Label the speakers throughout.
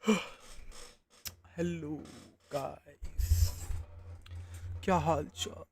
Speaker 1: Hello guys, क्या हाल चाल।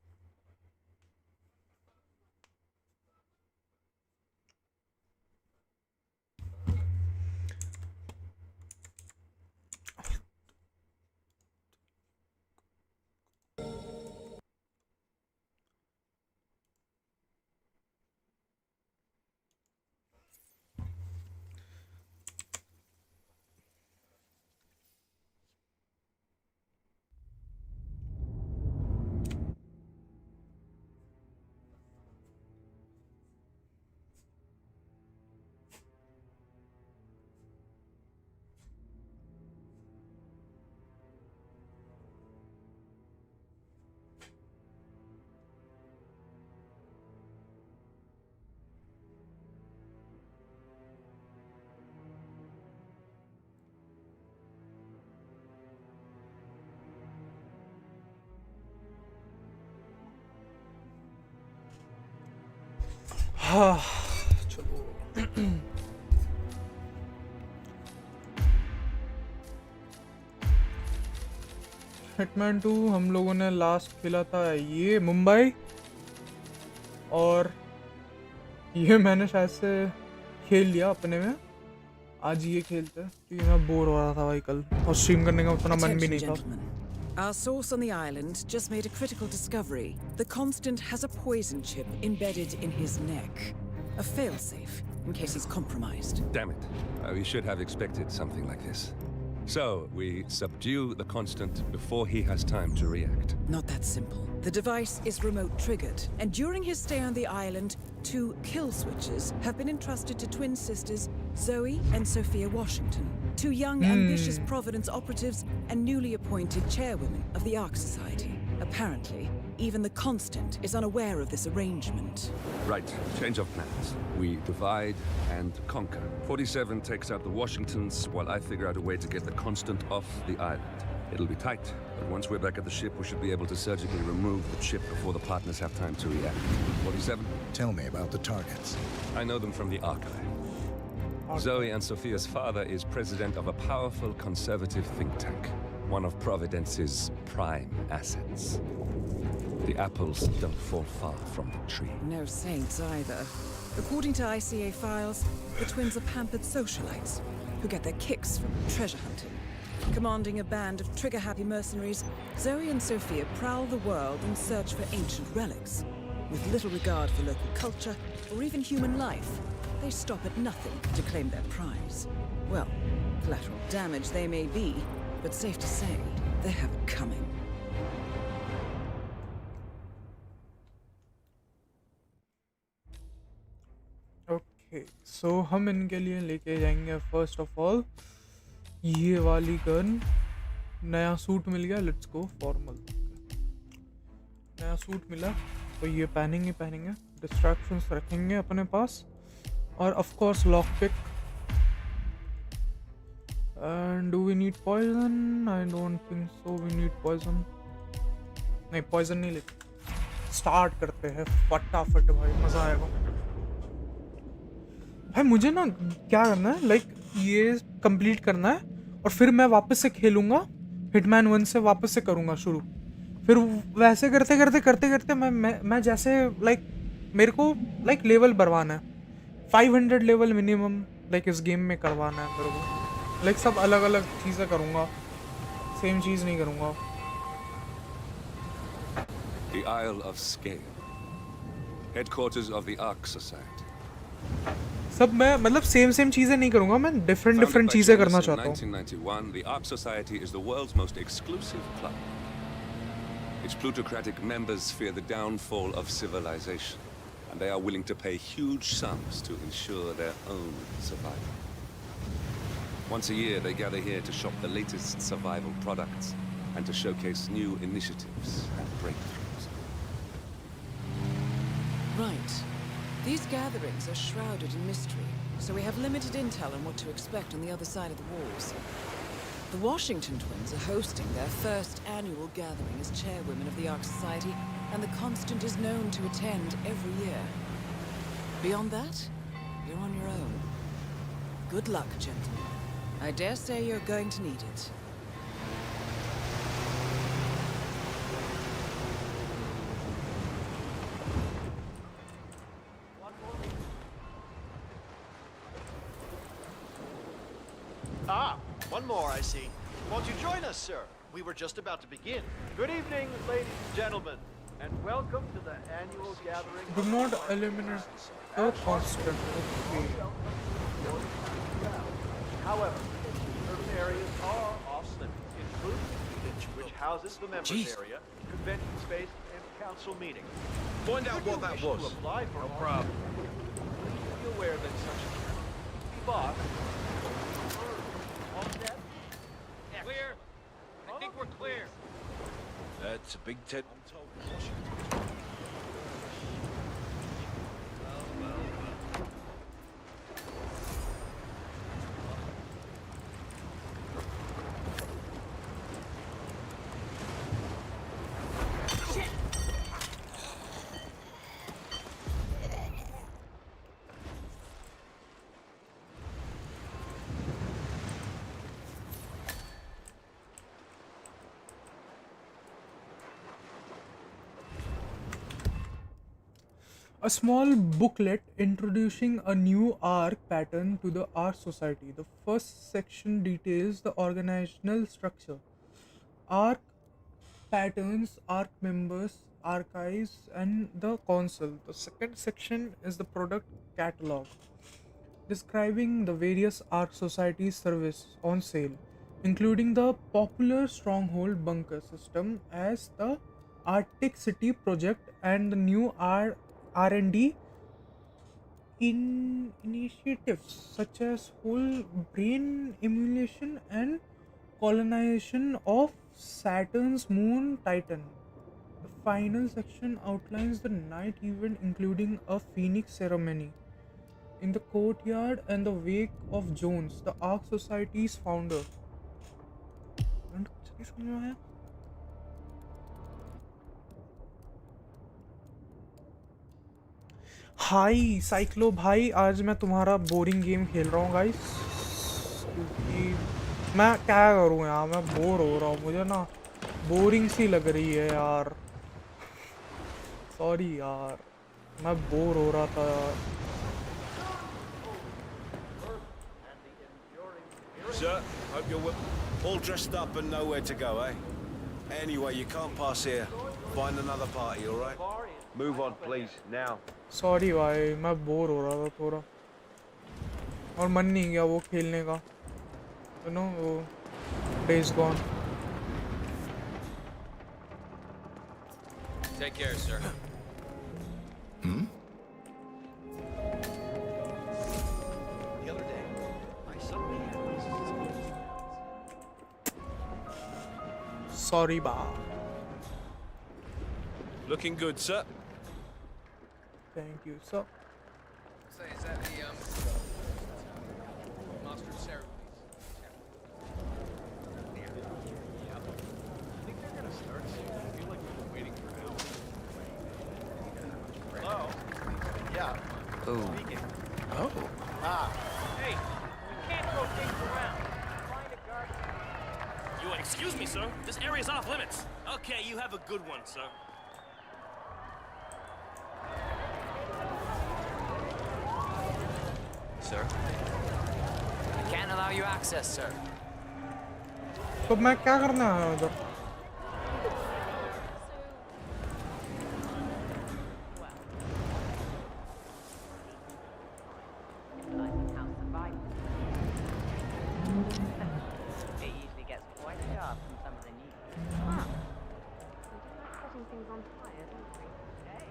Speaker 1: हाँ, चलो। हिटमैन 2 हम लोगों ने लास्ट खेला था ये मुंबई, और ये मैंने शायद से खेल लिया अपने में। आज ये खेलते हैं क्योंकि मैं बोर हो रहा था भाई कल, और स्ट्रीम करने का उतना मन भी नहीं था।
Speaker 2: Our source on the island just made a critical discovery. The Constant has a poison chip embedded in his neck. A failsafe, in case he's compromised.
Speaker 3: Damn it. We should have expected something like this. So, we subdue the Constant before he has time to react.
Speaker 2: Not that simple. The device is remote triggered, and during his stay on the island, 2 kill switches have been entrusted to twin sisters Zoe and Sophia Washington. 2 young, ambitious Providence operatives and newly appointed chairwomen of the Ark Society. Apparently, even the Constant is unaware of this arrangement.
Speaker 3: Right. Change of plans. We divide and conquer. 47 takes out the Washingtons while I figure out a way to get the Constant off the island. It'll be tight, but once we're back at the ship, we should be able to surgically remove the chip before the partners have time to react. 47?
Speaker 4: Tell me about the targets.
Speaker 3: I know them from the archive. Zoe and Sophia's father is president of a powerful conservative think tank, one of Providence's prime assets. The apples don't fall far from the tree.
Speaker 2: No saints either. According to ICA files, the twins are pampered socialites who get their kicks from treasure hunting. Commanding a band of trigger-happy mercenaries, Zoe and Sophia prowl the world in search for ancient relics. With little regard for local culture or even human life, they stop at nothing to claim their prize. Well, collateral damage they may be, but safe to say, they have it coming.
Speaker 1: Okay, so हम इनके लिए लेके जाएंगे first of all ये वाली gun. नया suit मिल गया, लेट्स गो फॉर्मल। नया सूट मिला तो ये पहनेंगे, डिस्ट्रैक्शंस रखेंगे अपने पास, और of course lock pick. And do we need poison? I don't think so we need poison. नहीं, पॉइजन नहीं लेते। स्टार्ट करते हैं फटाफट भाई, मजा आएगा भाई। मुझे ना क्या करना है, लाइक ये कंप्लीट करना है और फिर मैं वापस से खेलूंगा हिटमैन 1 से, वापस से करूंगा शुरू। फिर वैसे करते करते मैं जैसे लाइक मेरे को लाइक लेवल बढ़वाना है, 500 लेवल मिनिमम लाइक इस गेम में करवाना है मेरे को। लाइक सब अलग अलग चीज़ें करूंगा, सेम चीज़ नहीं करूंगा।
Speaker 3: The Isle of Scale, headquarters of the Ark Society.
Speaker 1: सब मैं मतलब सेम चीज़ें नहीं करूंगा, मैं डिफरेंट चीज़ें करना चाहता हूँ।
Speaker 3: 1991, the Ark Society is the world's most exclusive club. Its plutocratic members fear the downfall of civilization, and they are willing to pay huge sums to ensure their own survival. Once a year, they gather here to shop the latest survival products and to showcase new initiatives and breakthroughs.
Speaker 2: Right. These gatherings are shrouded in mystery, so we have limited intel on what to expect on the other side of the walls. The Washington twins are hosting their first annual gathering as chairwomen of the Ark Society, and the Constant is known to attend every year. Beyond that, you're on your own. Good luck, gentlemen. I dare say you're going to need it.
Speaker 5: Ah, one more, I see. Won't you join us, sir? We were just about to begin. Good evening, ladies and gentlemen, and welcome to the annual gathering.
Speaker 1: Do not eliminate the constant. Okay.
Speaker 5: However, certain areas are off limits, including which houses the members area, convention space, and council meetings.
Speaker 6: Find out what that was.
Speaker 5: To apply for
Speaker 6: No problem.
Speaker 5: Please be aware that such boss on that.
Speaker 6: Clear. I think we're clear. That's a big tent.
Speaker 1: A small booklet introducing a new arc pattern to the Arc Society. The first section details the organizational structure, arc patterns, arc members, archives, and the console. The second section is the product catalog, describing the various Arc Society services on sale, including the popular Stronghold bunker system as the Arctic City project and the new R&D initiatives such as whole brain emulation and colonization of Saturn's moon Titan. The final section outlines the night event, including a phoenix ceremony in the courtyard and the wake of Jones, the Arc Society's founder. And कुछ नहीं समझ में आया? हाय cyclo भाई, आज मैं तुम्हारा boring game खेल रहा हूँ गाइस, क्योंकि मैं क्या करूँ यार, मैं बोर हो रहा हूँ, मुझे ना बोरिंग सी लग रही है यार, सॉरी यार, मैं बोर हो रहा था यार.
Speaker 6: Sir, hope you're well. All dressed up and nowhere to go, eh? Anyway, you can't pass here. Find another party, all right? Move on, please, now.
Speaker 1: Sorry भाई, मैं बोर हो रहा था थोड़ा, और मन नहीं गया वो खेलने का, यू नो, वो days gone.
Speaker 6: Take care, sir.
Speaker 5: The other day, I suddenly had this.
Speaker 1: Sorry बा.
Speaker 6: Looking good, sir.
Speaker 1: Thank you sir.
Speaker 7: Say, is that the monster ceremonies?
Speaker 5: I think they're gonna start soon. I feel like we've been waiting for hours. Hello? Yeah.
Speaker 7: Oh.
Speaker 5: Speaking.
Speaker 6: Oh.
Speaker 5: Ah.
Speaker 8: Hey, we can't throw things around. Find a guard.
Speaker 9: You excuse me, sir. This area's off limits. Okay, you have a good one, sir.
Speaker 7: Sir? I can't allow you access, sir.
Speaker 1: तो मैं क्या करना है उधर?
Speaker 8: It usually gets quite sharp from some of the new.
Speaker 10: Setting things on fire, don't we?
Speaker 8: Hey,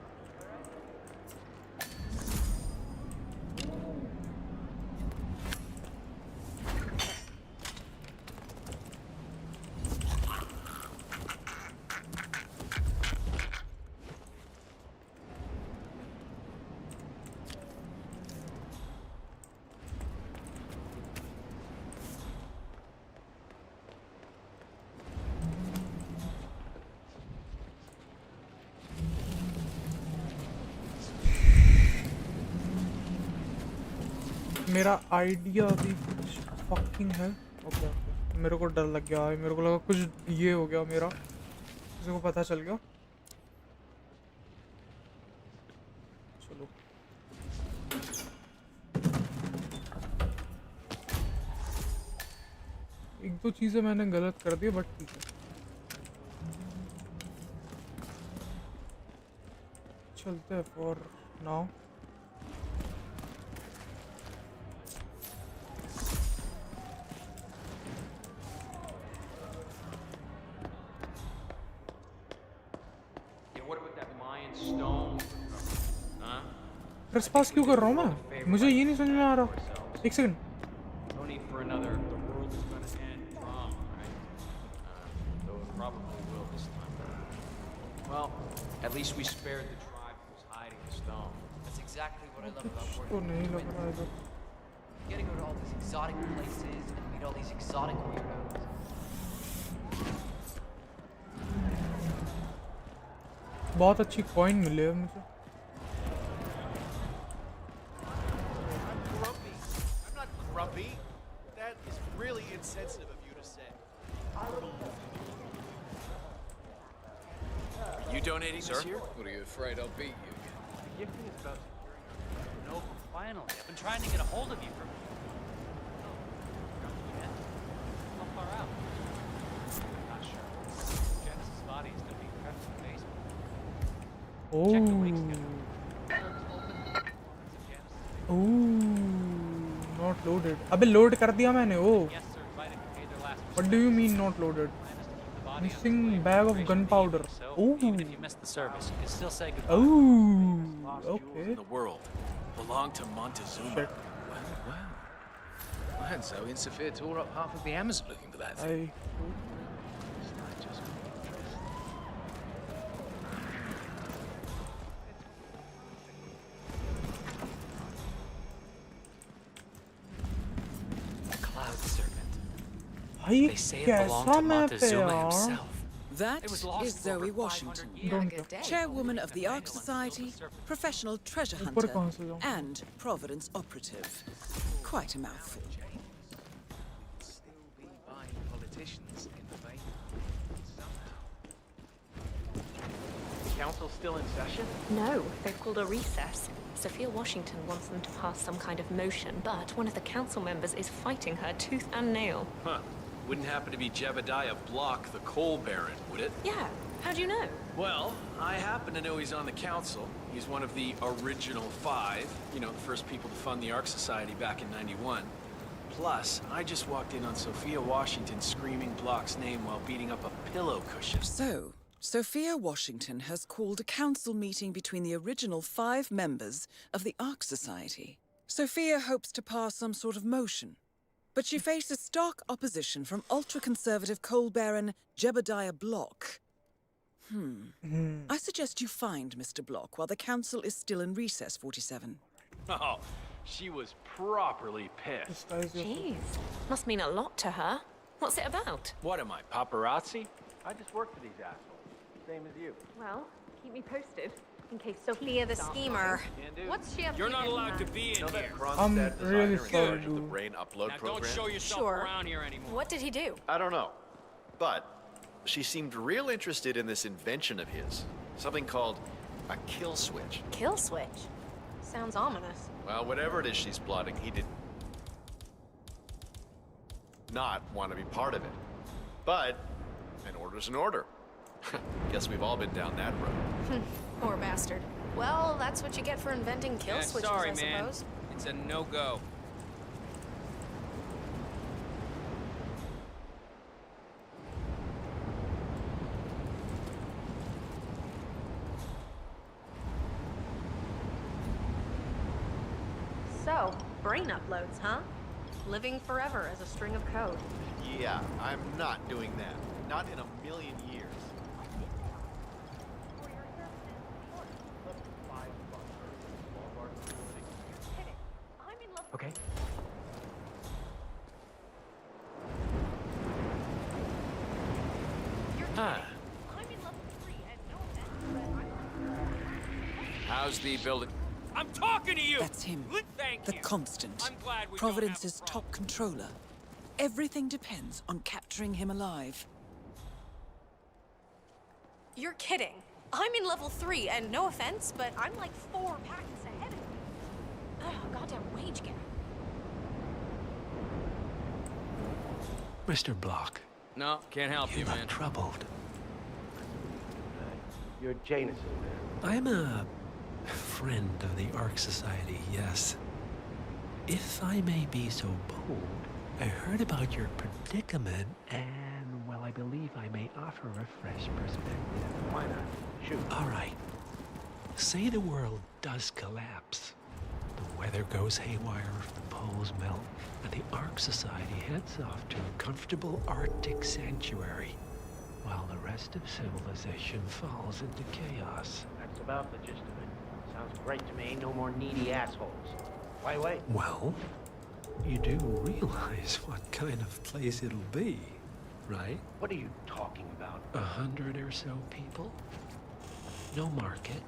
Speaker 1: मेरा idea अभी कुछ fucking hell? Okay okay, मेरे को डर लग गया, मेरे को लगा कुछ ये हो गया मेरा, किसी को पता चल गया। चलो एक दो चीजें मैंने गलत कर दी, बट ठीक है, चलते हैं फॉर नाउ। ट्रेसपास क्यों कर रहा हूँ मैं? मुझे ये नहीं समझ में आ रहा। एक second.
Speaker 8: No need for another. The world is going to end wrong, right? Though it probably will this time. Well, at least we spared the tribe who was hiding the stone.
Speaker 7: That's exactly what I love about
Speaker 1: तो
Speaker 7: working
Speaker 1: नहीं
Speaker 7: with
Speaker 1: लग रहा है इधर।
Speaker 7: You gotta go to all these exotic places and meet all these exotic weirdos.
Speaker 1: बहुत अच्छी coin मिले है मुझे।
Speaker 5: I'm not grumpy. That is really insensitive of you to say.
Speaker 9: You donating this year?
Speaker 11: What are you afraid I'll beat you?
Speaker 8: The gifting is about securing an open finally. I've been trying to get a hold of you for... How far out? Not sure. Janice's body is still being kept in the basement. Check the wake schedule.
Speaker 1: Not loaded. अबे load कर दिया मैंने। ओ
Speaker 8: Yes, sir. Invited to pay their last
Speaker 1: what do you mean not loaded? Missing bag of gun powder.
Speaker 8: Even if you missed the service, you can still say goodbye.
Speaker 1: Okay
Speaker 9: The world belonged to Montezuma.
Speaker 1: Shit
Speaker 11: Well. And so Insafir tore up half of the Amazon looking for that thing.
Speaker 1: I
Speaker 7: Cloud serpent.
Speaker 1: भाई
Speaker 7: They say it belonged
Speaker 1: कैसा
Speaker 7: to
Speaker 1: map है
Speaker 7: Montezuma
Speaker 1: यार।
Speaker 7: himself.
Speaker 2: That
Speaker 7: It was lost
Speaker 2: is
Speaker 7: for
Speaker 2: Zoe
Speaker 7: over
Speaker 2: Washington,
Speaker 7: 500 years.
Speaker 1: Don't
Speaker 7: Good day.
Speaker 2: chairwoman of the Ark Society, professional treasure
Speaker 1: ऊपर
Speaker 2: hunter,
Speaker 1: कहाँ से जाऊँ?
Speaker 2: and Providence operative. Quite a mouthful.
Speaker 11: Still be buying politicians in the vein.
Speaker 8: The council's still in session?
Speaker 10: No, they've called a recess. Sophia Washington wants them to pass some kind of motion, but one of the council members is fighting her tooth and nail.
Speaker 9: Huh. Wouldn't happen to be Jebediah Block, the coal baron, would it?
Speaker 10: Yeah, how do you know?
Speaker 9: Well, I happen to know he's on the council. He's one of the original 5, you know, the first people to fund the Ark Society back in '91. Plus, I just walked in on Sophia Washington screaming Block's name while beating up a pillow cushion.
Speaker 2: So, Sophia Washington has called a council meeting between the original 5 members of the Ark Society. Sophia hopes to pass some sort of motion, but she faces stark opposition from ultra-conservative coal baron Jebediah Block. I suggest you find Mr. Block while the council is still in recess, 47.
Speaker 8: Oh, she was properly pissed.
Speaker 1: Disguise yourself।
Speaker 10: Jeez, must mean a lot to her. What's it about?
Speaker 9: What am I, paparazzi?
Speaker 8: I just work for these assholes. Same as you.
Speaker 10: Well, keep me posted, in case
Speaker 12: Sophia the schemer.
Speaker 8: Can do.
Speaker 12: What's she up
Speaker 9: You're
Speaker 12: to?
Speaker 9: not allowed to be in here.
Speaker 1: I'm really sorry, dude।
Speaker 6: brain upload
Speaker 9: Now don't show yourself
Speaker 12: Sure.
Speaker 9: around here anymore.
Speaker 12: What did he do?
Speaker 5: I don't know. But she seemed real interested in this invention of his. Something called a kill switch.
Speaker 12: Kill switch. Sounds ominous.
Speaker 5: Well, whatever it is she's plotting, he did not want to be part of it. But an order's an order. Guess we've all been down that road.
Speaker 12: Poor bastard. Well, that's what you get for inventing kill switches,
Speaker 9: sorry,
Speaker 12: I
Speaker 9: man.
Speaker 12: suppose.
Speaker 9: It's a no-go.
Speaker 10: So, brain uploads, huh? Living forever as a string of code.
Speaker 5: Yeah, I'm not doing that. Not in a million years.
Speaker 8: Okay.
Speaker 9: Huh. How's the building? I'm talking to you!
Speaker 2: That's him.
Speaker 9: Thank
Speaker 2: The
Speaker 9: you.
Speaker 2: Constant.
Speaker 9: I'm glad we
Speaker 2: Providence's
Speaker 9: don't have a
Speaker 2: top controller. Everything depends on capturing him alive.
Speaker 12: You're kidding. I'm in level 3, and no offense, but I'm like 4 patents ahead of you. Ugh, goddamn wage gap.
Speaker 13: Mr. Block.
Speaker 8: No, can't help you,
Speaker 13: You
Speaker 8: man.
Speaker 13: look troubled.
Speaker 14: You're Jameson, man.
Speaker 13: I'm a friend of the Ark Society, yes. If I may be so bold, I heard about your predicament, and, well, I believe I may offer a fresh perspective.
Speaker 14: Why not? Shoot.
Speaker 13: All right. Say the world does collapse. The weather goes haywire, the poles melt, and the Ark Society heads off to a comfortable Arctic sanctuary, while the rest of civilization falls into chaos.
Speaker 14: That's about the gist of it. Sounds great to me. No more needy assholes. Why wait?
Speaker 13: Well, you do realize what kind of place it'll be, right?
Speaker 14: What are you talking about?
Speaker 13: 100 or so people? No market,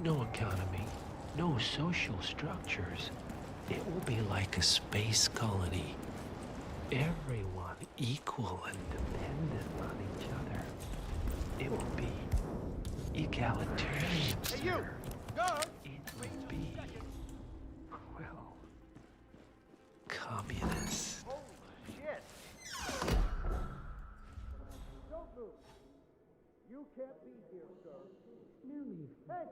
Speaker 13: no economy, no social structures. It will be like a space colony. Everyone equal and dependent on each other. It will be egalitarian.
Speaker 5: Hey, you! Guard!
Speaker 13: It will be, well, communist.
Speaker 5: Holy shit! Don't move. You can't be here, sir. Hey!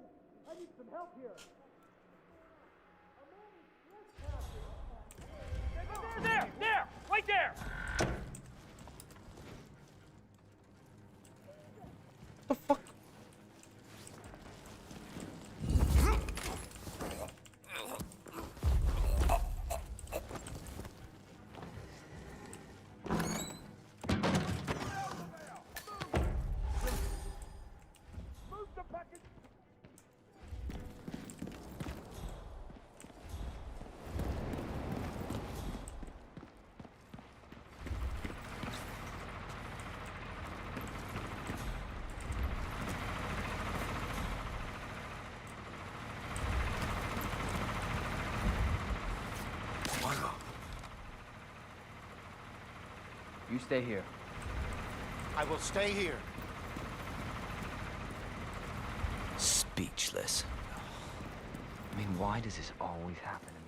Speaker 5: I need some help here. There! Right there!
Speaker 1: The fuck?
Speaker 5: Move the package!
Speaker 7: You stay here.
Speaker 14: I will stay here.
Speaker 7: Speechless. I mean, why does this always happen to me?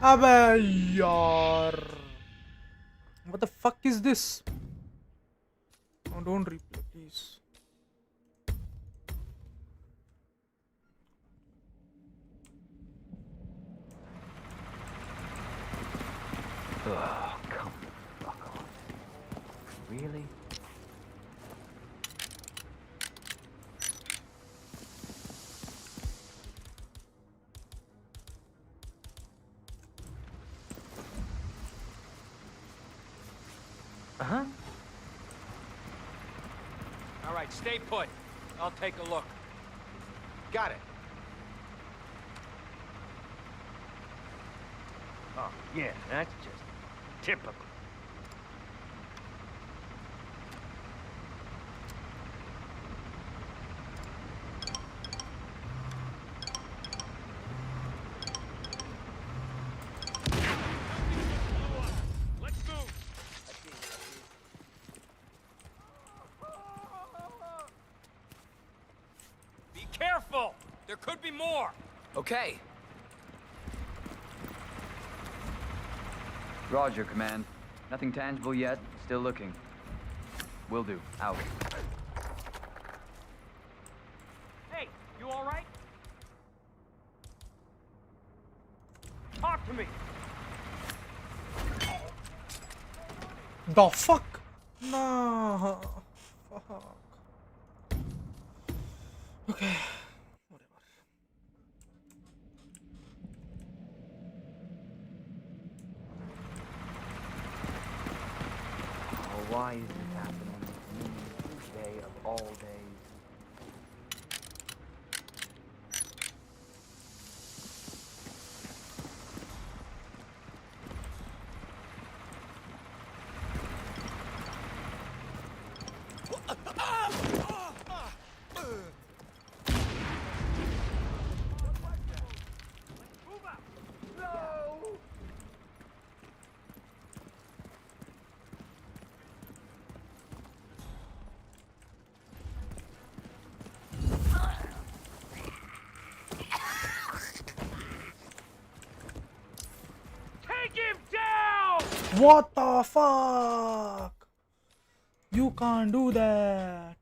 Speaker 1: अबे यार what the fuck is this? Oh, don't replay please.
Speaker 7: Ugh, come the fuck on. Really? Uh-huh.
Speaker 8: All right, stay put. I'll take a look.
Speaker 14: Got it. Oh, yeah, that's just typical.
Speaker 5: Let's move!
Speaker 8: Be careful! There could be more!
Speaker 7: Okay. Roger, Command. Nothing tangible yet. Still looking. Will do. Out.
Speaker 8: Hey, you all right? Talk to me!
Speaker 1: The fuck? No. Fuck. Okay. Whatever.
Speaker 7: Oh, why is this happening to me? Day of all days.
Speaker 1: What the fuck? You can't do that.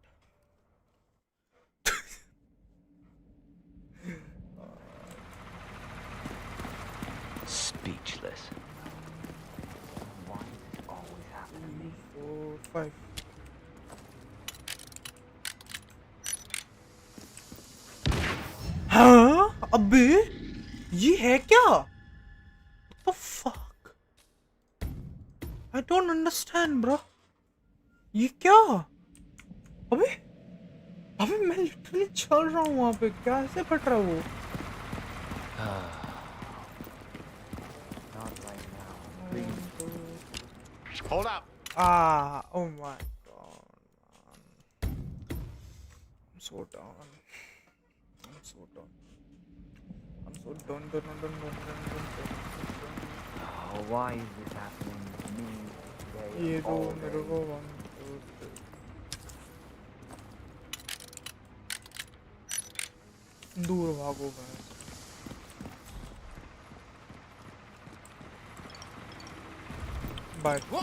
Speaker 13: Speechless.
Speaker 14: Why is this always happening to me?
Speaker 1: 4, 5. हाँ? अबे? ये है क्या? What the fuck? I don't understand, bro. ये क्या? अबे? अबे मैं लिटरली चल रहा हूँ वहाँ पे, कैसे फट रहा है वो?
Speaker 14: Not right now. Please.
Speaker 5: Hold up.
Speaker 1: Ah, oh my god, man. I'm so done. I'm so done. I'm so done.
Speaker 14: Oh, why is this happening to me today?
Speaker 1: ये दो
Speaker 14: all
Speaker 1: मेरे
Speaker 14: day?
Speaker 1: को 1, 2, 3. दूर भागो भैंस. Bye.
Speaker 5: Whoa.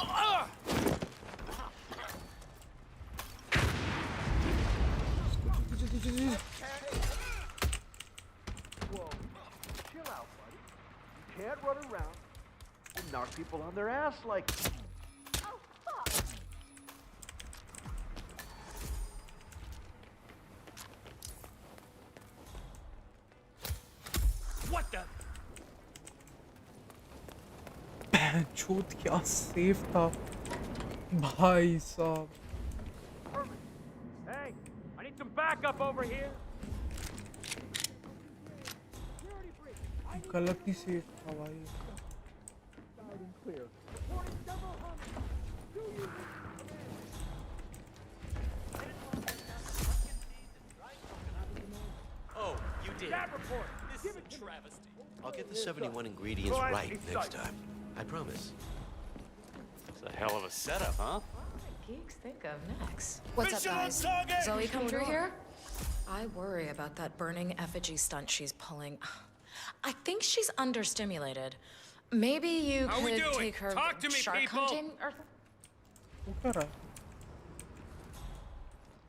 Speaker 5: Chill out, buddy. You can't run around and knock people on their ass like...
Speaker 12: Oh, fuck!
Speaker 9: What the?
Speaker 1: छूत क्या safe था भाई साहब.
Speaker 8: Hey, I need some backup over here.
Speaker 1: गलत ही सेफ था भाई.
Speaker 15: Oh, you did. This is a travesty. I'll get the 71 ingredients right next time. I promise.
Speaker 8: It's a hell of a setup, huh?
Speaker 2: Geeks think of next. What's up, guys? Zoe come through here? I worry about that burning effigy stunt she's pulling. I think she's understimulated. Maybe you
Speaker 9: How we
Speaker 2: could
Speaker 9: doing?
Speaker 2: take her
Speaker 9: Talk to me,
Speaker 2: shark
Speaker 9: people.
Speaker 2: hunting or
Speaker 1: वो क्या रहा है?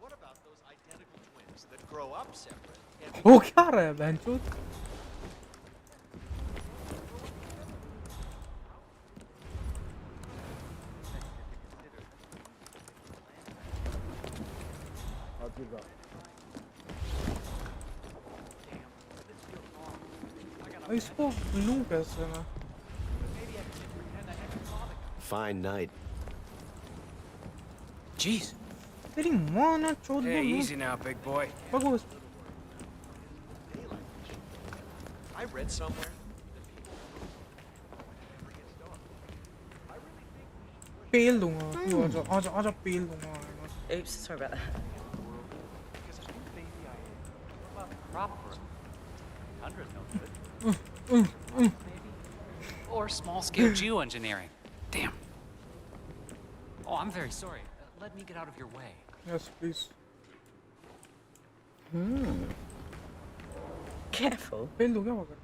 Speaker 5: What about those identical twins that grow up separate?
Speaker 1: वो क्या रहा है बहनचोद? इसको लूं कैसे मैं?
Speaker 15: Fine night.
Speaker 9: Jeez.
Speaker 1: तेरी माँ ना चोद
Speaker 9: Hey, easy now, big boy.
Speaker 1: भगो.
Speaker 5: I read somewhere.
Speaker 1: पेल दूंगा. तू आजा आजा आजा पेल दूंगा.
Speaker 2: Oops, sorry about that.
Speaker 8: Prop for 100 no good. Or small-scale geoengineering. Damn. Oh, I'm very sorry. Let me get out of your way.
Speaker 1: Yes, please.
Speaker 2: Careful.
Speaker 1: पेल दूंगा मगर.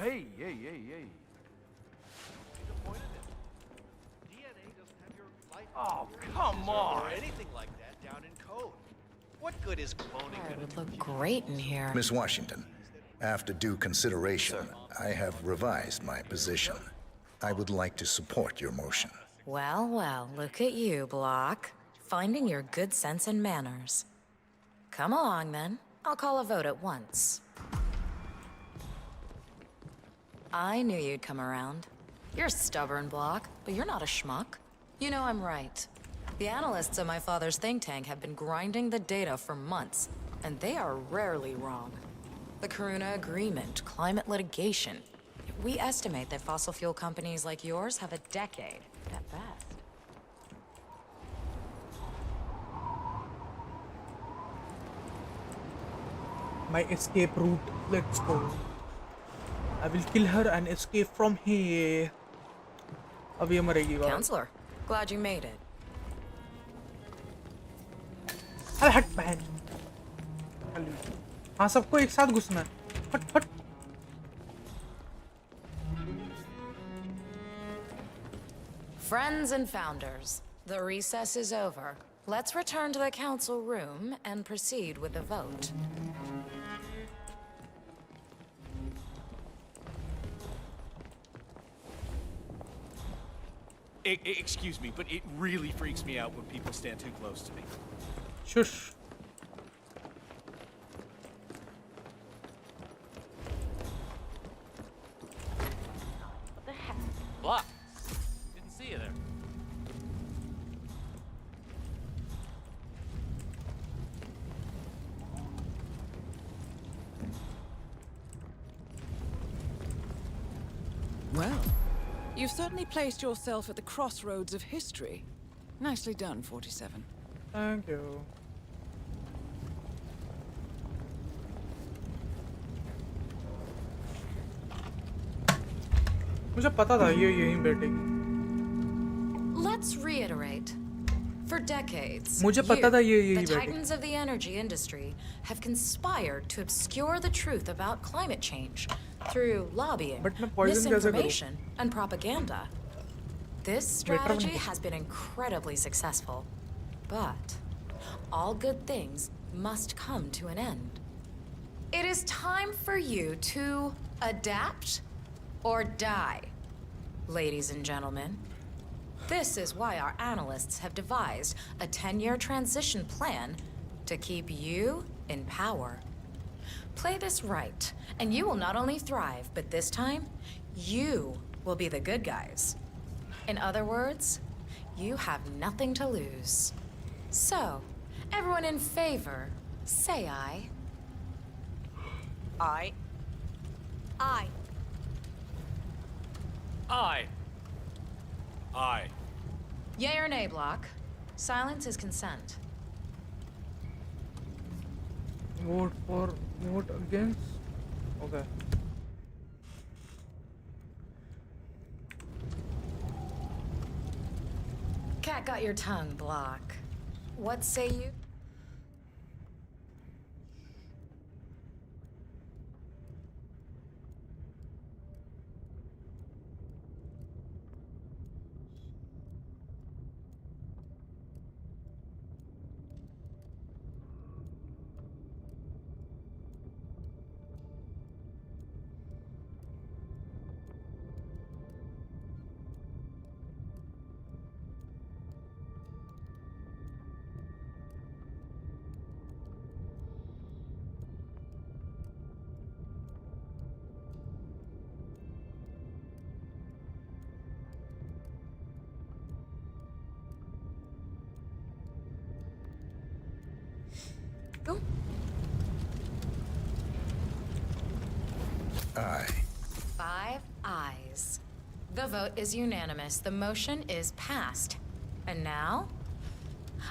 Speaker 5: Hey, hey. Disappointed in DNA doesn't have your life.
Speaker 8: Oh, come on.
Speaker 5: Or anything like that down in code. What good is cloning
Speaker 2: It
Speaker 5: gonna
Speaker 2: would
Speaker 5: do?
Speaker 2: look great in here.
Speaker 4: Miss Washington, after due consideration, I have revised my position. I would like to support your motion.
Speaker 2: Well, well, look at you, Block. Finding your good sense and manners. Come along, then. I'll call a vote at once. I knew you'd come around. You're stubborn, Block, but you're not a schmuck. You know I'm right. The analysts of my father's think tank have been grinding the data for months, and they are rarely wrong. The Karuna Agreement, climate litigation. We estimate that fossil fuel companies like yours have a decade, at best.
Speaker 1: My escape route. Let's go. I will kill her and escape from here. अब ये मरेगी बाबा.
Speaker 2: Counselor, glad you made it.
Speaker 1: अरे हट बहन. हाँ सबको एक साथ घुसना है. हट हट.
Speaker 16: Friends and founders, the recess is over. Let's return to the council room and proceed with the vote.
Speaker 9: Excuse me, but it really freaks me out when people stand too close to me.
Speaker 1: Shush.
Speaker 7: What the heck? Block. Didn't see you there.
Speaker 2: Well, you've certainly placed yourself at the crossroads of history. Nicely done, 47.
Speaker 1: Thank you. मुझे पता था ये यहीं बैठेगी.
Speaker 16: Let's reiterate. For decades,
Speaker 1: मुझे पता था ये
Speaker 16: the
Speaker 1: यहीं बैठेगी.
Speaker 16: titans of the energy industry have conspired to obscure the truth about climate change through lobbying,
Speaker 1: But मैं poison कैसे करूँ?
Speaker 16: misinformation, and propaganda. This strategy has been incredibly successful, but all good things must come to an end. It is time for you to adapt or die, ladies and gentlemen. This is why our analysts have devised a 10-year transition plan to keep you in power. Play this right, and you will not only thrive, but this time, you will be the good guys. In other words, you have nothing to lose. So, everyone in favor, say aye.
Speaker 2: Aye.
Speaker 12: Aye.
Speaker 9: Aye. Aye.
Speaker 16: Yay or nay, Block? Silence is consent.
Speaker 1: Vote against. Okay.
Speaker 16: Cat got your tongue, Block. What say you?
Speaker 2: Go.
Speaker 4: Aye.
Speaker 16: 5 ayes. The vote is unanimous. The motion is passed. And now,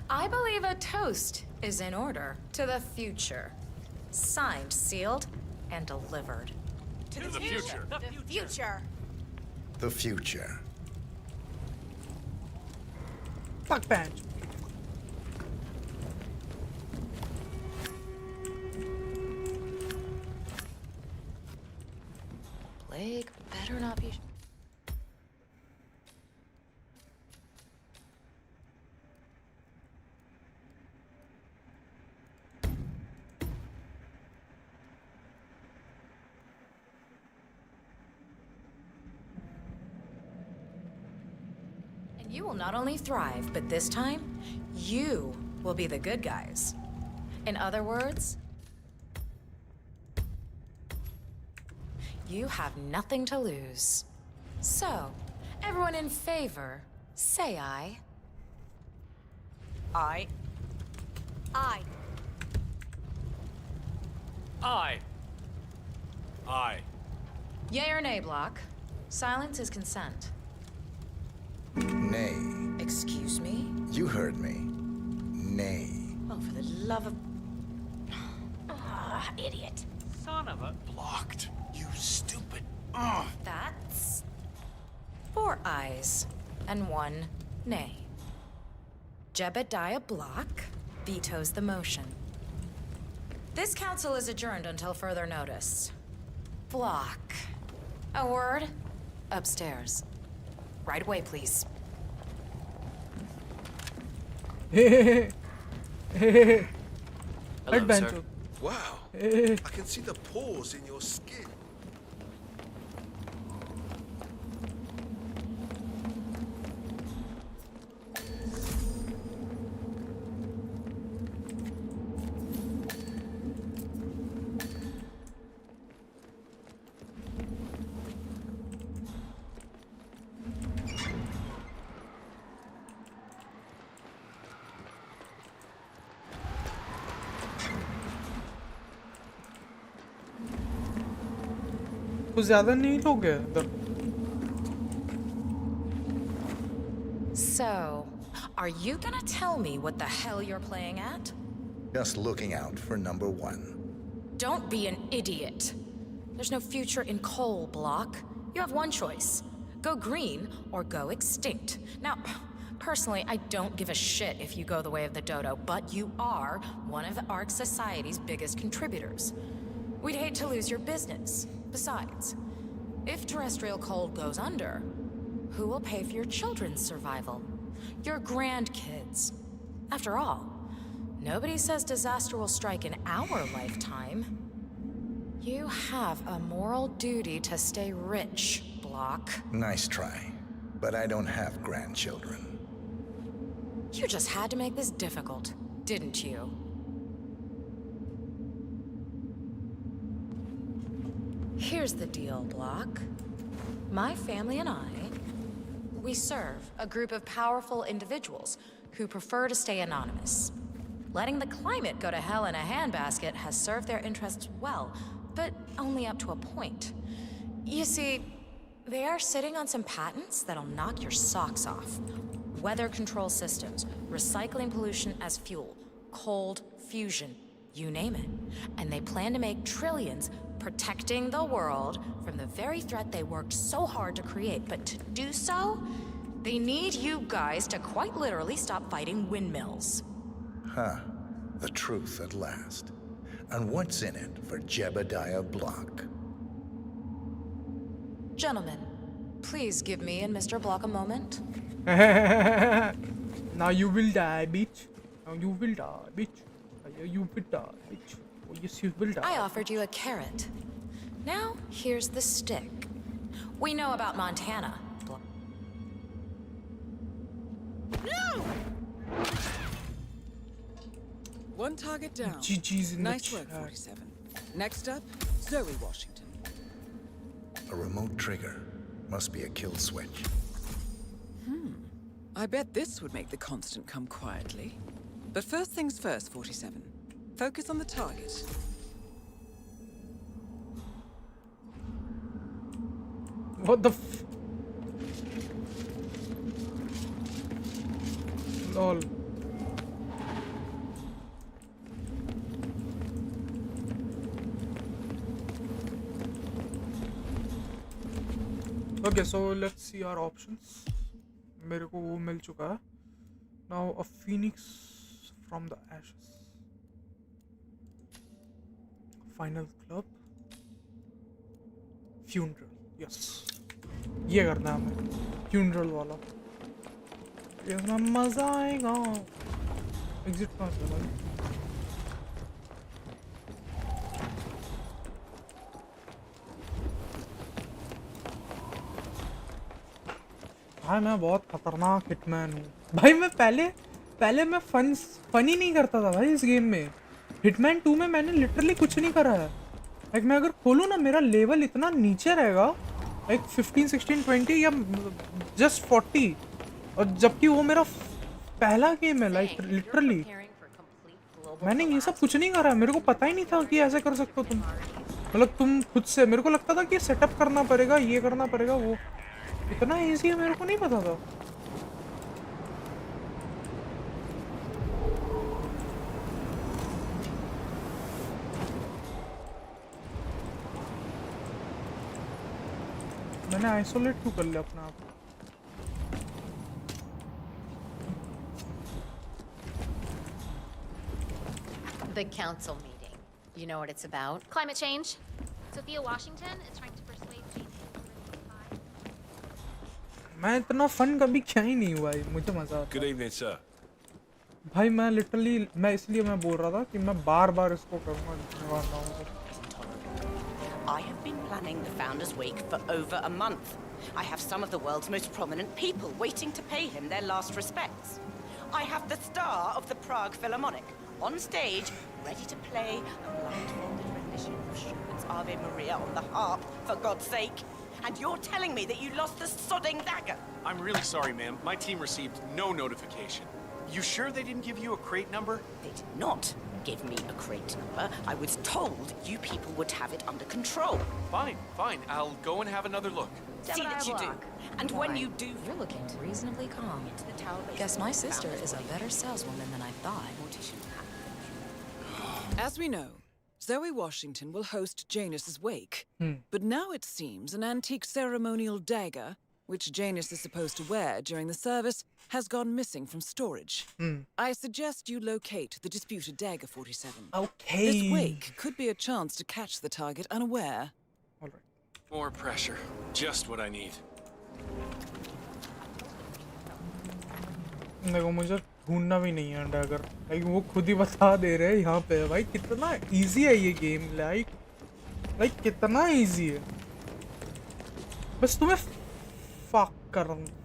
Speaker 16: I believe a toast is in order to the future. Signed, sealed, and delivered.
Speaker 9: To the future.
Speaker 12: The future.
Speaker 4: The future.
Speaker 1: Fuck bench.
Speaker 16: Plague better not be. And you will not only thrive, but this time, you will be the good guys. In other words, you have nothing to lose. So, everyone in favor, say aye.
Speaker 2: Aye.
Speaker 12: Aye.
Speaker 9: Aye. Aye.
Speaker 16: Yay or nay, Block? Silence is consent.
Speaker 4: Nay.
Speaker 2: Excuse me?
Speaker 4: You heard me. Nay.
Speaker 2: Oh, for the love of...
Speaker 12: Ah, idiot.
Speaker 8: Son of a...
Speaker 6: Blocked. You stupid.
Speaker 16: That's 4 ayes and 1 nay. Jebediah Block vetoes the motion. This council is adjourned until further notice. Block. A word? Upstairs. Right away, please.
Speaker 15: Hello,
Speaker 1: Adventure.
Speaker 15: sir.
Speaker 6: Wow. I can see the pores in your skin.
Speaker 1: कुछ ज्यादा नहीं लोग हैं इधर.
Speaker 16: So, are you gonna tell me what the hell you're playing at?
Speaker 4: Just looking out for number 1.
Speaker 16: Don't be an idiot. There's no future in coal, Block. You have one choice. Go green or go extinct. Now, personally, I don't give a shit if you go the way of the dodo, but you are one of Ark Society's biggest contributors. We'd hate to lose your business. Besides, if terrestrial coal goes under, who will pay for your children's survival? Your grandkids. After all, nobody says disaster will strike in our lifetime. You have a moral duty to stay rich, Block.
Speaker 4: Nice try. But I don't have grandchildren.
Speaker 16: You just had to make this difficult, didn't you? Here's the deal, Block. My family and I, we serve a group of powerful individuals who prefer to stay anonymous. Letting the climate go to hell in a handbasket has served their interests well, but only up to a point. You see, they are sitting on some patents that'll knock your socks off. Weather control systems, recycling pollution as fuel, cold fusion, you name it. And they plan to make trillions protecting the world from the very threat they worked so hard to create. But to do so, they need you guys to quite literally stop fighting windmills.
Speaker 4: Huh. The truth at last. And what's in it for Jebediah Block?
Speaker 16: Gentlemen, please give me and Mr. Block a moment.
Speaker 1: Now you will die, bitch. Now you will die, bitch. You will die, bitch. Oh, yes, you will die.
Speaker 16: I offered you a carrot. Now, here's the stick. We know about Montana.
Speaker 2: No! One target down.
Speaker 1: GG's in
Speaker 2: nice
Speaker 1: the
Speaker 2: work,
Speaker 1: chat.
Speaker 2: 47. Next up, Zoe Washington.
Speaker 4: A remote trigger. Must be a kill switch.
Speaker 2: I bet this would make the Constant come quietly. But first things first, 47. Focus on the target.
Speaker 1: What the f... Lol. Okay, so let's see our options. मेरे को वो मिल चुका है. Now a phoenix from the ashes. Final club. Funeral. Yes. ये करना है हमें. Funeral वाला. इसमें मजा आएगा. Exit कहाँ से भाई? भाई मैं बहुत खतरनाक हिटमैन हूँ भाई. मैं पहले मैं फन ही नहीं करता था भाई इस गेम में. हिटमैन 2 में मैंने लिटरली कुछ नहीं करा है. लाइक मैं अगर खोलूँ ना मेरा लेवल इतना नीचे रहेगा लाइक 15, 16, 20 या जस्ट 40. और जबकि वो मेरा पहला गेम है लाइक लिटरली. मैंने ये सब कुछ नहीं करा. मेरे को पता ही नहीं था कि ऐसे कर सकते हो तुम. मतलब तुम खुद से. मेरे को लगता था कि सेटअप करना पड़ेगा, ये करना पड़ेगा, वो इतना इजी है मेरे को नहीं पता था. मैंने आइसोलेट क्यों कर लिया अपना आप?
Speaker 17: The council meeting. You know what it's about?
Speaker 12: Climate change. Sophia Washington is trying to persuade James.
Speaker 1: मैं इतना फन कभी क्या ही नहीं हुआ है, मुझे मजा आता
Speaker 6: Good evening, sir.
Speaker 1: भाई मैं लिटरली मैं इसलिए मैं बोल रहा था कि मैं बार-बार इसको करूंगा
Speaker 18: I have been planning the Founders Week for over a month. I have some of the world's most prominent people waiting to pay him their last respects. I have the star of the Prague Philharmonic on stage, ready to play a blindfolded rendition of Schubert's Ave Maria on the harp, for God's sake. And you're telling me that you lost the sodding dagger?
Speaker 9: I'm really sorry, ma'am. My team received no notification. You sure they didn't give you a crate number?
Speaker 18: They did not give me a crate number. I was told you people would have it under control.
Speaker 9: Fine, fine. I'll go and have another look.
Speaker 18: See that you do. And when you do...
Speaker 16: You're looking reasonably calm. Guess my sister is a better saleswoman than I thought.
Speaker 2: As we know, Zoe Washington will host Janus's wake. But now it seems an antique ceremonial dagger, which Janus is supposed to wear during the service, has gone missing from storage. I suggest you locate the disputed dagger 47.
Speaker 1: Okay.
Speaker 2: This wake could be a chance to catch the target unaware.
Speaker 9: More pressure. Just what I need.
Speaker 1: देखो मुझे ढूंढना भी नहीं है dagger, like वो खुद ही बता दे रहे हैं यहाँ पे। भाई कितना इजी है ये गेम, लाइक कितना इजी है, बस तुम्हें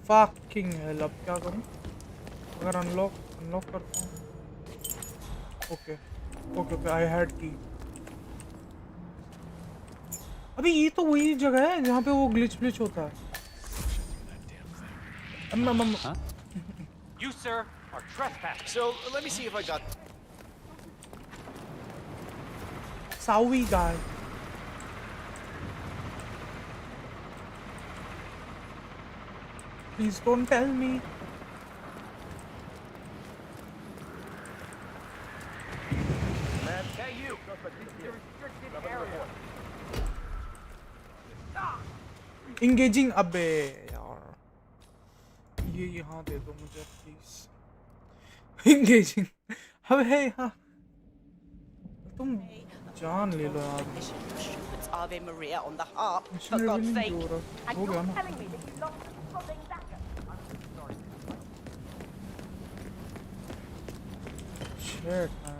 Speaker 1: फकिंग हेल। अब क्या करूँ? अगर अनलॉक करता हूँ। ओके आई हैड की। अभी ये तो वही जगह है जहाँ पे वो ग्लिच होता है।
Speaker 14: You, sir, are trespassing.
Speaker 5: So, let me see if I got...
Speaker 1: Sawi guy. Please don't tell me.
Speaker 14: Hey, you! This is a restricted area.
Speaker 1: Engaging अबे यार, ये यहाँ दे दो मुझे प्लीज। Engaging अबे यहाँ तुम जान ले लो यार।
Speaker 18: Schubert's Ave Maria on the harp, for
Speaker 1: mission
Speaker 18: God's
Speaker 1: revealing
Speaker 18: sake.
Speaker 1: जो हो रहा
Speaker 18: And
Speaker 1: हो गया
Speaker 18: you're
Speaker 1: ना।
Speaker 18: telling me that you lost the sodding dagger?
Speaker 1: Shit man.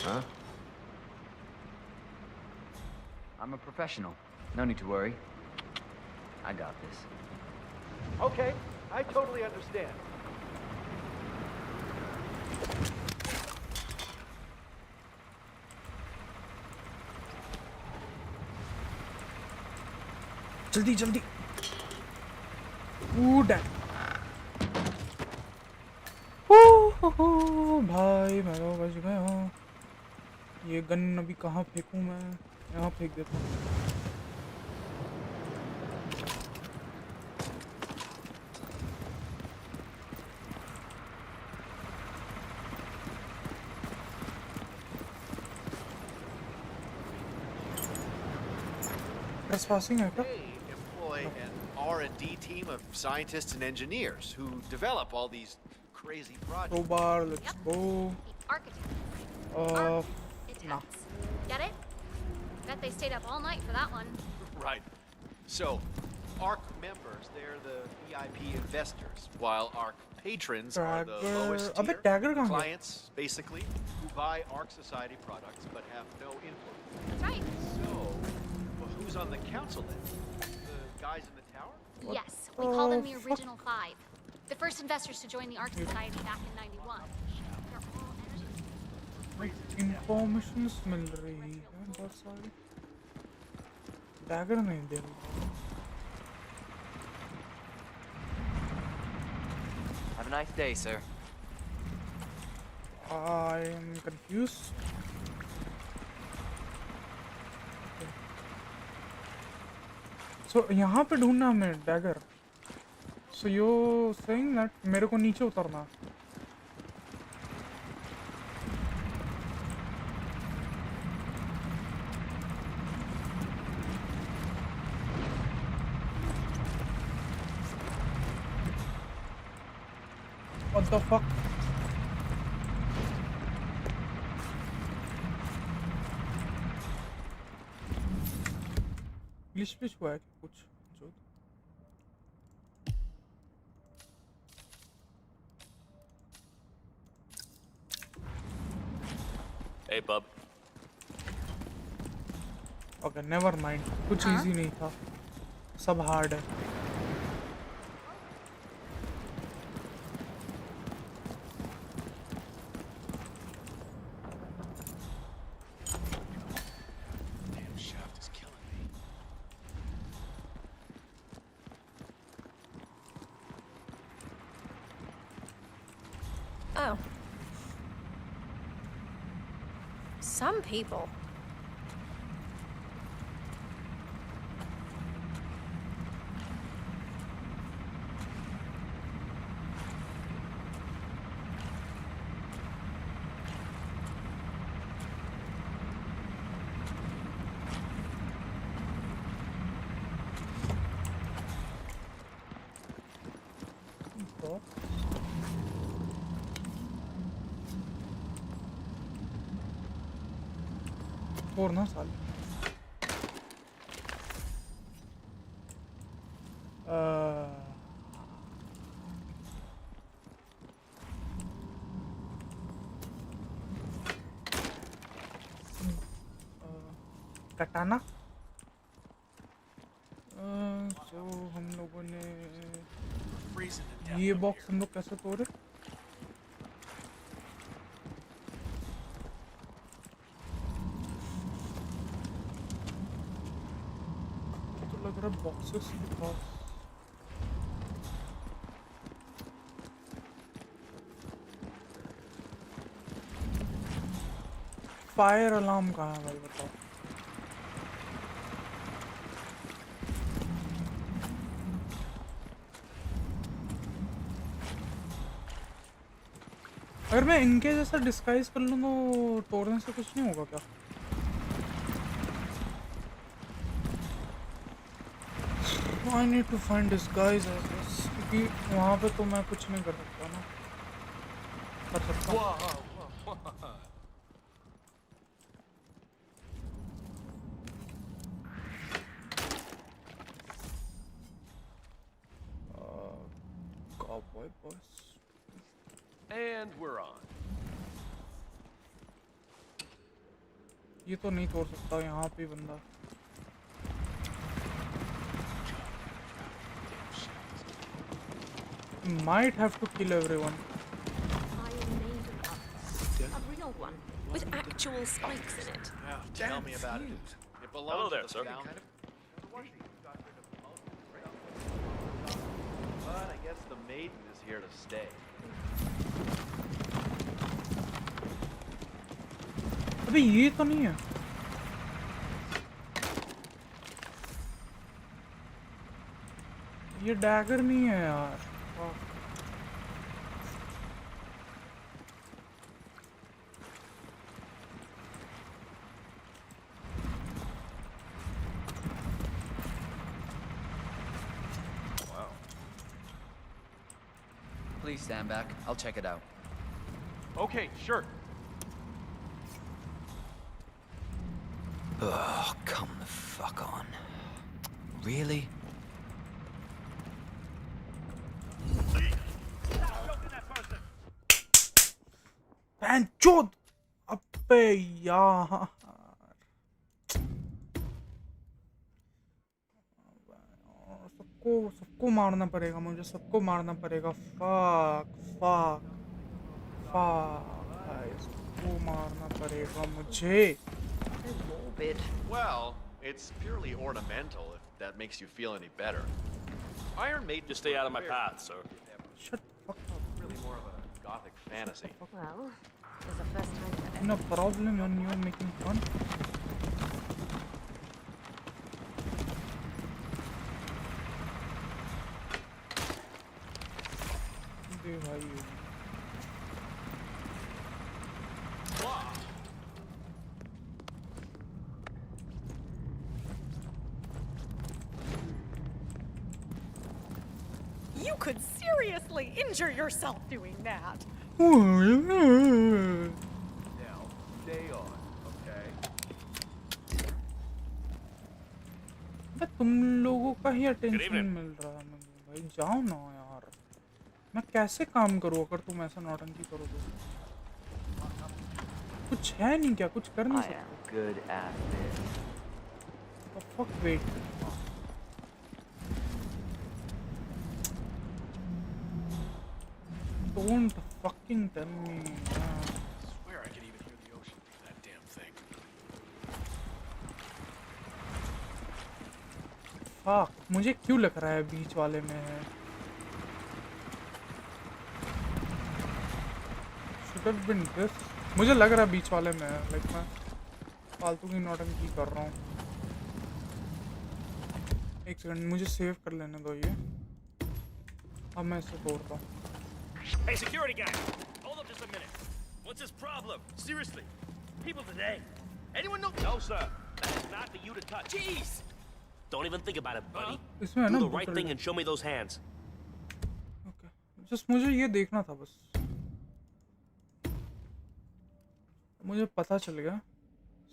Speaker 8: Huh? I'm a professional. No need to worry. I got this.
Speaker 5: Okay, I totally understand.
Speaker 1: जल्दी भाई मैं तो बच गया हूँ। ये गन अभी कहाँ फेंकूं मैं? यहाँ फेंक देता हूँ। Trespassing है क्या?
Speaker 5: They employ an R&D team of scientists and engineers who develop all these crazy projects.
Speaker 1: Crowbar, let's go. Nah.
Speaker 12: Get it? Bet they stayed up all night for that one.
Speaker 5: Right. So, ARC members, they're the VIP investors, while ARC patrons are the lowest
Speaker 1: अबे
Speaker 5: tier
Speaker 1: dagger कहाँ गया?
Speaker 5: clients, basically, who buy ARC Society products but have no influence.
Speaker 12: That's right.
Speaker 5: So, well, who's on the council then? The guys in the tower?
Speaker 12: Yes, we call them the original five. The first investors to join the Arc Society back in '91. They're all energy.
Speaker 1: Informations मिल रही है बहुत सारी। Dagger नहीं दे रहा।
Speaker 7: Have a nice day, sir.
Speaker 1: I am confused. So यहाँ पे ढूंढना हमें dagger. So you're saying that मेरे को नीचे उतरना। What the fuck? ग्लिच हुआ है कुछ जो
Speaker 19: Hey, bub.
Speaker 1: Okay, never mind. कुछ easy नहीं था, सब hard है।
Speaker 12: Oh. Some people.
Speaker 1: और ना साल कटाना। तो हम लोगों ने ये बॉक्स हम लोग कैसे तोड़े? Boxes because फायर अलार्म कहाँ है भाई बताओ? अगर मैं इनके जैसा डिस्गाइज कर लूँ तो तोड़ने से कुछ नहीं होगा क्या? I need to find disguise I guess, क्योंकि वहाँ पे तो मैं कुछ नहीं कर सकता ना। कर सकता हूँ। Cowboy boys.
Speaker 19: And we're on.
Speaker 1: ये तो नहीं तोड़ सकता यहाँ पे बंदा। Might have to kill everyone.
Speaker 10: A real one, with actual spikes in it.
Speaker 5: Yeah, tell me about it. It belongs
Speaker 19: Hello there,
Speaker 5: to the
Speaker 19: sir.
Speaker 5: founder. But I guess the maiden is here to stay.
Speaker 1: अबे ये तो नहीं है। ये dagger नहीं है यार।
Speaker 7: Please stand back. I'll check it out.
Speaker 8: Okay, sure.
Speaker 7: Oh, come the fuck on. Really?
Speaker 1: पैंचोद अबे यार सबको मारना पड़ेगा मुझे सबको मारना पड़ेगा फक फक फक वो मारना पड़ेगा मुझे।
Speaker 12: Morbid.
Speaker 5: Well, it's purely ornamental, if that makes you feel any better. Iron Maiden.
Speaker 19: Just stay out of my path, sir.
Speaker 1: Shut the fuck up.
Speaker 5: Really more of a gothic fantasy.
Speaker 12: Well, it's the first time for
Speaker 1: No problem when you're making fun. दे भाई।
Speaker 12: You could seriously injure yourself doing that.
Speaker 19: Now, stay on, okay?
Speaker 1: बे तुम लोगों का ही attention मिल रहा है मुझे भाई, जाओ ना यार। मैं कैसे काम करूँ अगर तुम ऐसा नौटंकी करो तो? कुछ है नहीं क्या? कुछ कर नहीं सकते?
Speaker 20: Good at this.
Speaker 1: The fuck, wait. Don't fucking tell me.
Speaker 9: Swear I could even hear the ocean through that damn thing.
Speaker 1: Fuck, मुझे क्यों लग रहा है बीच वाले में है? Should have been this. मुझे लग रहा है बीच वाले में है, लाइक मैं फालतू की नौटंकी कर रहा हूँ। एक सेकंड, मुझे सेव कर लेने दो ये। अब मैं इसे तोड़ता हूँ।
Speaker 19: Hey, security guy! Hold up just a minute. What's his problem? Seriously. People today. Anyone know? No, sir. That is not for you to touch. Jeez! Don't even think about it, buddy.
Speaker 1: इसमें है
Speaker 19: Do
Speaker 1: ना
Speaker 19: the right thing and show me those hands.
Speaker 1: Okay. Just मुझे ये देखना था बस। मुझे पता चल गया।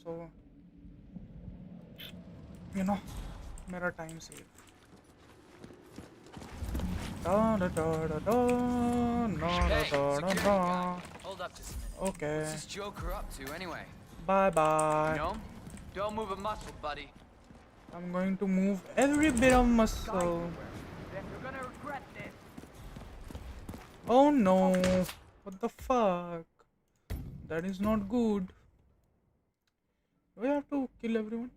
Speaker 1: So, you know, मेरा time save. Da da da da da da da da da.
Speaker 11: Hold up just a minute.
Speaker 1: Okay.
Speaker 11: What's this joker up to anyway?
Speaker 1: Bye bye.
Speaker 11: You know him? Don't move a muscle, buddy.
Speaker 1: I'm going to move every bit of muscle.
Speaker 11: You're gonna regret this.
Speaker 1: Oh no! What the fuck? That is not good. Do we have to kill everyone?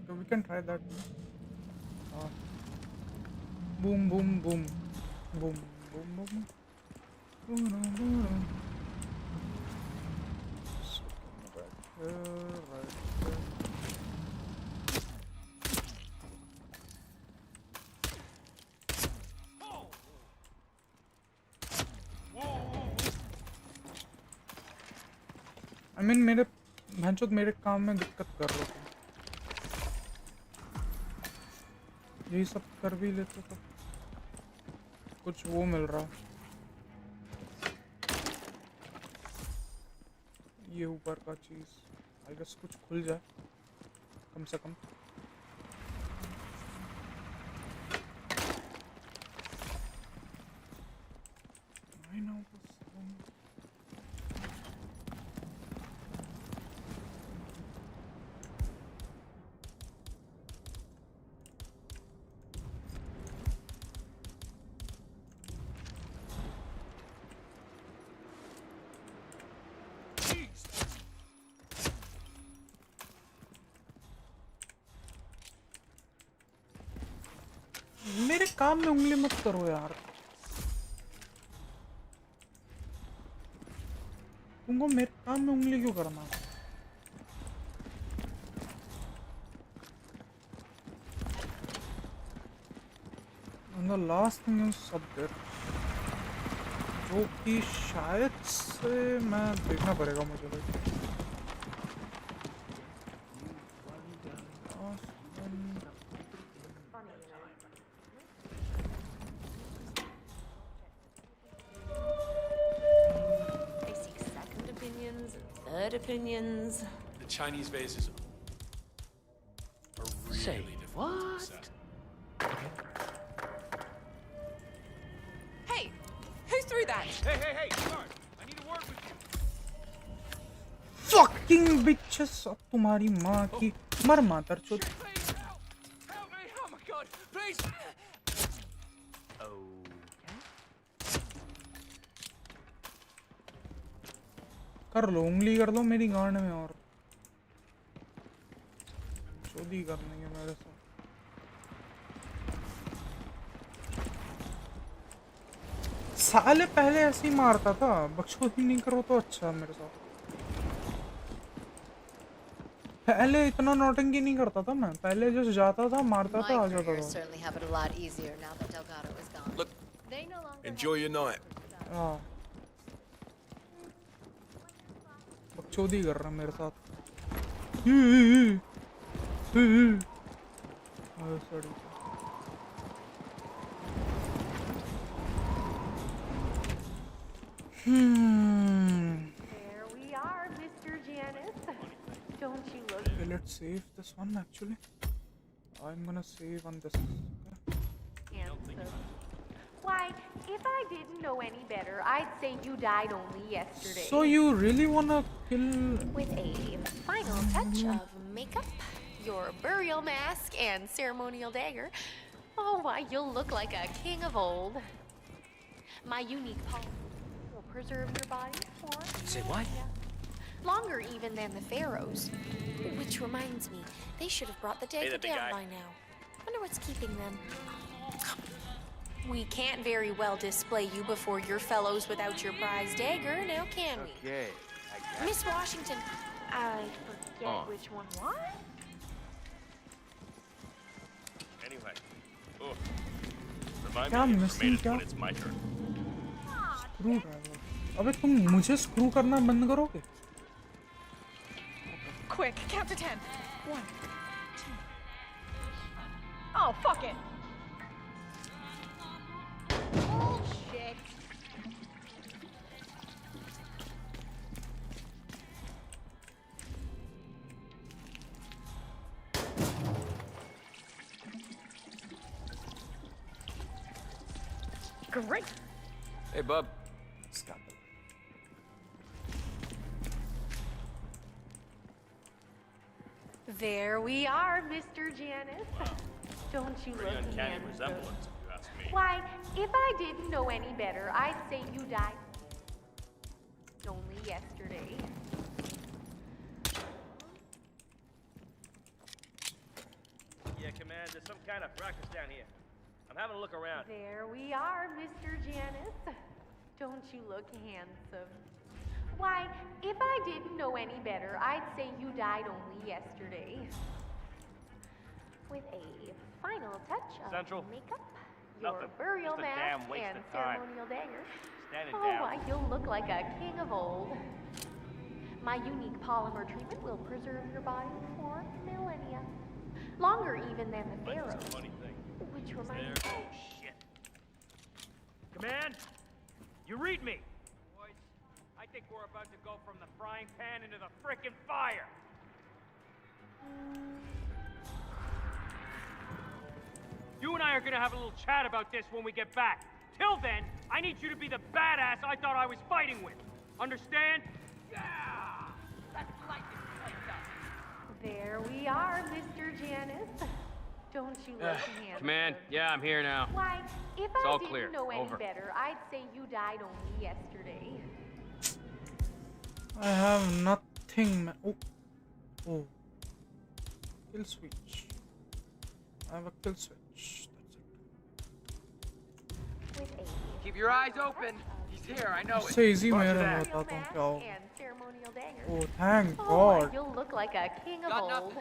Speaker 1: Okay, we can try that. Boom, boom, boom, boom, boom, boom. Boom, boom, boom. Right here, right here. I mean, मेरे भैंचोद मेरे काम में दिक्कत कर रहे थे। यही सब कर भी लेते तो कुछ वो मिल रहा। ये ऊपर का चीज आई गेस कुछ खुल जाए कम से कम। I know this thing. मेरे काम में उंगली मत करो यार। तुमको मेरे काम में उंगली क्यों करना? And the last thing is subject, जो कि शायद से मैं देखना पड़ेगा मुझे।
Speaker 10: Opinions.
Speaker 9: The Chinese vases are really
Speaker 10: Say
Speaker 9: difficult to set.
Speaker 12: Hey, who threw that?
Speaker 8: Hey, sorry. I need a word with you.
Speaker 1: Fucking bitches! अब तुम्हारी माँ की मर मातर चोद।
Speaker 8: Help me! Oh my god! Please!
Speaker 1: कर लो, उंगली कर लो मेरी गांड में और चोदी करने के मेरे साथ। साले पहले ऐसे ही मारता था, बकचोदी नहीं करो तो अच्छा मेरे साथ। पहले इतना नौटंकी नहीं करता था मैं, पहले जस्ट जाता था, मारता था, आ जाता था।
Speaker 17: certainly have it a lot easier now that Delgado is gone.
Speaker 6: Look,
Speaker 17: They no longer
Speaker 6: enjoy your night.
Speaker 1: हाँ, बकचोदी कर रहा मेरे साथ। Sorry.
Speaker 12: There we are, Mr. Janice. Don't you look...
Speaker 1: Okay, let's save this one actually. I'm gonna save on this.
Speaker 12: handsome? Why, if I didn't know any better, I'd say you died only yesterday.
Speaker 1: So you really wanna kill...
Speaker 12: With a final touch of makeup, your burial mask, and ceremonial dagger, oh, why, you'll look like a king of old. My unique policy will preserve your body for...
Speaker 15: Say what?
Speaker 12: longer even than the pharaohs. Which reminds me, they should have brought the dagger down by now. Wonder what's keeping them. We can't very well display you before your fellows without your prize dagger, now can we?
Speaker 8: Okay, I got
Speaker 12: Miss Washington, I forget which one. What?
Speaker 19: Anyway. Oh. Remind
Speaker 1: क्या
Speaker 19: me of the
Speaker 1: missing
Speaker 19: information
Speaker 1: क्या?
Speaker 19: when it's my turn.
Speaker 1: Screw driver. अबे तुम मुझे screw करना बंद करोगे?
Speaker 2: Quick, count to 10. 1, 2. Oh, fuck it.
Speaker 12: Bullshit.
Speaker 2: Great.
Speaker 8: Hey, bub.
Speaker 12: There we are, Mr. Janice. Don't you
Speaker 19: Pretty
Speaker 12: look
Speaker 19: uncanny
Speaker 12: handsome?
Speaker 19: resemblance, if you ask me.
Speaker 12: Why, if I didn't know any better, I'd say you died only yesterday.
Speaker 19: Yeah, Command, there's some kind of ruckus down here. I'm having a look around.
Speaker 12: There we are, Mr. Janice. Don't you look handsome? Why, if I didn't know any better, I'd say you died only yesterday. With a final touch of
Speaker 19: Central?
Speaker 12: makeup, your
Speaker 19: Nothing.
Speaker 12: burial
Speaker 19: Just a
Speaker 12: mask,
Speaker 19: damn waste
Speaker 12: and
Speaker 19: of time.
Speaker 12: ceremonial dagger.
Speaker 19: Standing
Speaker 12: Oh,
Speaker 19: down.
Speaker 12: why, you'll look like a king of old. My unique polymer treatment will preserve your body for millennia. Longer even than the
Speaker 19: Might be some
Speaker 12: pharaohs.
Speaker 19: funny thing.
Speaker 12: Which
Speaker 19: There.
Speaker 12: reminds me...
Speaker 19: Oh, shit. Command, you read me. Boys, I think we're about to go from the frying pan into the frickin' fire. You and I are gonna have a little chat about this when we get back. Till then, I need you to be the badass I thought I was fighting with. Understand? Yeah! Let's light this place up.
Speaker 12: There we are, Mr. Janice. Don't you look handsome?
Speaker 8: Command, yeah, I'm here now.
Speaker 12: Why, if
Speaker 8: It's
Speaker 12: I
Speaker 8: all
Speaker 12: didn't
Speaker 8: clear.
Speaker 12: know any
Speaker 8: Over.
Speaker 12: better, I'd say you died only yesterday.
Speaker 1: I have nothing. Oh, oh. Kill switch. I have a kill switch. That's it.
Speaker 7: Keep your eyes open. He's here, I know it.
Speaker 1: इससे easy मैं
Speaker 7: Roger that.
Speaker 1: बताता हूँ क्या होगा.
Speaker 12: And ceremonial dagger.
Speaker 1: Oh, thank
Speaker 12: Oh,
Speaker 1: God.
Speaker 12: you'll look like a king of old.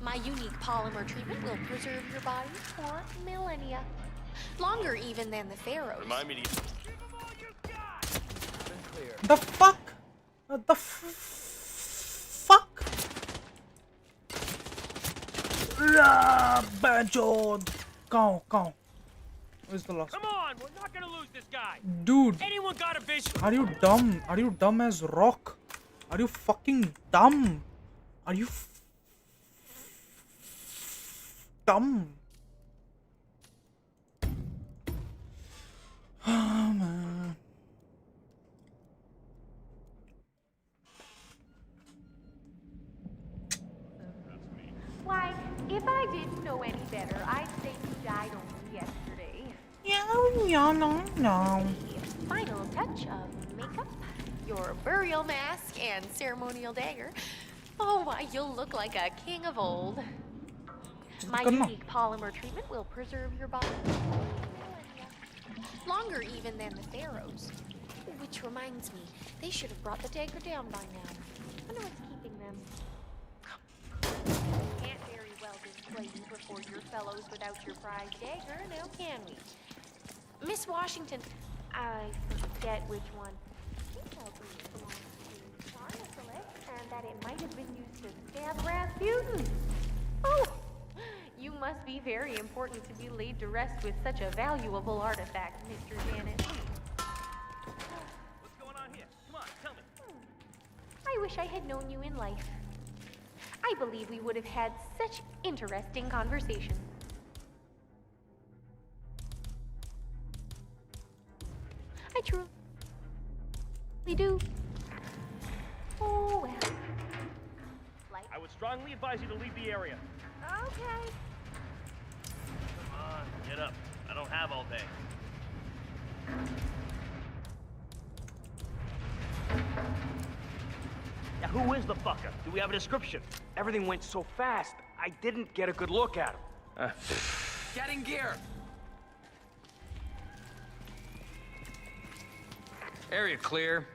Speaker 12: My unique polymer treatment will preserve your body for millennia. Longer even than the pharaohs.
Speaker 19: Remind me to...
Speaker 1: The fuck? The fuck? Bad Count. Where's the last?
Speaker 19: Come on, we're not gonna lose this guy.
Speaker 1: Dude.
Speaker 19: Anyone got a vision?
Speaker 1: Are you dumb? Are you dumb as rock? Are you fucking dumb? Are you dumb? Oh man.
Speaker 12: Why, if I didn't know any better, I'd say you died only yesterday.
Speaker 1: No.
Speaker 12: Final touch of makeup, your burial mask and ceremonial dagger, oh, why, you'll look like a king of old. My unique polymer treatment will preserve your body longer even than the pharaohs. Which reminds me, they should have brought the dagger down by now. Wonder what's keeping them. Can't very well display you before your fellows without your prized dagger, now can we? Miss Washington, I forget which one. She tells me it belongs to Charlotte, and that it might have been used to stab Rasputin. Oh, you must be very important to be laid to rest with such a valuable artifact, Mr. Janet.
Speaker 19: What's going on here? Come on, tell me.
Speaker 12: I wish I had known you in life. I believe we would have had such interesting conversations. I truly do. Oh, well.
Speaker 19: I would strongly advise you to leave the area.
Speaker 12: Okay.
Speaker 19: Come on, get up. I don't have all day. Yeah, who is the fucker? Do we have a description?
Speaker 8: Everything went so fast, I didn't get a good look at him.
Speaker 9: Get in gear! Area clear.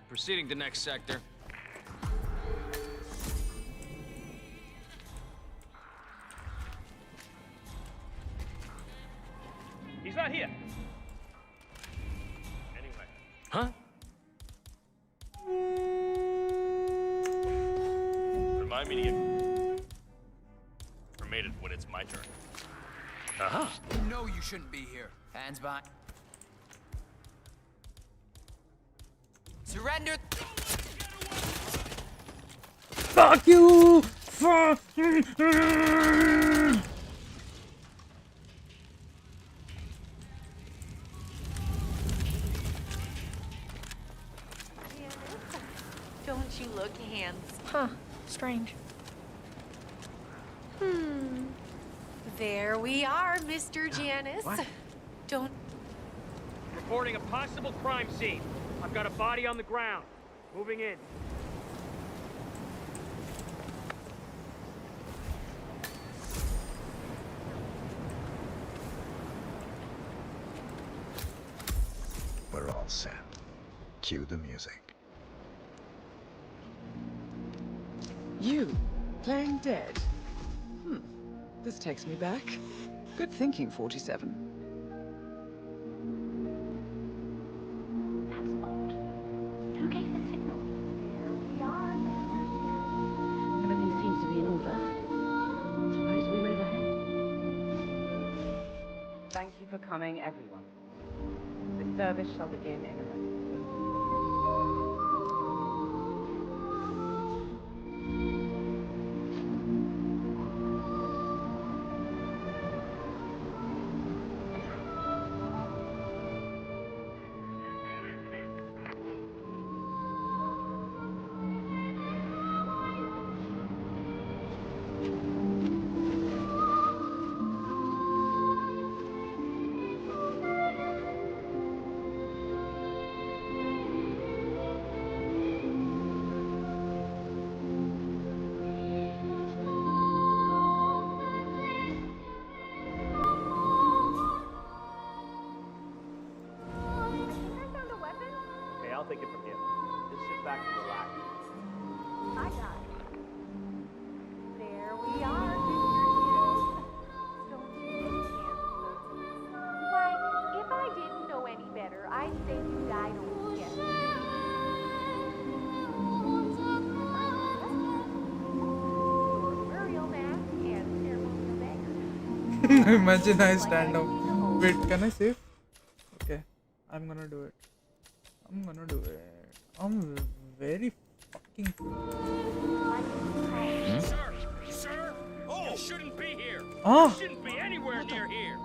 Speaker 9: Proceeding to next sector.
Speaker 19: He's not here. Anyway.
Speaker 9: Huh?
Speaker 19: Remind me to get cremated when it's my turn.
Speaker 9: Uh-huh.
Speaker 11: You know you shouldn't be here. Hands behind. Surrender.
Speaker 1: Fuck you! Fuck you!
Speaker 12: Don't you look handsome? Huh, strange. There we are, Mr. Janus.
Speaker 19: What?
Speaker 12: Don't...
Speaker 19: Reporting a possible crime scene. I've got a body on the ground. Moving in.
Speaker 4: We're all set. Cue the music.
Speaker 20: You, playing dead? This takes me back. Good thinking, 47.
Speaker 21: Everything seems to be in order. Suppose we move ahead. Thank you for coming, everyone. The service shall begin in a moment.
Speaker 19: I'll take it from here. Just sit back and relax.
Speaker 12: I got it. There we are, Mr. Janus. Don't you look handsome? Why, if I didn't know any better, I'd say you died altogether. Burial mask and ceremonial dagger.
Speaker 1: Imagine I stand up. Wait, can I save? Okay, I'm gonna do it. I'm very fucking.
Speaker 19: Sir! Oh! You shouldn't be here!
Speaker 1: Ah.
Speaker 19: You shouldn't be anywhere near here!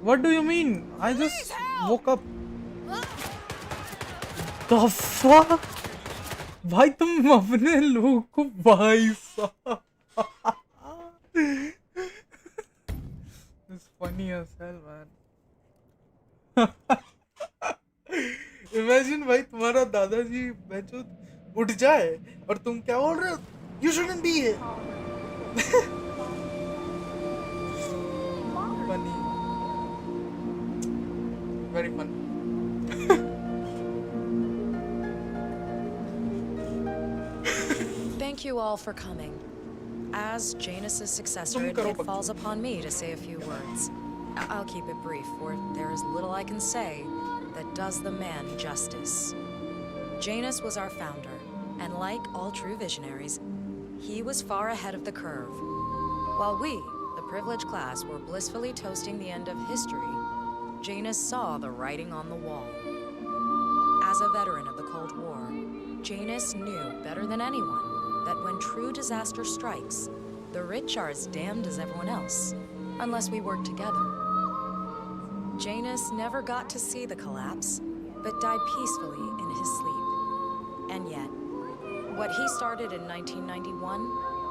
Speaker 1: What do you mean? I just woke up. The fuck? भाई तुम अपने लोग को भाई साहब. It's funny as hell, man. Imagine भाई तुम्हारा दादाजी बच्चों उठ जाए और तुम क्या बोल रहे हो? You shouldn't be here. Funny, very funny.
Speaker 16: Thank you all for coming. As Janus's successor, it falls upon me to say a few words. I'll keep it brief, for there is little I can say that does the man justice. Janus was our founder, and like all true visionaries, he was far ahead of the curve. While we, the privileged class, were blissfully toasting the end of history, Janus saw the writing on the wall. As a veteran of the Cold War, Janus knew better than anyone that when true disaster strikes, the rich are as damned as everyone else, unless we work together. Janus never got to see the collapse, but died peacefully in his sleep. And yet, what he started in 1991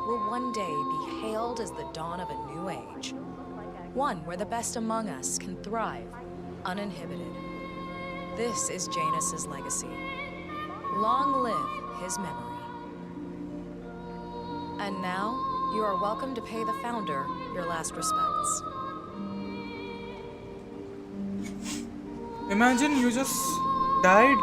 Speaker 16: will one day be hailed as the dawn of a new age. One where the best among us can thrive, uninhibited. This is Janus's legacy. Long live his memory. And now, you are welcome to pay the founder your last respects.
Speaker 1: Imagine you just died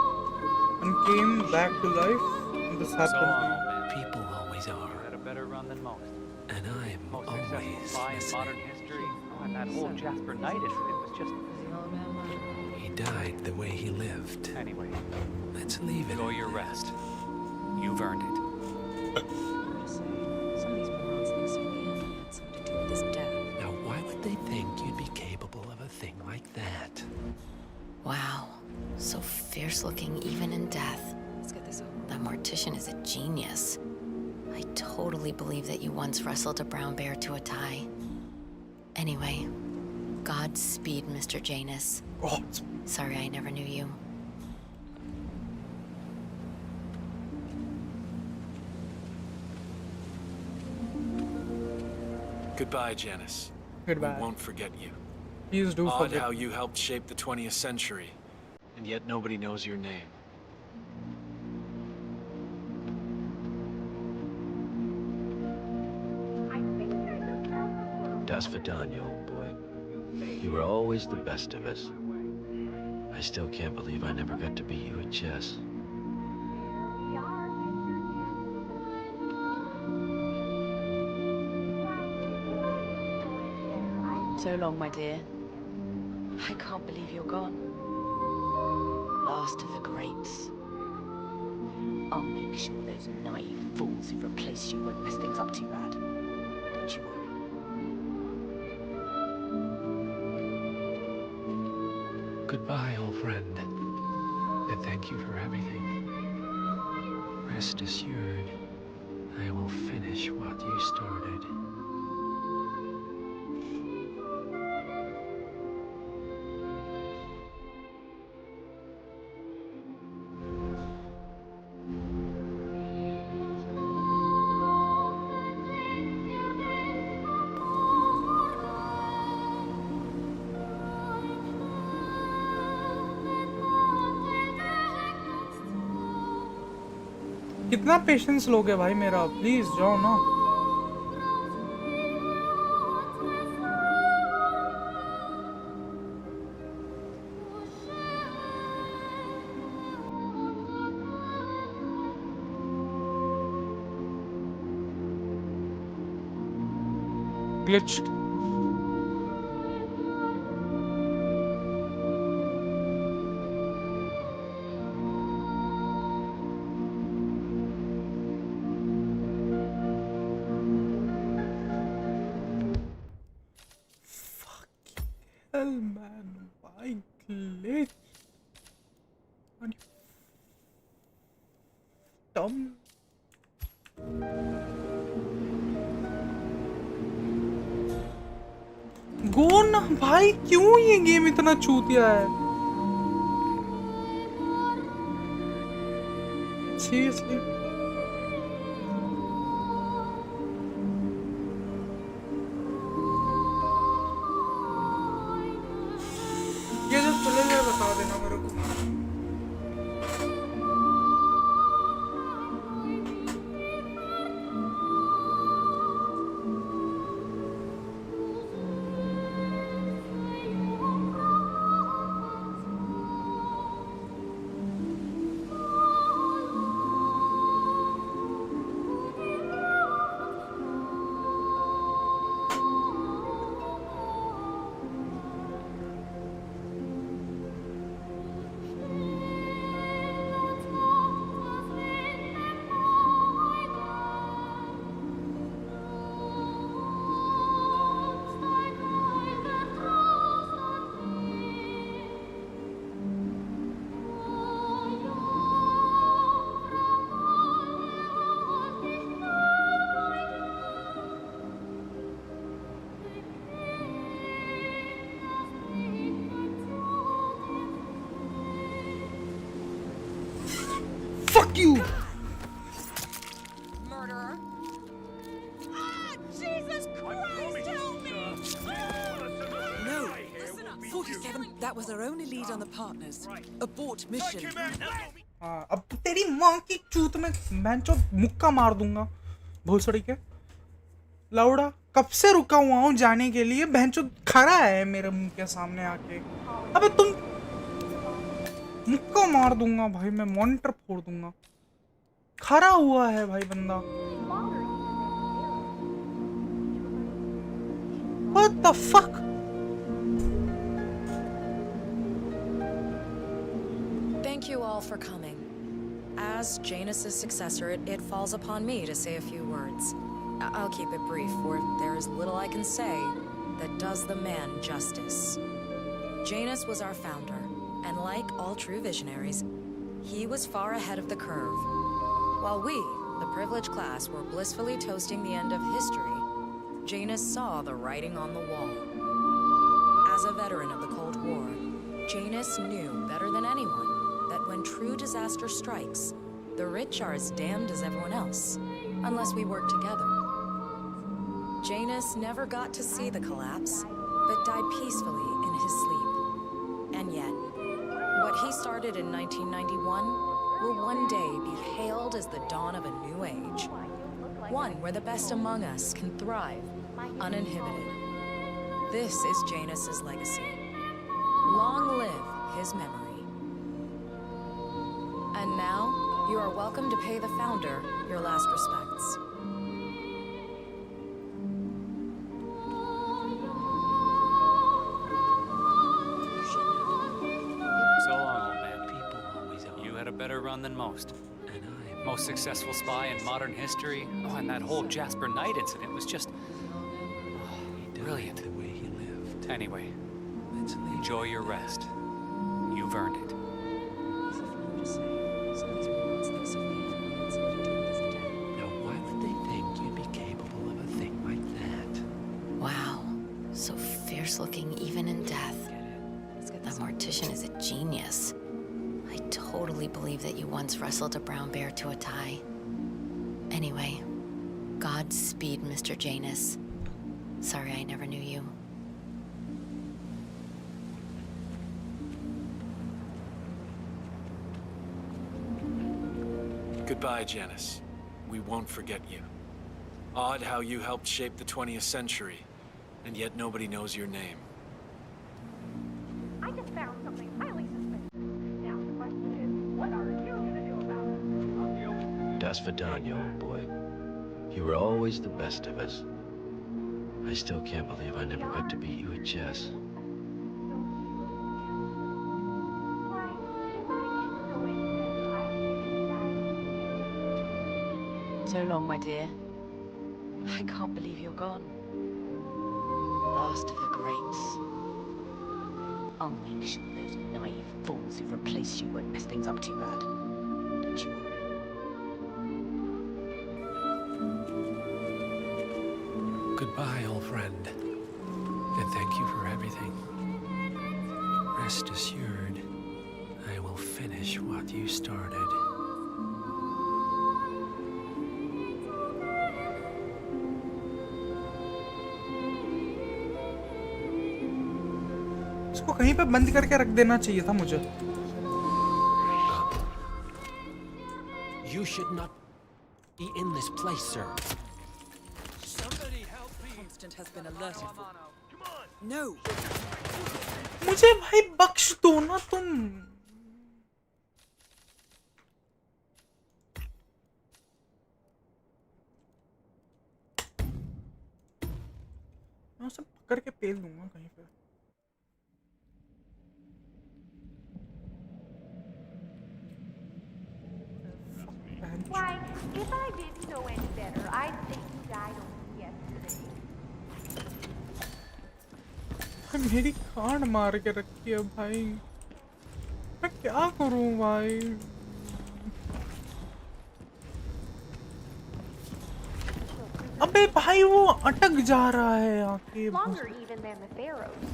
Speaker 1: and came back to life and this happened.
Speaker 13: People always are.
Speaker 8: Had a better run than most.
Speaker 13: And I'm
Speaker 8: Most
Speaker 13: always
Speaker 8: successful spy in modern history. And that whole Jasper Knight issue, it was just...
Speaker 13: He died the way he lived.
Speaker 8: Anyway.
Speaker 13: Let's leave it.
Speaker 3: Enjoy your rest. You've earned it.
Speaker 13: Now, why would they think you'd be capable of a thing like that?
Speaker 17: Wow. So fierce looking even in death.
Speaker 16: Let's get this over.
Speaker 17: That mortician is a genius. I totally believe that you once wrestled a brown bear to a tie. Anyway, Godspeed, Mr. Janus. Sorry I never knew you.
Speaker 9: Goodbye, Janus.
Speaker 1: Goodbye.
Speaker 9: We won't forget you.
Speaker 1: Please do
Speaker 9: Odd
Speaker 1: forget.
Speaker 9: how you helped shape the 20th century, and yet nobody knows your name.
Speaker 13: Das Vidania, old boy. You were always the best of us. I still can't believe I never got to beat you at chess.
Speaker 21: So long, my dear. I can't believe you're gone. Last of the greats. I'll make sure those naive fools who replaced you won't mess things up too bad. Don't you worry.
Speaker 13: Goodbye, old friend. And thank you for everything. Rest assured, I will finish what you started.
Speaker 1: कितना patience लोगे भाई मेरा? Please जाओ ना। Glitched. Hell man, why glitch? Are you dumb? गो ना भाई, क्यों ये गेम इतना चूतिया है? Seriously? ये जब चले जाए बता देना मेरे को। Fuck you!
Speaker 2: Murderer! Jesus Christ, help me! No! 47, that was our only lead on the partners. Abort mission.
Speaker 1: हाँ, अब तेरी माँ की चूत में बेंचो मुक्का मार दूंगा भोसड़ी के लाउडा कब से रुका हुआ हूँ जाने के लिए बेंचो खड़ा है मेरे मुंह के सामने आके अबे तुम मुक्का मार दूंगा भाई मैं मॉनिटर फोड़ दूंगा खड़ा हुआ है भाई बंदा What the fuck?
Speaker 16: Thank you all for coming. As Janus's successor, it falls upon me to say a few words. I'll keep it brief, for there is little I can say that does the man justice. Janus was our founder, and like all true visionaries, he was far ahead of the curve. While we, the privileged class, were blissfully toasting the end of history, Janus saw the writing on the wall. As a veteran of the Cold War, Janus knew better than anyone that when true disaster strikes, the rich are as damned as everyone else, unless we work together. Janus never got to see the collapse, but died peacefully in his sleep. And yet, what he started in 1991 will one day be hailed as the dawn of a new age. One where the best among us can thrive, uninhibited. This is Janus's legacy. Long live his memory. And now, you are welcome to pay the founder your last respects.
Speaker 3: So long, old man. You had a better run than most. Most successful spy in modern history. Oh, and that whole Jasper Knight incident was just brilliant. The way he lived. Anyway, enjoy your rest. You've earned it.
Speaker 13: Now, why would they think you'd be capable of a thing like that?
Speaker 17: Wow, so fierce-looking even in death. That mortician is a genius. I totally believe that you once wrestled a brown bear to a tie. Anyway, Godspeed, Mr. Janus. Sorry I never knew you.
Speaker 9: Goodbye, Janus. We won't forget you. Odd how you helped shape the 20th century, and yet nobody knows your name.
Speaker 12: I just found something highly suspicious. Now the question is, what are you gonna do about it?
Speaker 13: Das Vidania, old boy. You were always the best of us. I still can't believe I never got to beat you at chess.
Speaker 21: So long, my dear. I can't believe you're gone. Last of the greats. I'll make sure those naive fools who replaced you won't mess things up too bad. Don't you worry.
Speaker 13: Goodbye, old friend. And thank you for everything. Rest assured, I will finish what you started.
Speaker 1: इसको कहीं पे बंद करके रख देना चाहिए था मुझे
Speaker 13: You should not be in this place, sir.
Speaker 2: Somebody help me. Constant has been alerted for. No.
Speaker 1: मुझे भाई बख्श दो ना तुम मैं उसे पकड़ के पेल दूंगा कहीं पे
Speaker 12: Why, if I didn't know any better, I'd think you died only yesterday.
Speaker 1: मेरी खांड मार के रखी है भाई मैं क्या करूं भाई अबे भाई वो अटक जा रहा है आके
Speaker 12: Longer even than the pharaohs.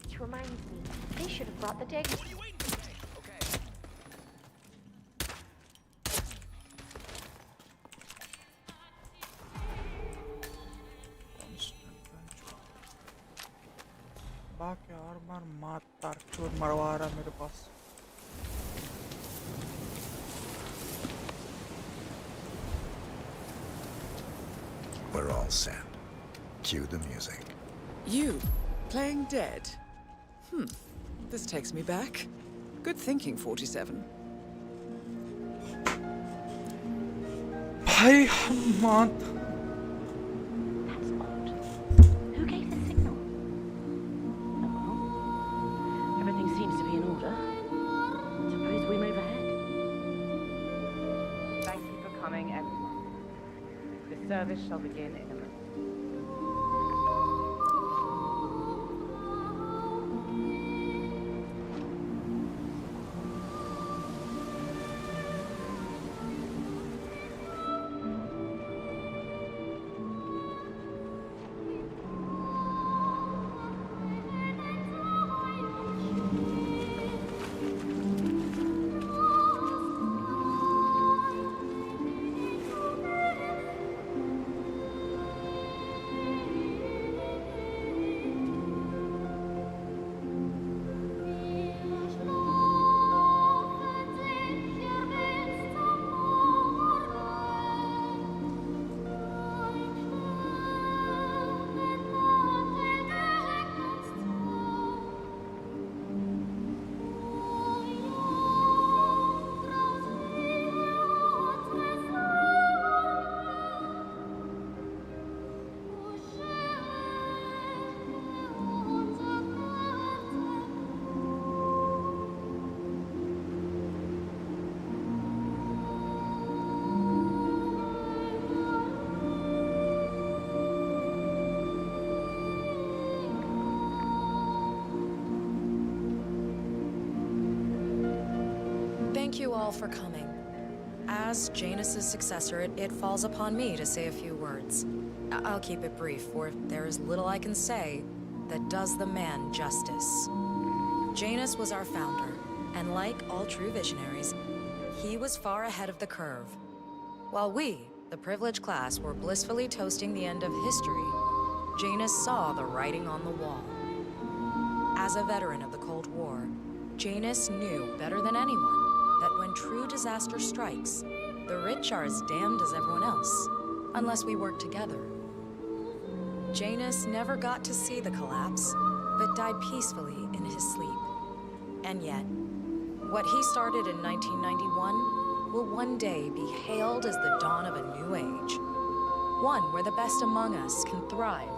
Speaker 12: Which reminds me, they should have brought the dead.
Speaker 1: बार मार तार चोर मरवा रहा मेरे पास.
Speaker 4: We're all set. Cue the music.
Speaker 20: You, playing dead? This takes me back. Good thinking, 47.
Speaker 1: भाई मात.
Speaker 21: That's odd. Who gave the signal? Oh well. Everything seems to be in order. Suppose we move ahead.
Speaker 14: Thank you for coming, everyone. The service shall begin in a moment.
Speaker 16: Thank you all for coming. As Janus's successor, it falls upon me to say a few words. I'll keep it brief, for there is little I can say that does the man justice. Janus was our founder, and like all true visionaries, he was far ahead of the curve. While we, the privileged class, were blissfully toasting the end of history, Janus saw the writing on the wall. As a veteran of the Cold War, Janus knew better than anyone that when true disaster strikes, the rich are as damned as everyone else, unless we work together. Janus never got to see the collapse, but died peacefully in his sleep. And yet, what he started in 1991 will one day be hailed as the dawn of a new age. One where the best among us can thrive,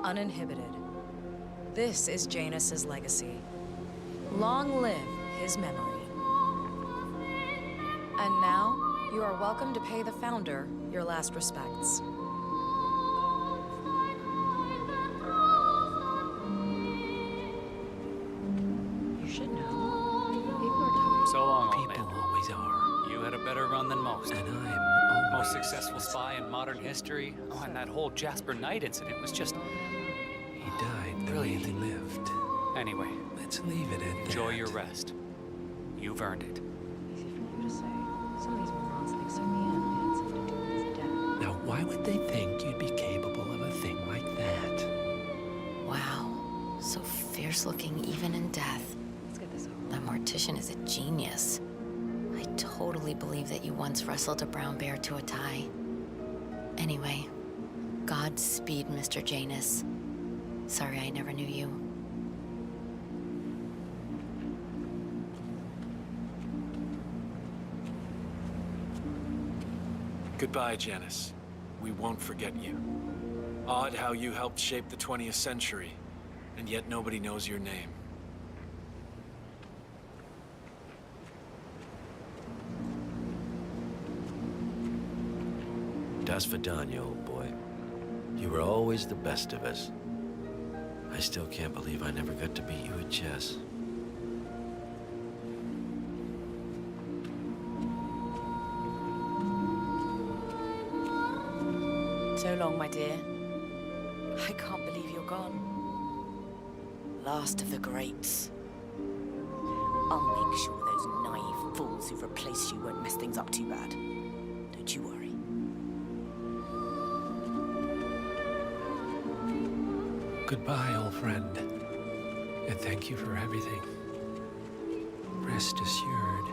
Speaker 16: uninhibited. This is Janus's legacy. Long live his memory. And now, you are welcome to pay the founder your last respects. You should know. People are talking.
Speaker 3: So long, old
Speaker 13: People
Speaker 3: man.
Speaker 13: always are.
Speaker 3: You had a better run than most.
Speaker 13: And I'm
Speaker 3: Most successful spy in modern history. Oh, and that whole Jasper Knight incident was just...
Speaker 13: He died the way he lived.
Speaker 3: Anyway,
Speaker 13: Let's leave it at that.
Speaker 3: enjoy your rest. You've earned it.
Speaker 16: Easy for you to say. Some of these morons think Sophia had something to do with his death.
Speaker 13: Now, why would they think you'd be capable of a thing like that?
Speaker 17: Wow. So fierce looking even in death.
Speaker 16: Let's get this over.
Speaker 17: That mortician is a genius. I totally believe that you once wrestled a brown bear to a tie. Anyway, Godspeed, Mr. Janus. Sorry I never knew you.
Speaker 9: Goodbye, Janus. We won't forget you. Odd how you helped shape the 20th century, and yet nobody knows your name.
Speaker 15: Das Vidania, old boy. You were always the best of us. I still can't believe I never got to beat you at chess.
Speaker 18: So long, my dear. I can't believe you're gone. Last of the greats. I'll make sure those naive fools who've replaced you won't mess things up too bad. Don't you worry.
Speaker 13: Goodbye, old friend. And thank you for everything. Rest assured,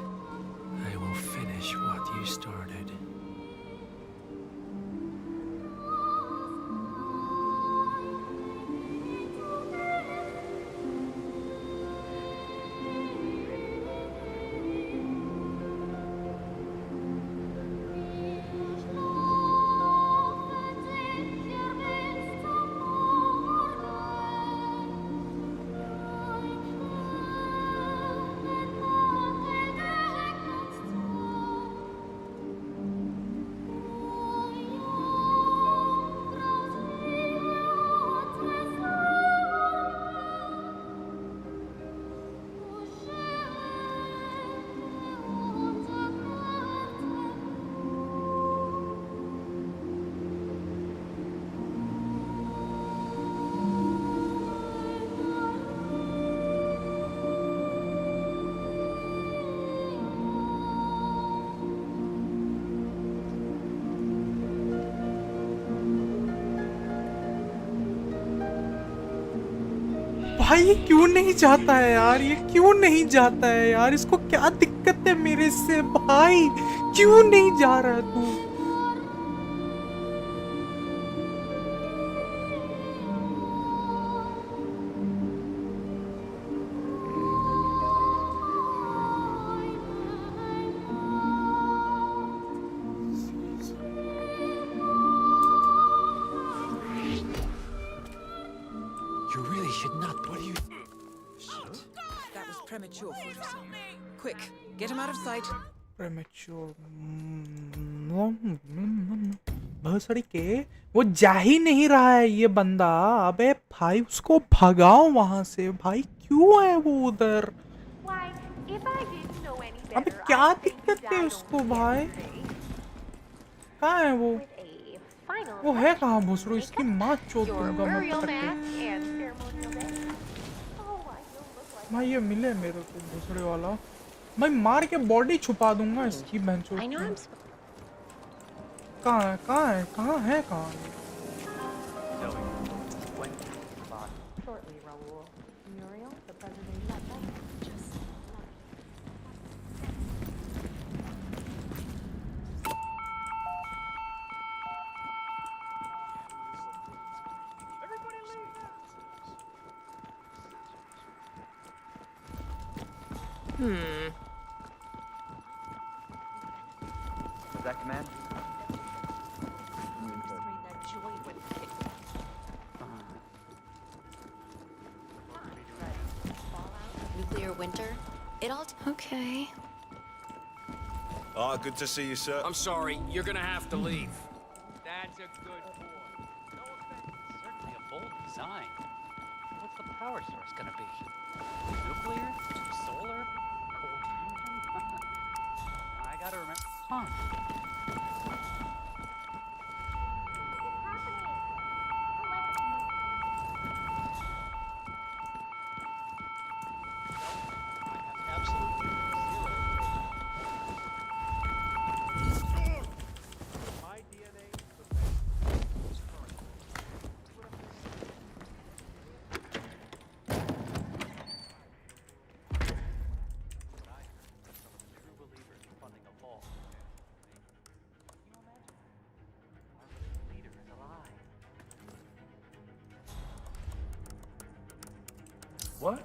Speaker 13: I will finish what you started.
Speaker 1: भाई ये क्यों नहीं जाता है यार, ये क्यों नहीं जाता है यार, इसको क्या दिक्कत है मेरे से भाई, क्यों नहीं जा रहा है तू?
Speaker 13: You really should not. What do you?
Speaker 2: That was premature, Fortress. Quick, get him out of sight.
Speaker 1: Premature. भसड़ी के वो जा ही नहीं रहा है ये बंदा। अबे भाई उसको भगाओ वहां से भाई, क्यों है वो उधर? अबे क्या दिक्कत है उसको भाई? कहाँ है वो? वो है कहाँ भोसड़ो? इसकी माँ चोट दूंगा मैं पटक के। भाई ये मिले मेरे को भोसड़े वाला, भाई मार के बॉडी छुपा दूंगा इसकी बहनचोद की। कहाँ है कहाँ है कहाँ है कहाँ है?
Speaker 5: Was that command?
Speaker 17: Nuclear winter? It all. Okay.
Speaker 6: Ah, good to see you, sir.
Speaker 8: I'm sorry, you're gonna have to leave. That's a good boy.
Speaker 3: Certainly a bold design. What's the power source gonna be? Nuclear? Solar? Cold fusion? I gotta remember. Huh.
Speaker 5: What?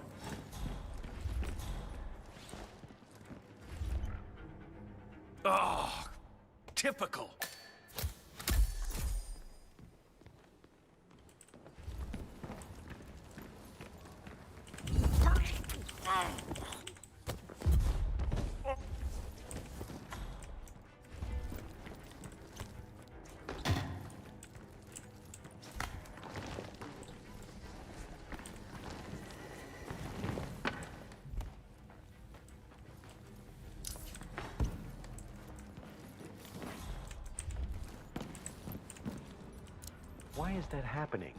Speaker 6: Oh, typical.
Speaker 5: Why is that happening?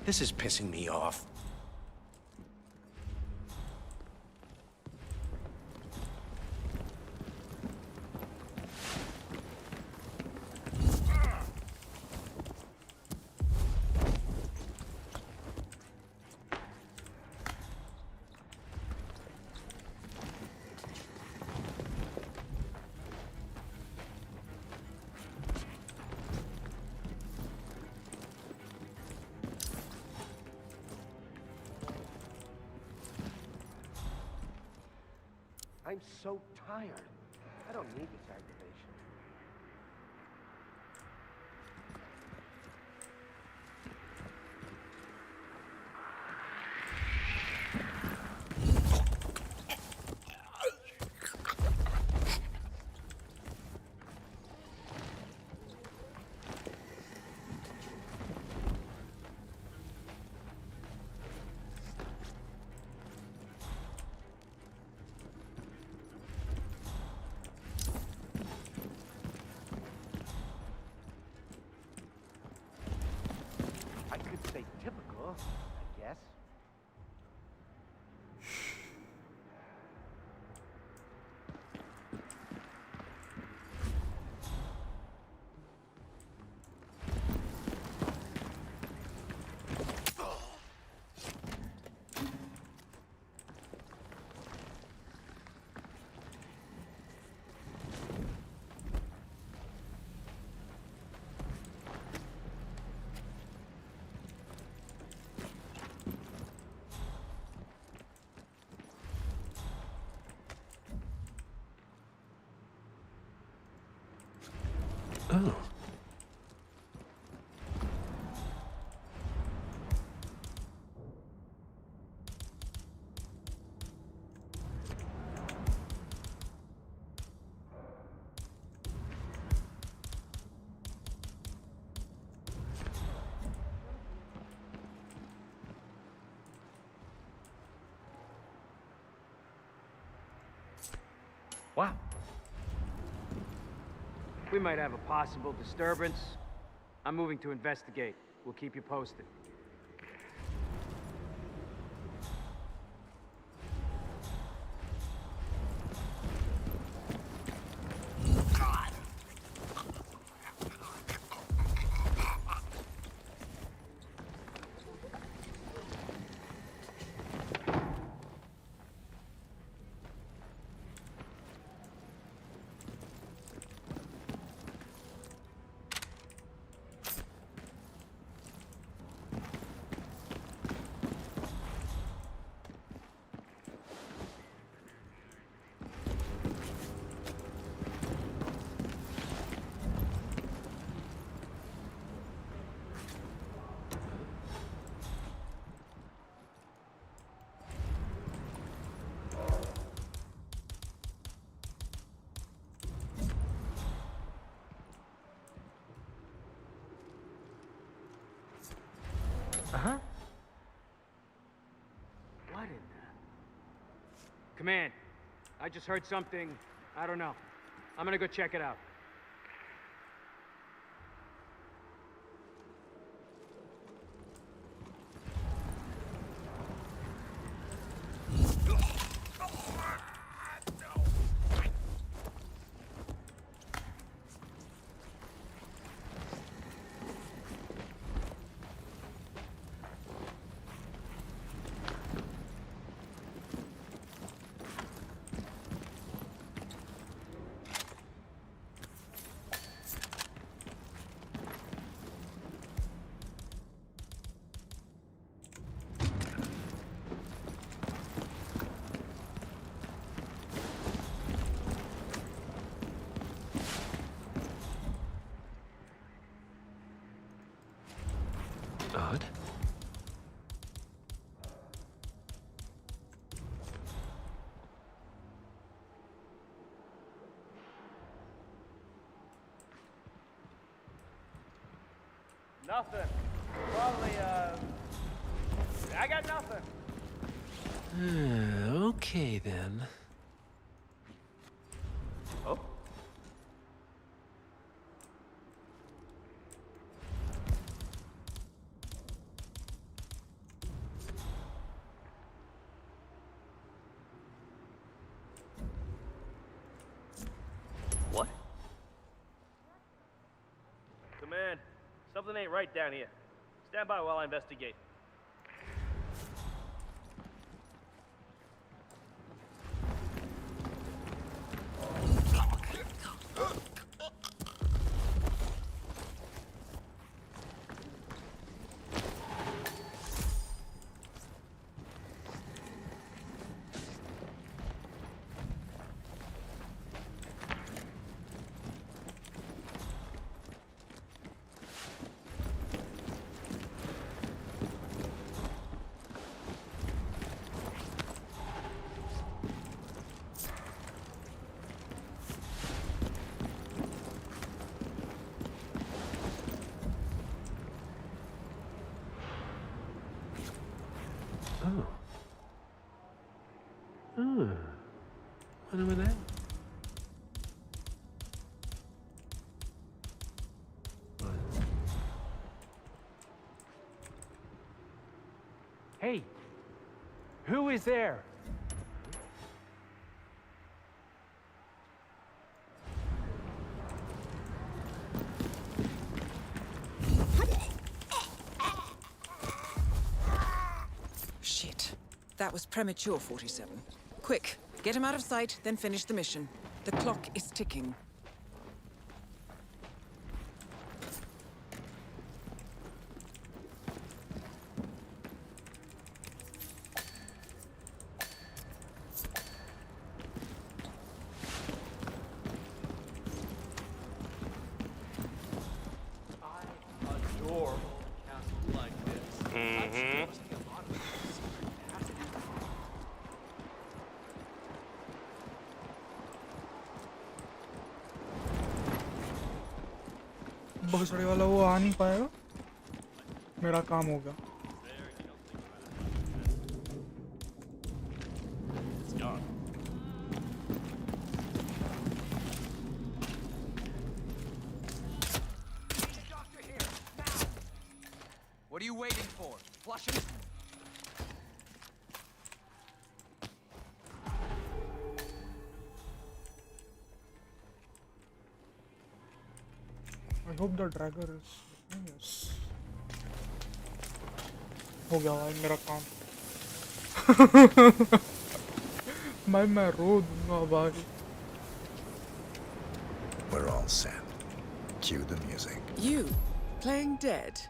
Speaker 15: This is pissing me off.
Speaker 5: I'm so tired. I don't need this aggravation. I could say typical, I guess.
Speaker 13: Oh.
Speaker 8: Wow. We might have a possible disturbance. I'm moving to investigate. We'll keep you posted.
Speaker 5: Uh-huh.
Speaker 8: What in the... Command, I just heard something. I don't know. I'm gonna go check it out.
Speaker 13: Odd.
Speaker 8: Nothing. Probably, I got nothing.
Speaker 13: Okay then.
Speaker 5: Oh?
Speaker 19: Something ain't right down here. Stand by while I investigate.
Speaker 13: Oh. Oh. Wonder what that.
Speaker 8: Hey, who is there?
Speaker 2: Shit. That was premature, 47. Quick, get him out of sight, then finish the mission. The clock is ticking.
Speaker 1: भोसड़ी वाला वो आ नहीं पाएगा मेरा काम हो गया
Speaker 8: What are you waiting for? Flush him?
Speaker 1: I hope the dragger is yes हो गया भाई मेरा काम मैं रो दूंगा भाई
Speaker 4: We're all set. Cue the music.
Speaker 20: You, playing dead?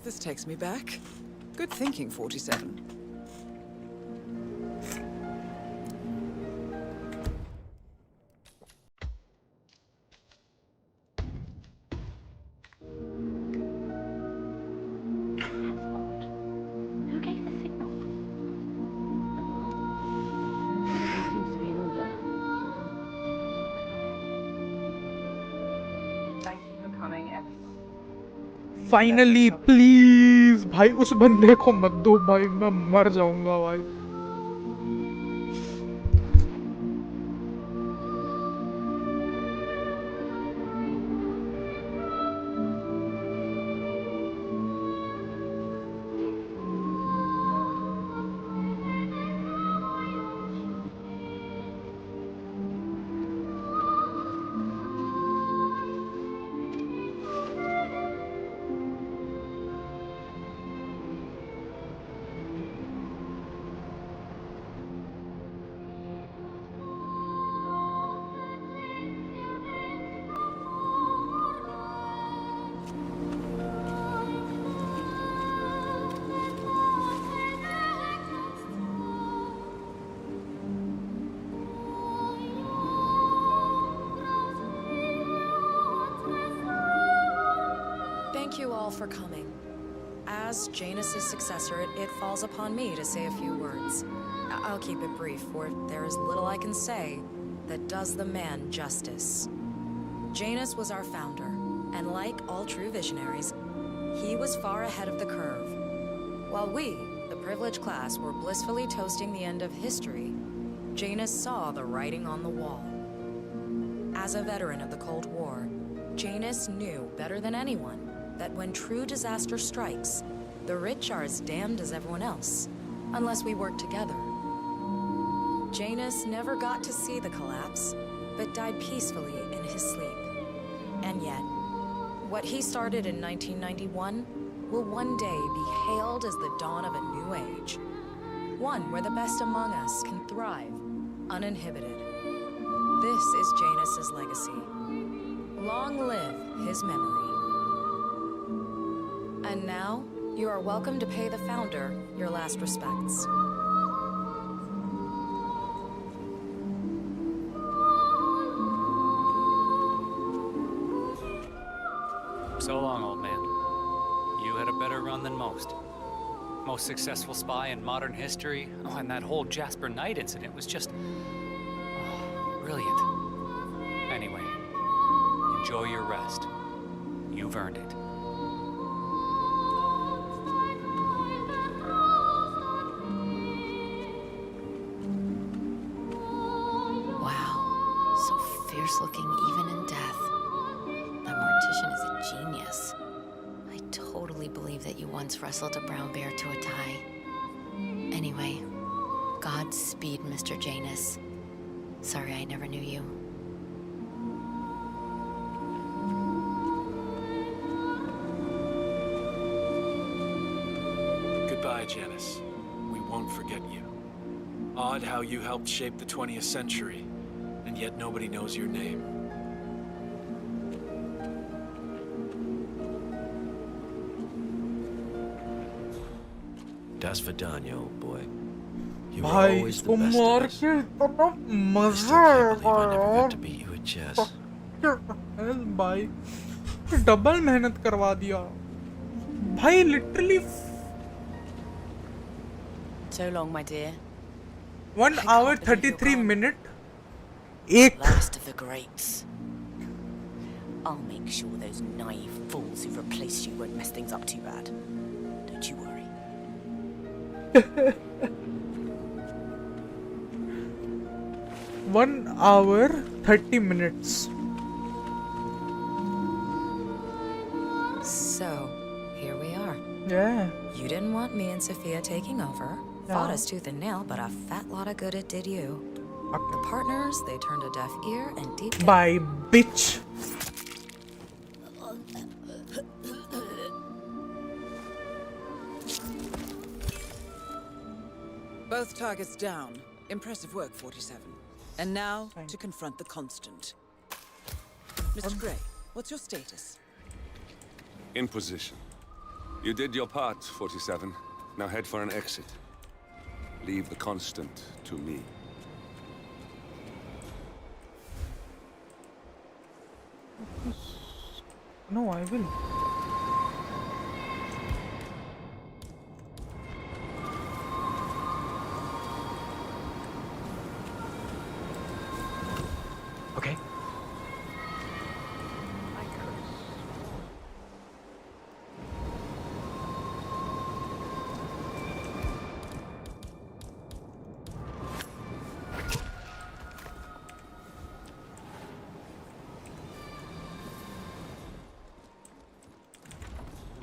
Speaker 20: This takes me back. Good thinking, 47.
Speaker 21: Who gave the signal? Seems to be an order.
Speaker 14: Thank you for coming, everyone.
Speaker 1: Finally please भाई उस बंदे को मत दो भाई मैं मर जाऊंगा भाई
Speaker 16: Thank you all for coming. As Janus' successor, it falls upon me to say a few words. I'll keep it brief, for there is little I can say that does the man justice. Janus was our founder, and like all true visionaries, he was far ahead of the curve. While we, the privileged class, were blissfully toasting the end of history, Janus saw the writing on the wall. As a veteran of the Cold War, Janus knew better than anyone that when true disaster strikes, the rich are as damned as everyone else, unless we work together. Janus never got to see the collapse, but died peacefully in his sleep. And yet, What he started in 1991 will one day be hailed as the dawn of a new age. One where the best among us can thrive, uninhibited. This is Janus's legacy. Long live his memory. And now, you are welcome to pay the founder your last respects.
Speaker 3: So long, old man. You had a better run than most. Most successful spy in modern history. Oh, and that whole Jasper Knight incident was just... brilliant. Anyway, enjoy your rest. You've earned it.
Speaker 17: Wow, so fierce looking even in death. That mortician is a genius. I totally believe that you once wrestled a brown bear to a tie. Anyway, Godspeed, Mr. Janus. Sorry I never knew you.
Speaker 9: Goodbye, Janus. We won't forget you. Odd how you helped shape the 20th century, and yet nobody knows your name.
Speaker 15: Das Vidania, old boy. You were
Speaker 1: भाई
Speaker 15: always the
Speaker 1: इसको
Speaker 15: best
Speaker 1: मार
Speaker 15: of us.
Speaker 1: के इतना
Speaker 15: I still
Speaker 1: मजा
Speaker 15: can't believe I never
Speaker 1: आएगा
Speaker 15: got to beat you at chess.
Speaker 1: यार भाई double मेहनत करवा दिया भाई literally
Speaker 18: So long, my dear.
Speaker 1: 1 hour 33 minute एक
Speaker 18: Last of the greats. I'll make sure those naive fools who replaced you won't mess things up too bad. Don't you worry.
Speaker 1: 1 hour 30 minutes.
Speaker 16: So, here we are.
Speaker 1: Yeah.
Speaker 16: You didn't want me and Sophia taking over. Fought us tooth and nail, but a fat lot of good it did you. Your partners, they turned a deaf ear and deep.
Speaker 1: Bye, bitch.
Speaker 20: Both targets down. Impressive work, 47. And now, to confront the Constant. Mr. Gray, what's your status?
Speaker 6: In position. You did your part, 47. Now head for an exit. Leave the Constant to me.
Speaker 1: No, I will.
Speaker 13: Okay.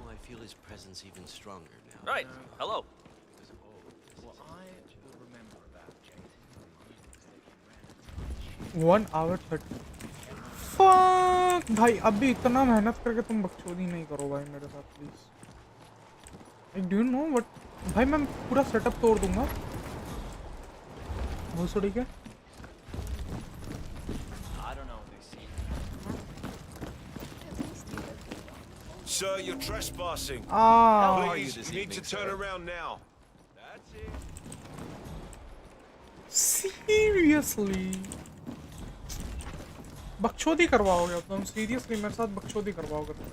Speaker 15: I feel his presence even stronger now.
Speaker 19: Right. Hello.
Speaker 11: Well, I remember about Jason.
Speaker 1: 1 hour 30. Fuck भाई अभी इतना मेहनत करके तुम बकचोदी नहीं करो भाई मेरे साथ please. Like, do you know what? भाई मैं पूरा सेटअप तोड़ दूंगा. बहुत सड़ी क्या?
Speaker 19: I don't know what they see.
Speaker 6: Sir, you're trespassing.
Speaker 1: Ah.
Speaker 6: Please, you need to turn around now. That's it.
Speaker 1: Seriously. बकचोदी करवाओगे तुम सीरियसली मेरे साथ बकचोदी करवाओगे तुम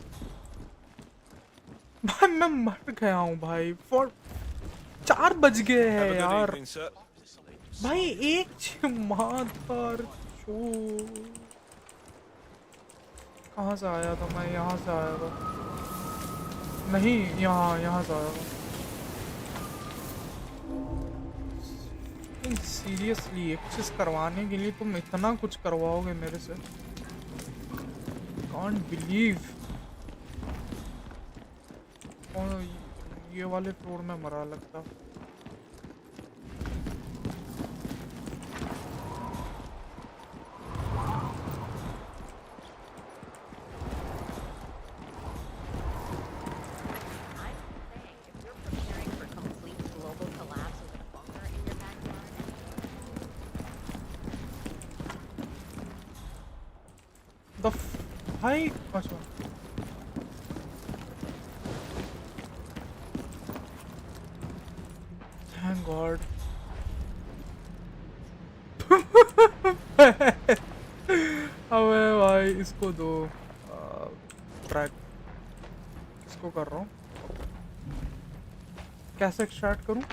Speaker 1: भाई मैं मर गया हूँ भाई 4 बज गए हैं यार भाई एक मादर शो कहाँ से आया था मैं यहाँ से आया था नहीं यहाँ से आया था सीरियसली एक चीज करवाने के लिए तुम इतना कुछ करवाओगे मेरे से कांट बिलीव ये वाले फ्लोर में मरा लगता भाई अच्छा थैंक गॉड अबे भाई इसको दो ट्रैक इसको कर रहा हूँ कैसे एक्सट्रैक्ट करूँ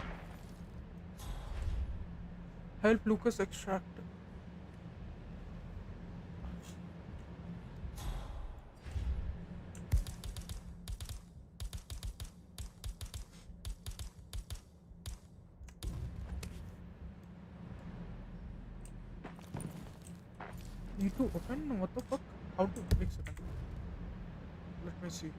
Speaker 1: help लूकस extract need to open what the fuck how to एक second let me see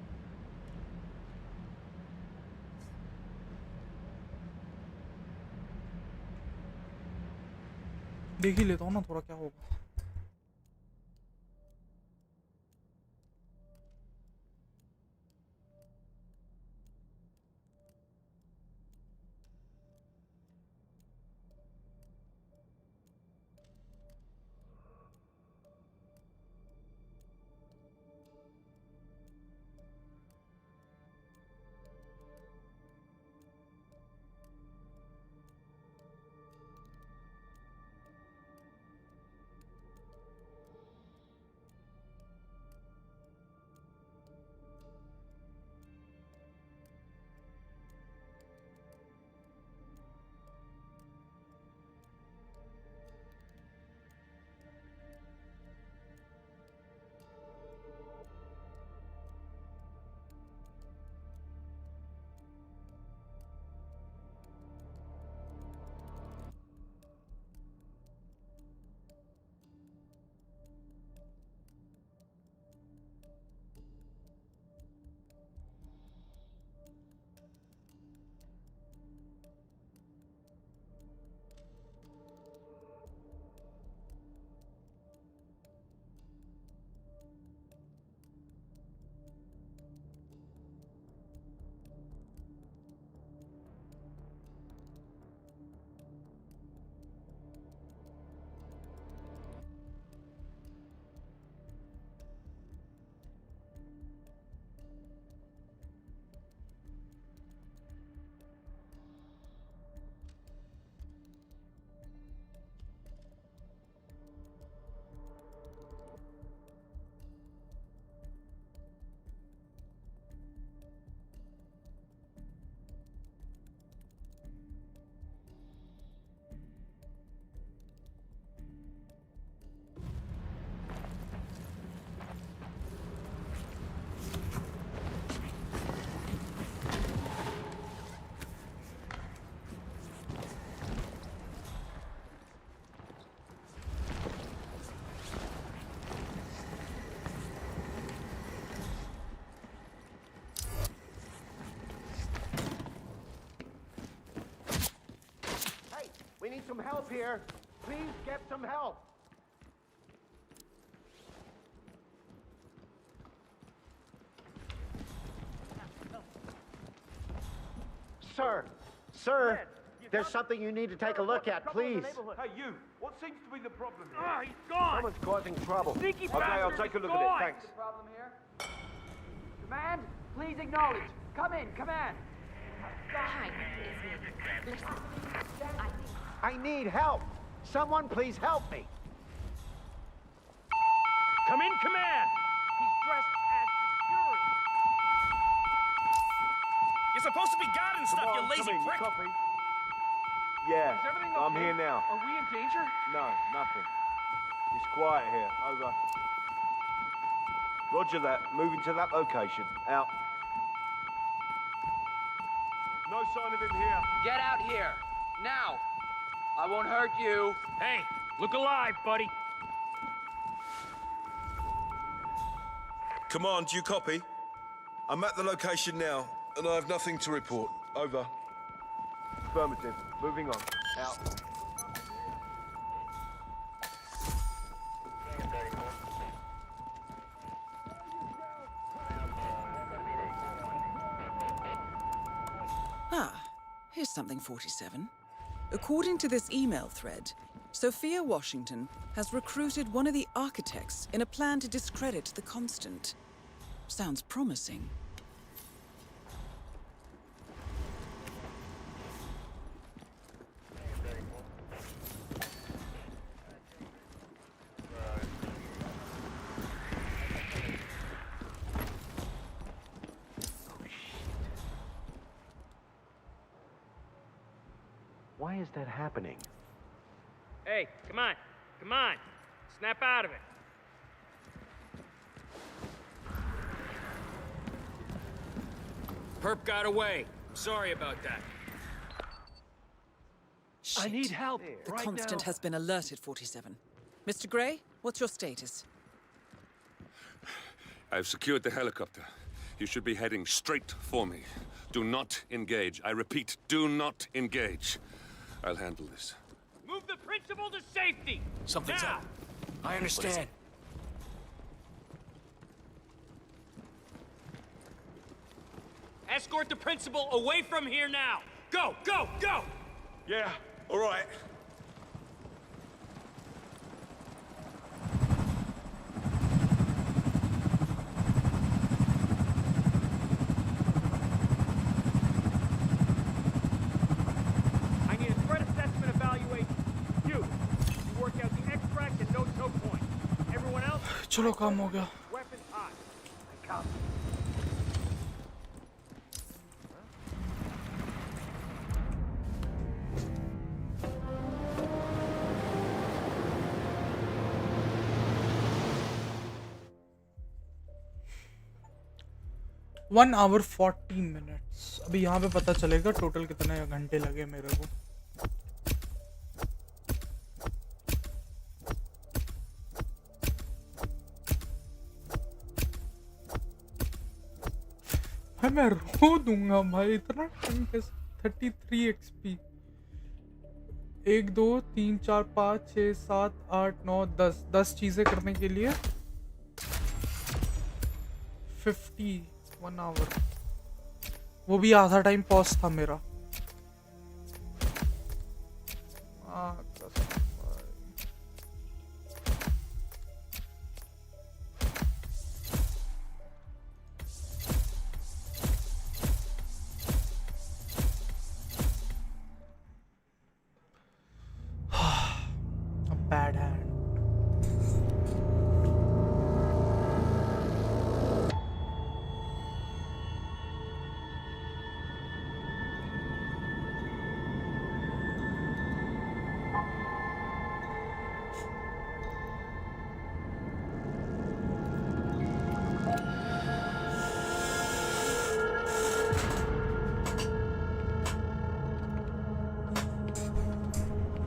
Speaker 1: देख ही लेता हूँ ना थोड़ा क्या होगा
Speaker 5: We need some help here. Please get some help. Sir, there's something you need to take a look at, please.
Speaker 19: Hey, you. What seems to be the problem here?
Speaker 5: Ah, he's gone. Someone's causing trouble.
Speaker 19: Sneaky bastard. Okay, I'll take a look at it. Thanks.
Speaker 7: The problem here? Command, please acknowledge. Come in, command.
Speaker 21: Hi, it's me. Listen,
Speaker 5: I need help. Someone please help me.
Speaker 19: Come in, command. He's dressed as security. You're supposed to be guarding stuff, you lazy prick.
Speaker 6: Copy. Yeah,
Speaker 19: Is everything
Speaker 6: I'm
Speaker 19: okay?
Speaker 6: here now.
Speaker 19: Are we in danger?
Speaker 6: No, nothing. It's quiet here. Over. Roger that. Moving to that location. Out. No sign of him here.
Speaker 7: Get out here. Now. I won't hurt you.
Speaker 19: Hey, look alive, buddy.
Speaker 6: Command, do you copy? I'm at the location now, and I have nothing to report. Over. Affirmative. Moving on. Out.
Speaker 20: Ah, here's something 47. According to this email thread, Sophia Washington has recruited one of the architects in a plan to discredit the Constant. Sounds promising.
Speaker 11: Why is that happening?
Speaker 19: Hey, come on. Come on. Snap out of it.
Speaker 8: Perp got away. I'm sorry about that.
Speaker 20: Shit.
Speaker 11: I need help
Speaker 20: The
Speaker 11: right
Speaker 20: Constant
Speaker 11: now.
Speaker 20: has been alerted, 47. Mr. Gray, what's your status?
Speaker 10: I've secured the helicopter. You should be heading straight for me. Do not engage. I repeat, do not engage. I'll handle this.
Speaker 19: Move the principal to safety!
Speaker 8: Something's
Speaker 19: now.
Speaker 8: up. I understand.
Speaker 19: Escort the principal away from here now! Go, go, go!
Speaker 6: Yeah, all right.
Speaker 19: I need a threat assessment evaluation. You work out the extract and no choke point. Everyone else?
Speaker 1: चलो काम हो गया.
Speaker 19: Weapons hot. I come.
Speaker 1: One hour 40 minutes. अभी यहाँ पे पता चलेगा total कितने घंटे लगे मेरे को. मैं रो दूंगा भाई इतना टाइम कैसे. 33 XP. 1 2 3 4 5 6 7 8 9 10 चीजें करने के लिए 51 आवर. वो भी आधा टाइम पॉज था मेरा. A bad hand.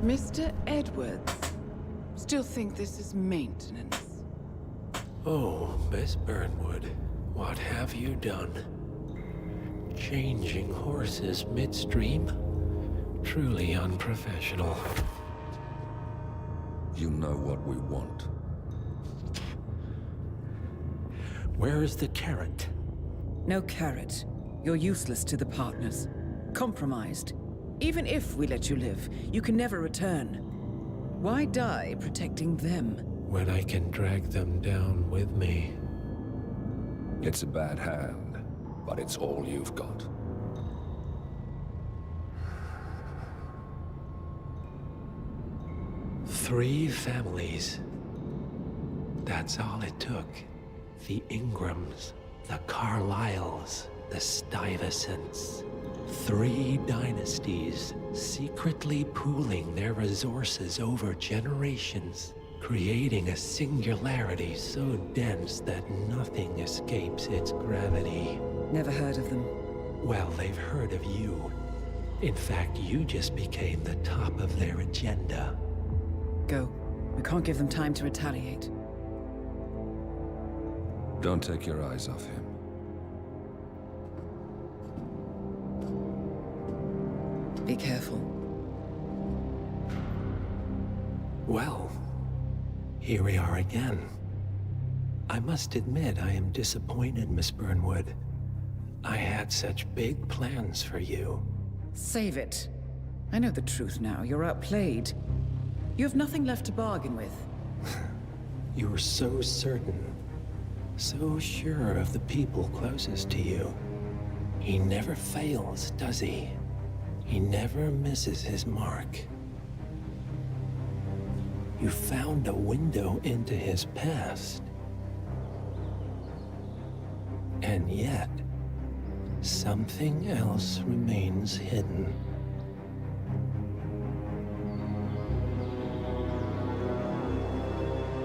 Speaker 20: Mr. Edwards, still think this is maintenance?
Speaker 13: Oh, Miss Burnwood, what have you done? Changing horses midstream? Truly unprofessional.
Speaker 22: You know what we want.
Speaker 13: Where is the carrot?
Speaker 20: No carrot. You're useless to the partners. Compromised. Even if we let you live, you can never return. Why die protecting them?
Speaker 13: When I can drag them down with me.
Speaker 22: It's a bad hand, but it's all you've got.
Speaker 13: Three families. That's all it took. The Ingrams, the Carlyles, the Stuyvesants. 3 dynasties, secretly pooling their resources over generations, creating a singularity so dense that nothing escapes its gravity.
Speaker 20: Never heard of them.
Speaker 13: Well, they've heard of you. In fact, you just became the top of their agenda.
Speaker 20: Go. We can't give them time to retaliate.
Speaker 22: Don't take your eyes off him.
Speaker 20: Be careful.
Speaker 13: Well, here we are again. I must admit I am disappointed, Miss Burnwood. I had such big plans for you.
Speaker 20: Save it. I know the truth now. You're outplayed. You have nothing left to bargain with.
Speaker 13: You were so certain, so sure of the people closest to you. He never fails, does he? He never misses his mark. You found a window into his past. And yet, something else remains hidden.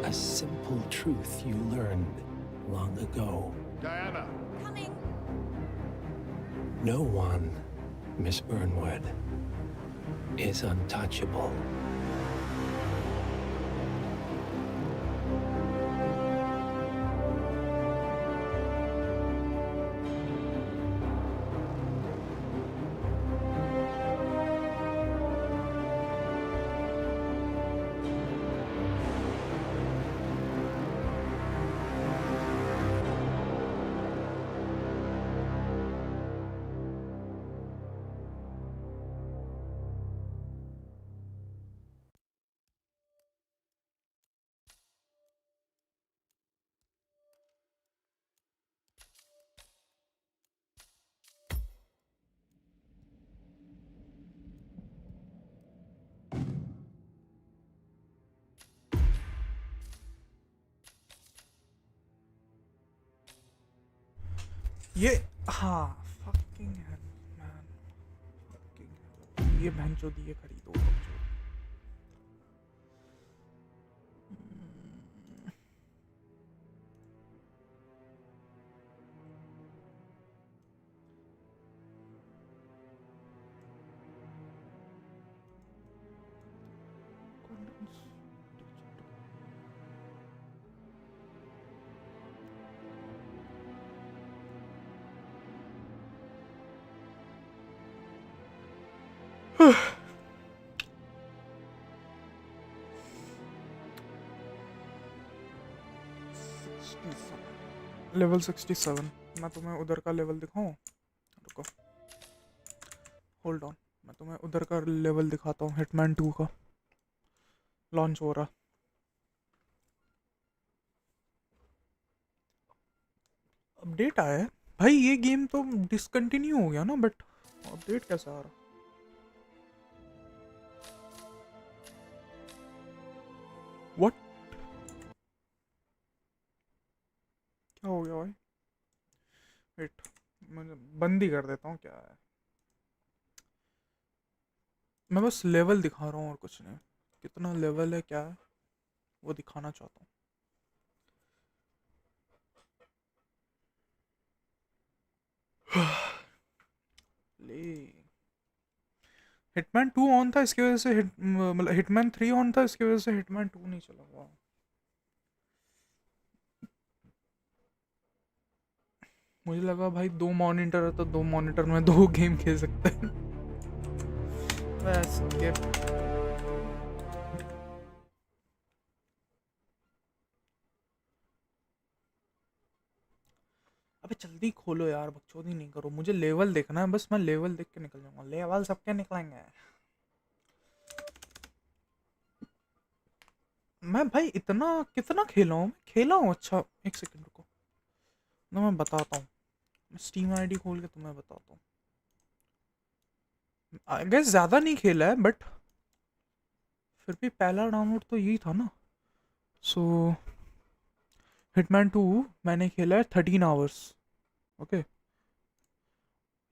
Speaker 13: A simple truth you learned long ago.
Speaker 6: Diana!
Speaker 18: Coming!
Speaker 13: No one, Miss Burnwood, is untouchable.
Speaker 1: ये हाँ fucking hell, man. Fucking hell. ये बहनचोद ये खरीदो बहनचोद। Level 67। मैं तुम्हें उधर का level दिखाऊं? रुको, होल्ड ऑन, मैं तुम्हें उधर का लेवल दिखाता हूँ। हिटमैन 2 का लॉन्च हो रहा। अपडेट आया है भाई। ये गेम तो डिसकंटिन्यू हो गया ना, बट अपडेट कैसे आ रहा? व्हाट? क्या हो गया भाई? वेट, मैं बंद ही कर देता हूँ। क्या है, मैं बस लेवल दिखा रहा हूँ और कुछ नहीं। कितना लेवल है क्या है वो दिखाना चाहता हूँ। ले हिटमैन 2 ऑन था, इसकी वजह से मतलब हिटमैन 3 ऑन था, इसकी वजह से हिटमैन 2 नहीं चला हुआ। मुझे लगा भाई 2 मॉनिटर है तो 2 मॉनिटर में 2 गेम खेल सकते हैं। बस अबे जल्दी खोलो यार, बकचोदी नहीं करो। मुझे लेवल देखना है, बस मैं लेवल देख के निकल जाऊंगा। लेवल सबके निकलेंगे। मैं भाई इतना कितना खेला हूँ? मैं खेला हूँ। अच्छा एक सेकंड रुको, ना मैं बताता हूँ। मैं स्टीम आईडी खोल के तुम्हें बताता हूँ। आई गेस ज़्यादा नहीं खेला है, बट फिर भी पहला डाउनलोड तो यही था ना। सो हिटमैन 2 मैंने खेला है 13 आवर्स। ओके,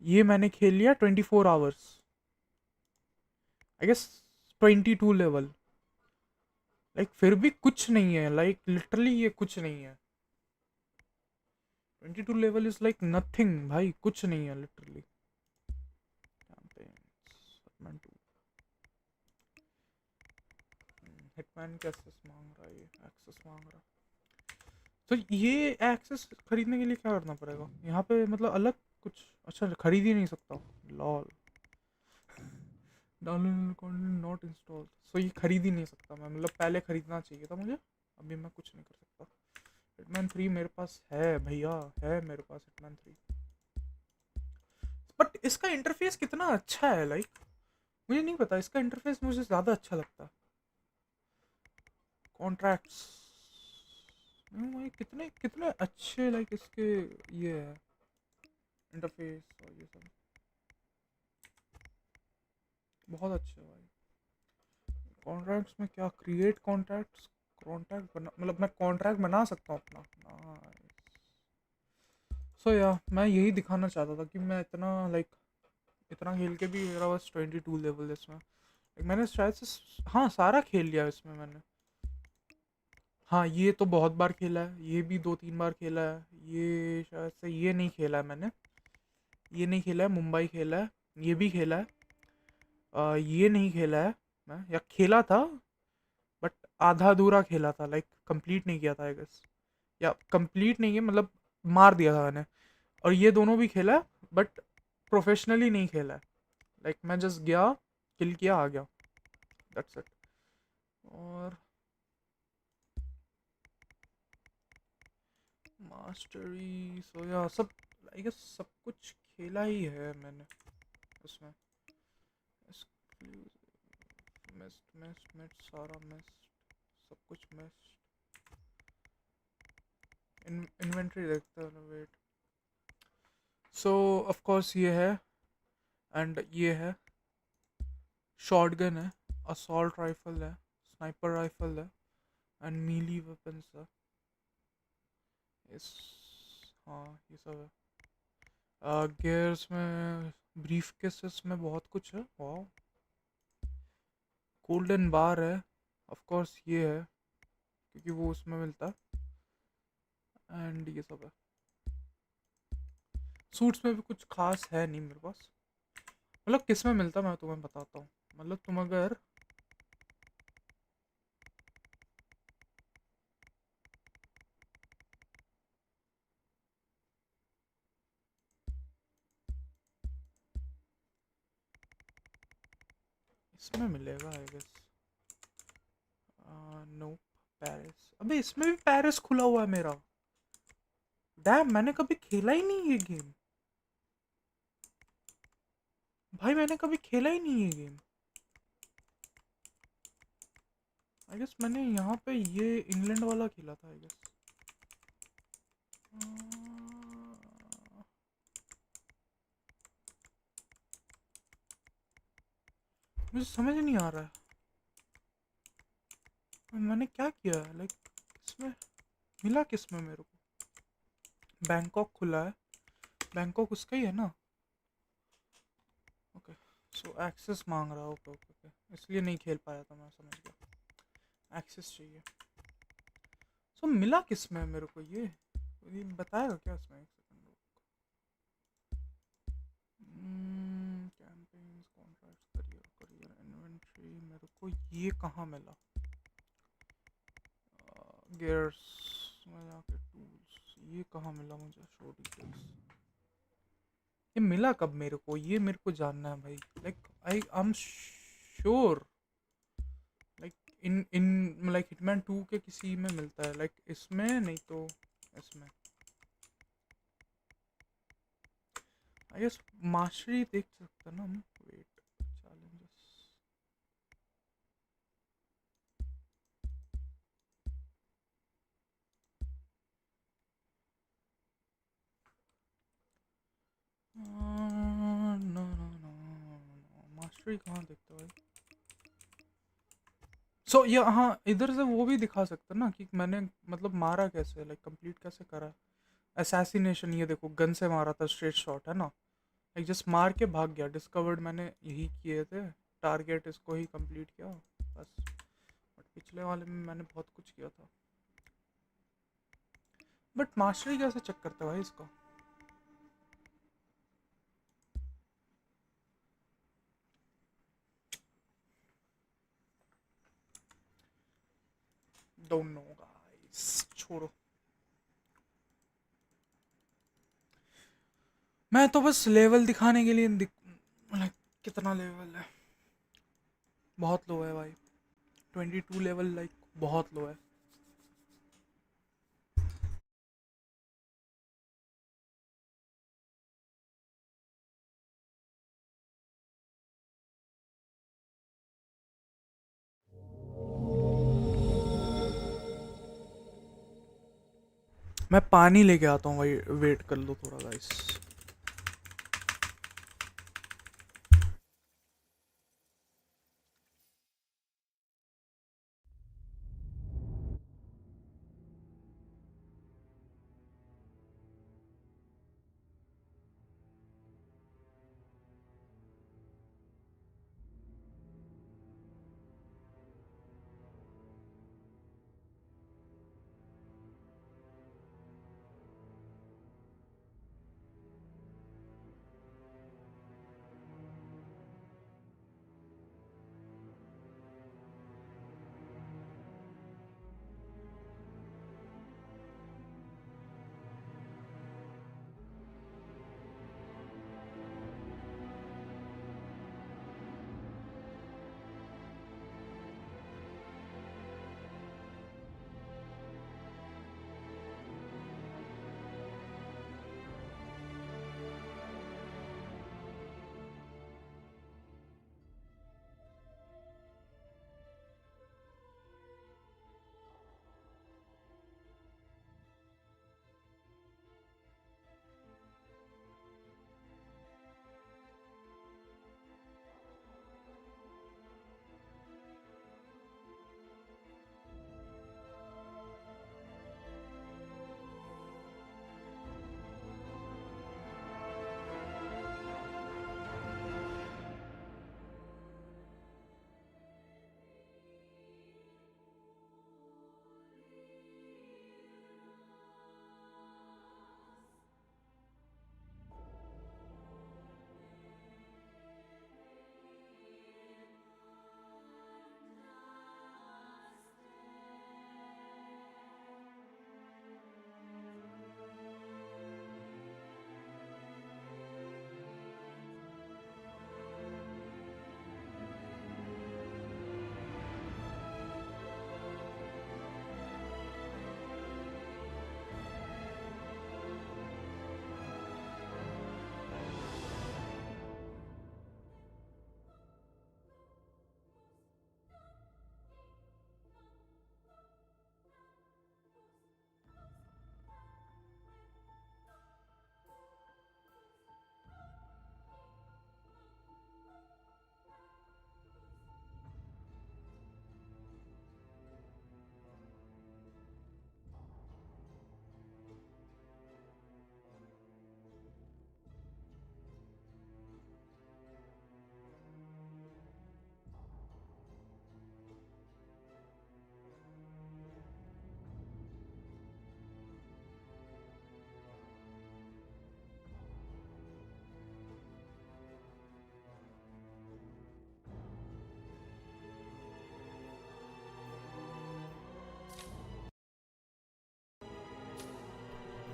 Speaker 1: ये मैंने खेल लिया 24 hours. I guess 22 level. Like फिर भी कुछ नहीं है। लाइक लिटरली ये कुछ नहीं है। 22 लेवल इज लाइक नथिंग भाई, कुछ नहीं है लिटरली। हिटमैन का एक्सेस मांग रहा है, ये एक्सेस मांग रहा है। तो ये एक्सेस खरीदने के लिए क्या करना पड़ेगा यहाँ पे? मतलब अलग कुछ? अच्छा खरीद ही नहीं सकता। Lol, download not install. So ये खरीद ही नहीं सकता मैं। मतलब पहले खरीदना चाहिए था मुझे, अभी मैं कुछ नहीं कर सकता। हिटमैन 3 मेरे पास है भैया, है मेरे पास हिटमैन 3। बट इसका इंटरफेस कितना अच्छा है। लाइक मुझे नहीं पता, इसका इंटरफेस मुझे ज़्यादा अच्छा लगता है। कॉन्ट्रैक्ट्स भाई, कितने कितने अच्छे लाइक इसके ये है इंटरफेस और ये सब बहुत अच्छे है भाई। कॉन्ट्रैक्ट्स में क्या क्रिएट कॉन्ट्रैक्ट्स, कॉन्ट्रैक्ट बना मतलब मैं कॉन्ट्रैक्ट बना सकता हूँ अपना। सो या मैं यही दिखाना चाहता था कि मैं इतना लाइक इतना खेल के भी मेरा बस 22 लेवल है इसमें। मैंने शायद से हाँ सारा खेल लिया इसमें मैंने। हाँ ये तो बहुत बार खेला है, ये भी 2-3 बार खेला है, ये शायद से ये नहीं खेला है मैंने, ये नहीं खेला है। मुंबई खेला है, ये भी खेला है। ये नहीं खेला है मैं, या खेला था बट आधा अधूरा खेला था, लाइक कंप्लीट नहीं किया था आई गेस, या कंप्लीट नहीं है मतलब मार दिया था मैंने। और ये दोनों भी खेला है बट प्रोफेशनली नहीं खेला है, लाइक मैं जस्ट गया किल किया आ गया, दैट्स इट। और मास्टरी सोया सब आई गेस सब कुछ खेला ही है मैंने उसमें। मिस्ट सारा मिस्ट सब कुछ मिस्ट। इन्वेंटरी देखते हैं वेट। सो ऑफ कोर्स ये है एंड ये है, शॉटगन है, असॉल्ट राइफल है, स्नाइपर राइफल है एंड मीली वेपन्स है इस। हाँ ये सब है। गियर्स में ब्रीफ केसेस में बहुत कुछ है। वाह, गोल्डन बार है ऑफ कोर्स ये है क्योंकि वो उसमें मिलता है एंड ये सब है। सूट्स में भी कुछ खास है नहीं मेरे पास, मतलब किस में मिलता मैं तुम्हें बताता हूँ। मतलब तुम अगर इसमें मिलेगा आई गेस। नो पेरिस, अबे इसमें भी पेरिस खुला हुआ है मेरा। डैम, मैंने कभी खेला ही नहीं ये गेम भाई, मैंने कभी खेला ही नहीं ये गेम। आई गेस मैंने यहाँ पे ये इंग्लैंड वाला खेला था आई गेस। मुझे समझ नहीं आ रहा है मैंने क्या किया है, लाइक इसमें मिला किसमें मेरे को। बैंकॉक खुला है, बैंकॉक उसका ही है ना। ओके सो एक्सेस मांग रहा है, ओके ओके ओके, इसलिए नहीं खेल पाया था मैं, समझ गया एक्सेस चाहिए। सो मिला किसमें मेरे को ये बताएगा क्या इसमें। एक second, campaigns, contracts, career, career inventory, मेरे को ये कहाँ मिला। गियर्स में जाके टूल्स, ये कहाँ मिला मुझे, शो डिटेल्स। ये मिला कब मेरे को, ये मेरे को जानना है भाई। Like I am sure like in like hitman 2 के किसी में मिलता है, लाइक इसमें नहीं तो इसमें। आई गेस मास्टरी देख सकते हैं ना हम। Wait, challenges, no no no, mastery कहाँ देखते हो भाई। सो ये हाँ इधर से वो भी दिखा सकते हैं ना कि मैंने मतलब मारा कैसे, लाइक कंप्लीट कैसे करा। असैसिनेशन, ये देखो गन से मारा था, स्ट्रेट शॉट है ना, लाइक जस्ट मार के भाग गया। डिस्कवर्ड मैंने यही किए थे, टारगेट इसको ही कंप्लीट किया बस। बट पिछले वाले में मैंने बहुत कुछ किया था। बट मास्टरी कैसे चेक करते भाई इसका। डोंट नो गाइस, छोड़ो। मैं तो बस लेवल दिखाने के लिए लाइक कितना लेवल है, बहुत लो है भाई। 22 लेवल लाइक बहुत लो है। मैं पानी लेके आता हूँ भाई, वेट कर लो थोड़ा guys.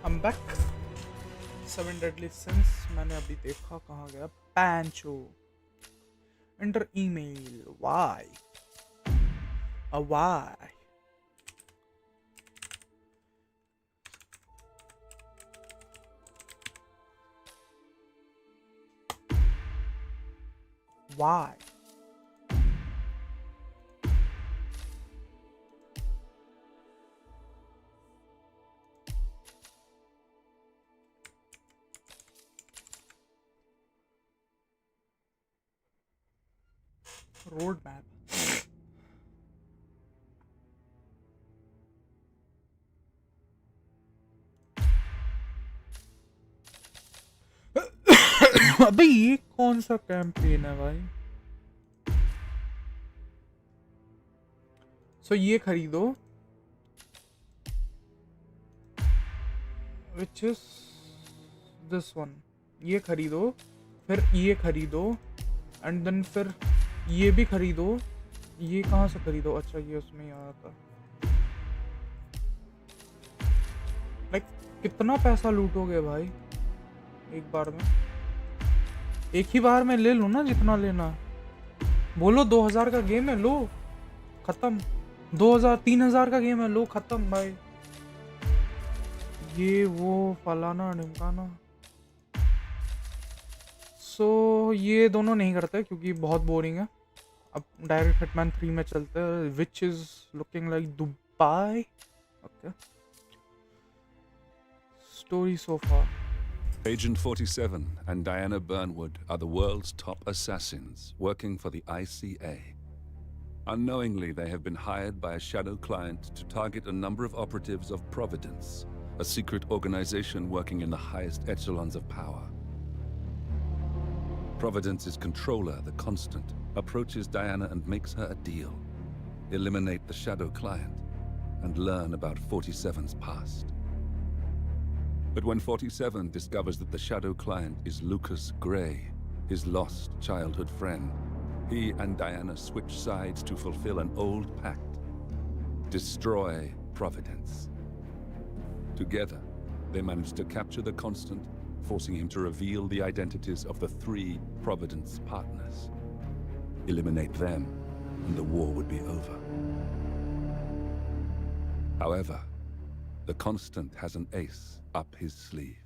Speaker 1: I'm back. 7 deadly sins मैंने अभी देखा, कहाँ गया पैंचो। Enter email. Why? Why? Why? Road map. अबे ये कौन सा कैंपेन है भाई? सो ये खरीदो, which is this one. ये खरीदो, फिर ये खरीदो, एंड देन फिर ये भी खरीदो। ये कहाँ से खरीदो? अच्छा ये उसमें ही आया था। लाइक कितना पैसा लूटोगे भाई एक बार में? एक ही बार में ले लो ना जितना लेना। बोलो 2000 का गेम है, लो खत्म। 2000 3000 का गेम है, लो खत्म भाई। ये वो फलाना ढिमकाना। सो ये दोनों नहीं करते क्योंकि बहुत बोरिंग है। अब डायरेक्ट हिटमैन 3 में चलते हैं, which is looking like Dubai. Okay story so far.
Speaker 22: Agent 47 and Diana Burnwood are the world's top assassins working for the ICA. Unknowingly, they have been hired by a shadow client to target a number of operatives of Providence, a secret organization working in the highest echelons of power. Providence's controller, the Constant, approaches Diana and makes her a deal. Eliminate the shadow client and learn about 47's past. But when 47 discovers that the shadow client is Lucas Gray, his lost childhood friend, he and Diana switch sides to fulfill an old pact. Destroy Providence. Together, they manage to capture the Constant, forcing him to reveal the identities of the 3 Providence partners. Eliminate them, and the war would be over. However, the Constant has an ace up his sleeve.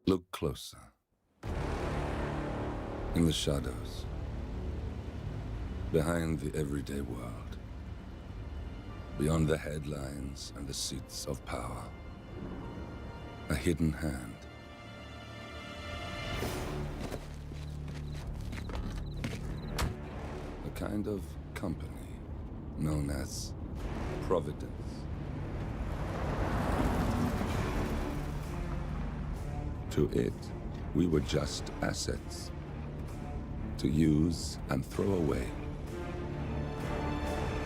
Speaker 22: Look closer. In the shadows. Behind the everyday world. Beyond the headlines and the seats of power. A hidden hand. A kind of company known as Providence. To it, we were just assets. To use and throw away.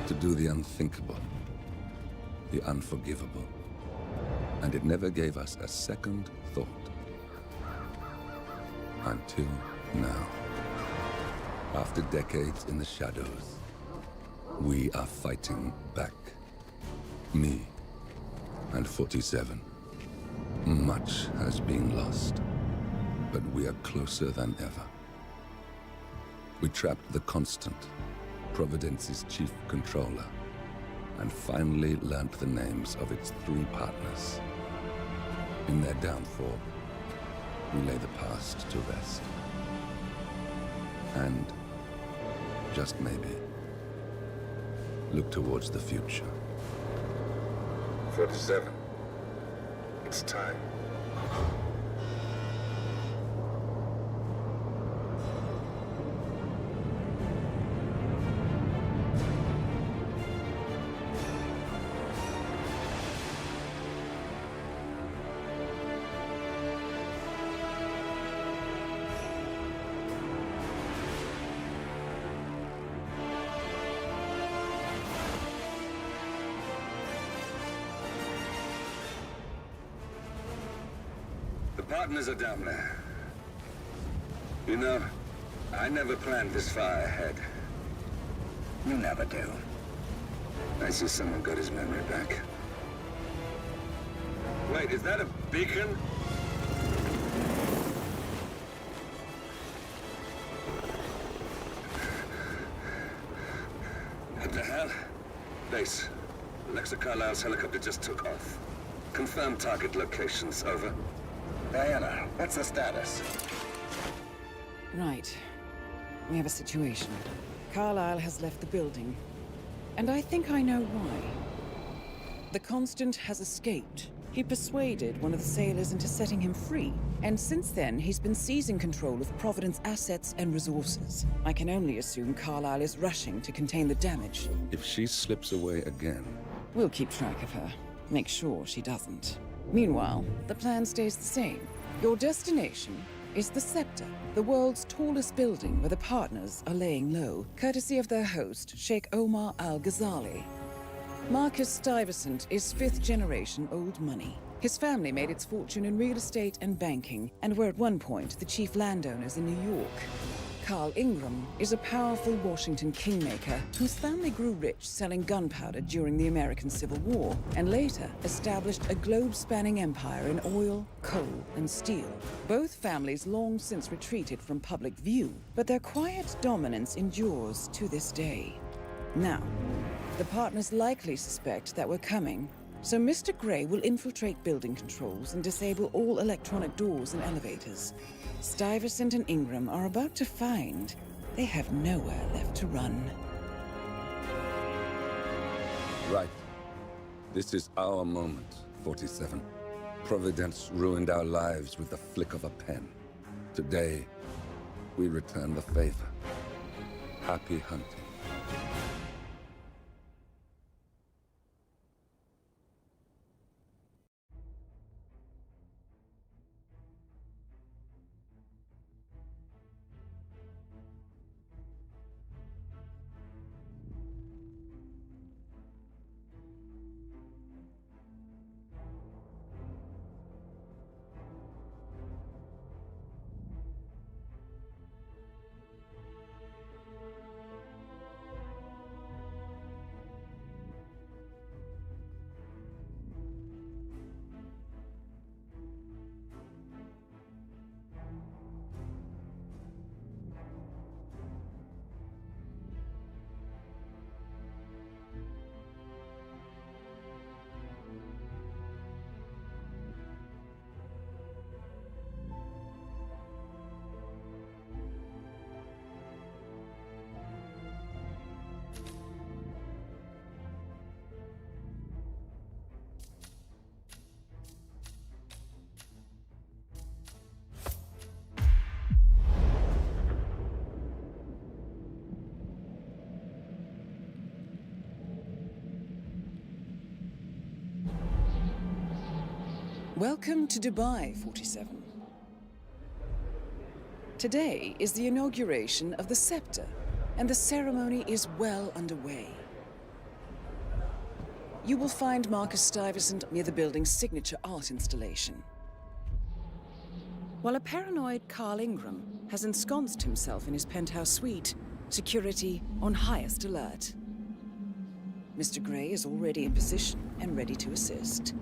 Speaker 22: To do the unthinkable. The unforgivable. And it never gave us a second thought. Until now. After decades in the shadows, we are fighting back. Me and 47. Much has been lost, but we are closer than ever. We trapped the Constant, Providence's chief controller, and finally learnt the names of its 3 partners. In their downfall, we lay the past to rest. And, just maybe, look towards the future. 47. It's time. Partners are down there. You know, I never planned this far ahead. You never do. I see someone got his memory back. Wait, is that a beacon? What the hell? Base. Alexa Carlisle's helicopter just took off. Confirm target locations, over.
Speaker 4: Diana, what's the status?
Speaker 20: Right. We have a situation. Carlisle has left the building. And I think I know why. The Constant has escaped. He persuaded one of the sailors into setting him free. And since then, he's been seizing control of Providence assets and resources. I can only assume Carlisle is rushing to contain the damage.
Speaker 22: If she slips away again...
Speaker 20: We'll keep track of her. Make sure she doesn't. Meanwhile, the plan stays the same. Your destination is the Scepter, the world's tallest building where the partners are laying low, courtesy of their host, Sheikh Omar Al-Ghazali. Marcus Stuyvesant is 5th-generation old money. His family made its fortune in real estate and banking, and were at one point the chief landowners in New York. Carl Ingram is a powerful Washington kingmaker whose family grew rich selling gunpowder during the American Civil War, and later established a globe-spanning empire in oil, coal, and steel. Both families long since retreated from public view, but their quiet dominance endures to this day. Now, the partners likely suspect that we're coming, so Mr. Grey will infiltrate building controls and disable all electronic doors and elevators. Stuyvesant and Ingram are about to find they have nowhere left to run.
Speaker 22: Right. This is our moment, 47. Providence ruined our lives with the flick of a pen. Today, we return the favor. Happy hunting.
Speaker 20: Welcome to Dubai, 47. Today is the inauguration of the scepter, and the ceremony is well underway. You will find Marcus Stuyvesant near the building's signature art installation, while a paranoid Carl Ingram has ensconced himself in his penthouse suite, security on highest alert. Mr. Grey is already in position and ready to assist.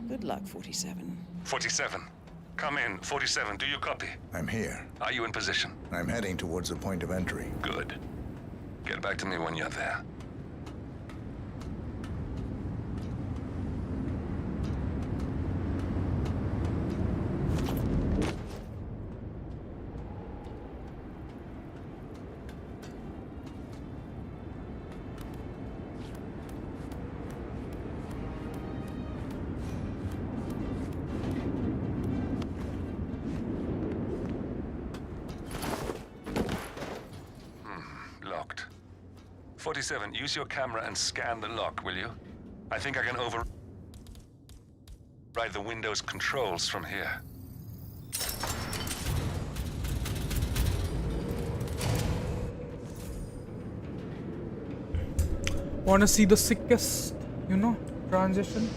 Speaker 20: Good luck, 47.
Speaker 10: 47. Come in. 47, do you copy?
Speaker 4: I'm here.
Speaker 10: Are you in position?
Speaker 4: I'm heading towards the point of entry.
Speaker 10: Good. Get back to me when you're there. Locked. 47, use your camera and scan the lock, will you? I think I can override the Windows controls from here.
Speaker 1: Wanna see the sickest, transition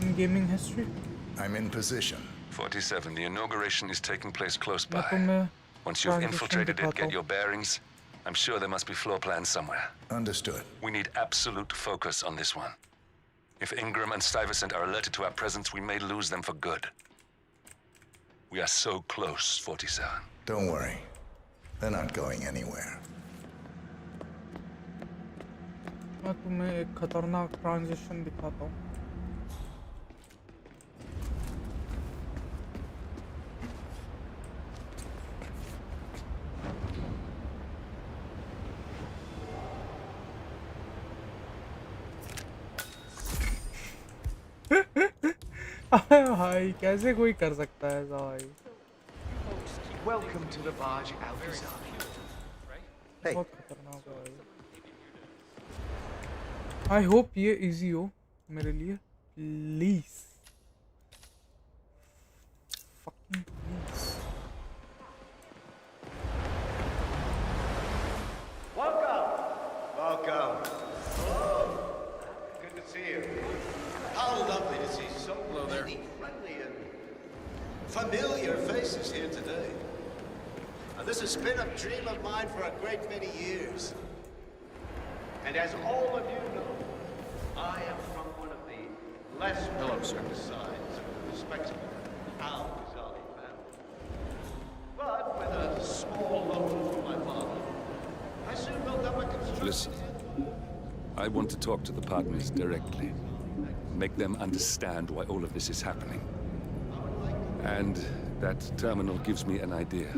Speaker 1: in gaming history?
Speaker 4: I'm in position.
Speaker 10: 47, the inauguration is taking place close by. Once you've infiltrated it, get your bearings. I'm sure there must be floor plans somewhere.
Speaker 4: Understood.
Speaker 10: We need absolute focus on this one. If Ingram and Stuyvesant are alerted to our presence, we may lose them for good. We are so close, 47.
Speaker 4: Don't worry. They're not going anywhere.
Speaker 1: मैं तुम्हें एक खतरनाक transition दिखाता हूँ. भाई कैसे कोई कर सकता है ऐसा भाई?
Speaker 11: Welcome to the barge Alcazar.
Speaker 1: बहुत खतरनाक है भाई. I hope ये easy हो मेरे लिए, please. Fucking please.
Speaker 6: Welcome. Hello. Good to see you. How lovely to see so
Speaker 2: This has been a dream of mine for a great many years. And as all of you know, I am from one of the less privileged sides of the respectable Al-Ghazali family. But with a small loan from my father, I soon built up a construction...
Speaker 22: Listen, I want to talk to the partners directly. Make them understand why all of this is happening. And that terminal gives me an idea.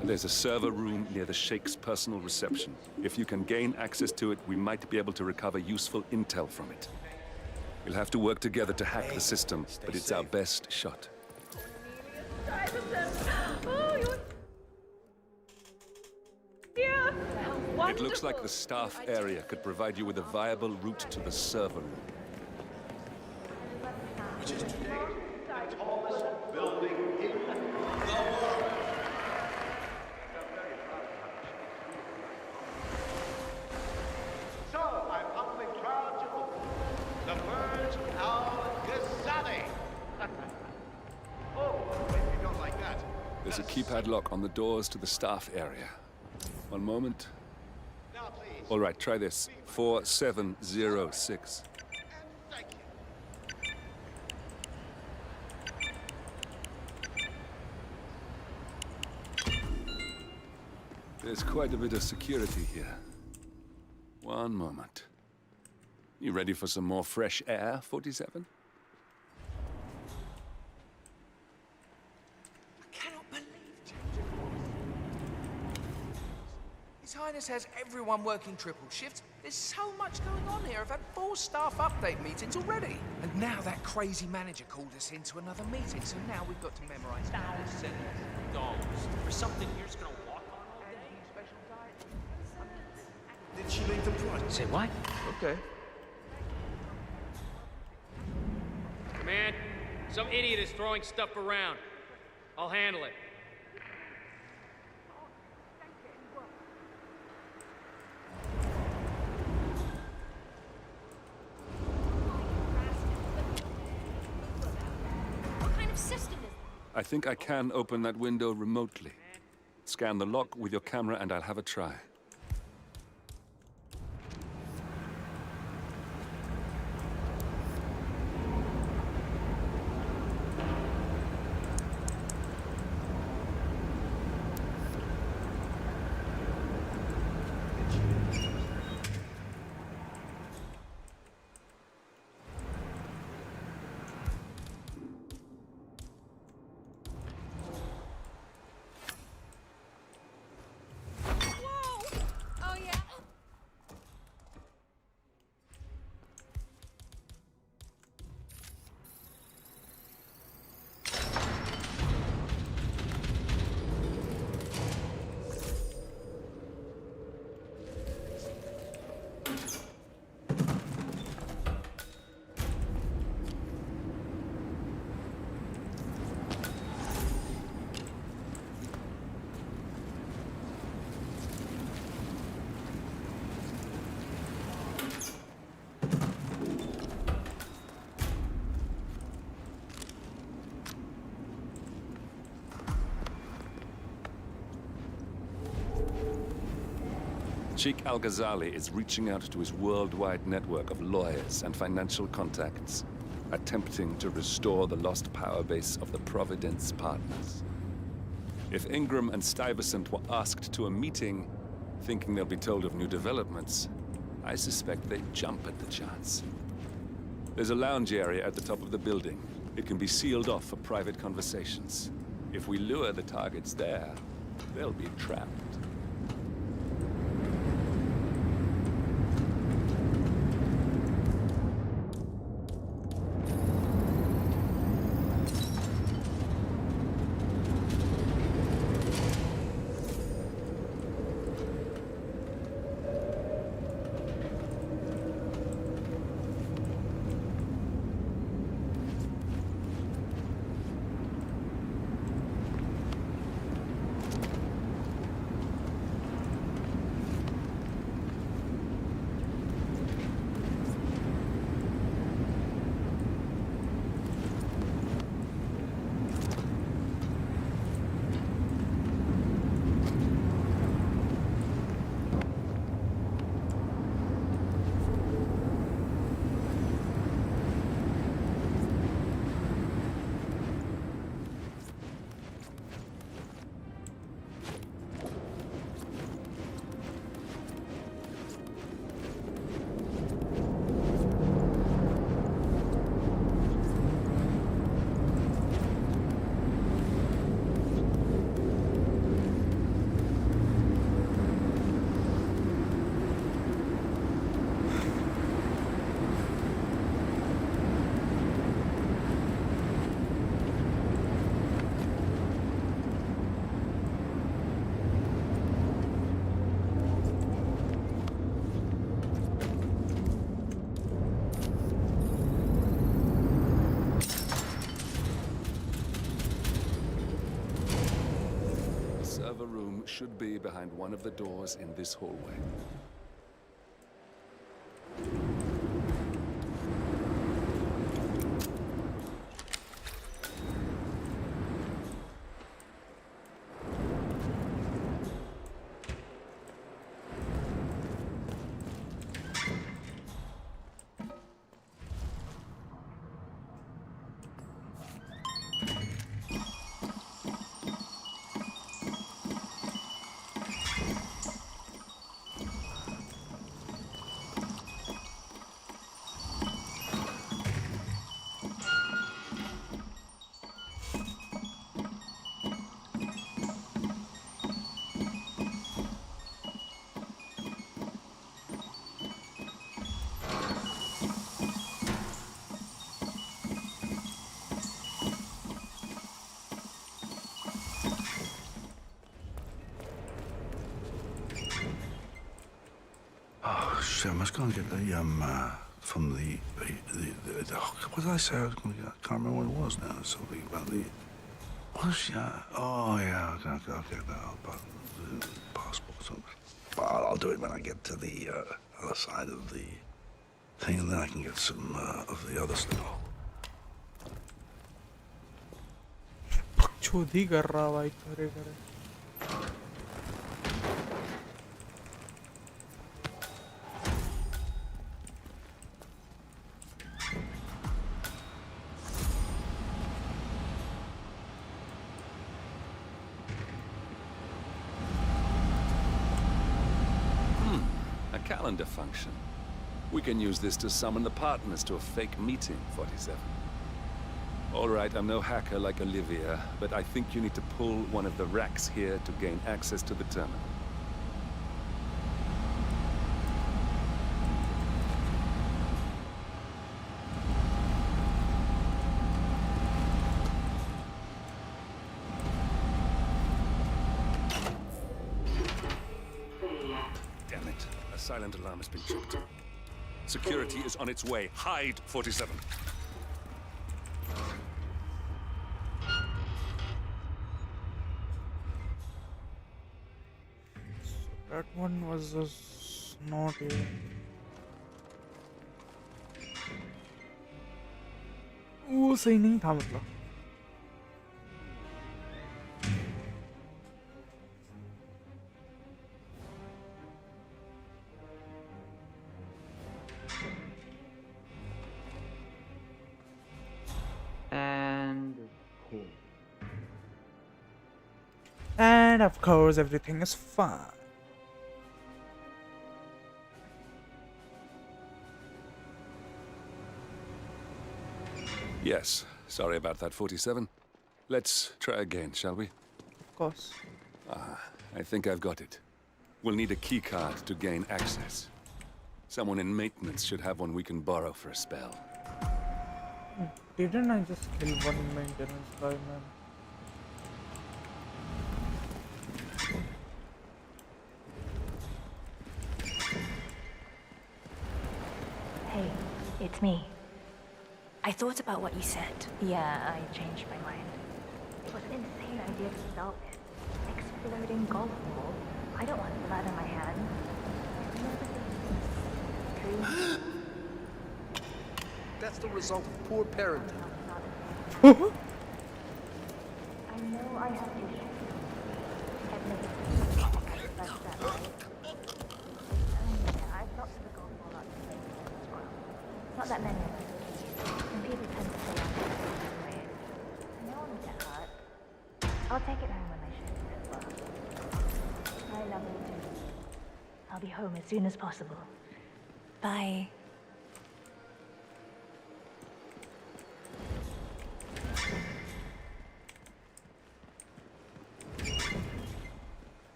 Speaker 22: There's a server room near the Sheikh's personal reception. If you can gain access to it, we might be able to recover useful intel from it. We'll have to work together to hack the system, but it's our best shot. It looks like the staff area could provide you with a viable route to the server room.
Speaker 2: Which is today the tallest building in the world. So, I'm humbly proud to open the first Al-Ghazali. Oh, maybe you don't like that.
Speaker 22: There's a keypad lock on the doors to the staff area. One moment.
Speaker 2: Now, please.
Speaker 22: All right, try this. 4706. There's quite a bit of security here. One moment. You ready for some more fresh air, 47?
Speaker 11: His Highness has everyone working triple shifts. There's so much going on here. I've had 4 staff update meetings already. And now that crazy manager called us into another meeting, so now we've got to memorize $1,000
Speaker 8: for something you're just gonna walk on all day?
Speaker 6: Did she make the price?
Speaker 11: Say what?
Speaker 8: Okay.
Speaker 12: Man, some idiot is throwing stuff around. I'll handle it.
Speaker 22: I think I can open that window remotely. Scan the lock with your camera and I'll have a try. Sheikh Al-Ghazali is reaching out to his worldwide network of lawyers and financial contacts, attempting to restore the lost power base of the Providence partners. If Ingram and Stuyvesant were asked to a meeting, thinking they'll be told of new developments, I suspect they'd jump at the chance. There's a lounge area at the top of the building. It can be sealed off for private conversations. If we lure the targets there, they'll be trapped. room should be behind one of the doors in this hallway.
Speaker 3: Oh, shit, I must go and get the, from the what did I say I was going to get? I can't remember what it was now. Something about the, oh, yeah, I'll get that. Passport or something. But I'll do it when I get to the other side of the thing, and then I can get some of the other stuff.
Speaker 1: चोदी कर रहा भाई करे करे
Speaker 22: A calendar function. We can use this to summon the partners to a fake meeting, 47. All right, I'm no hacker like Olivia, but I think you need to pull one of the racks here to gain access to the terminal. Damn it. A silent alarm has been tripped. Security is on its way. Hide, 47.
Speaker 1: That one was just not even. वो सही नहीं था मतलब. And of course everything is fine.
Speaker 22: Yes, sorry about that, 47. Let's try again, shall we?
Speaker 1: Of course.
Speaker 22: I think I've got it. We'll need a keycard to gain access. Someone in maintenance should have one we can borrow for a spell.
Speaker 1: Didn't I just kill one maintenance guy, man?
Speaker 21: Hey, it's me. I thought about what you said. Yeah, I changed my mind. It was an insane idea to sell it. Exploding golf ball. I don't want blood on my hands.
Speaker 5: That's the result of poor parenting.
Speaker 21: I know I have issues. Admit it. That's that, right? Yeah, I've got the golf ball out to play as well. Not that many of us. And people tend to say I'm anyway. No one will get hurt. I'll take it home when I ship it as well. I love you too. I'll be home as soon as possible. Bye.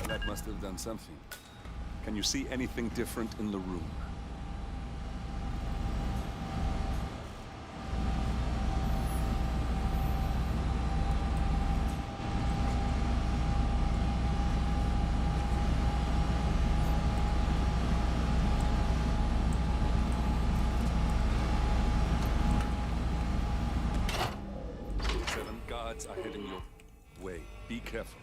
Speaker 22: That must have done something. Can you see anything different in the room? guards are heading your way. Be careful.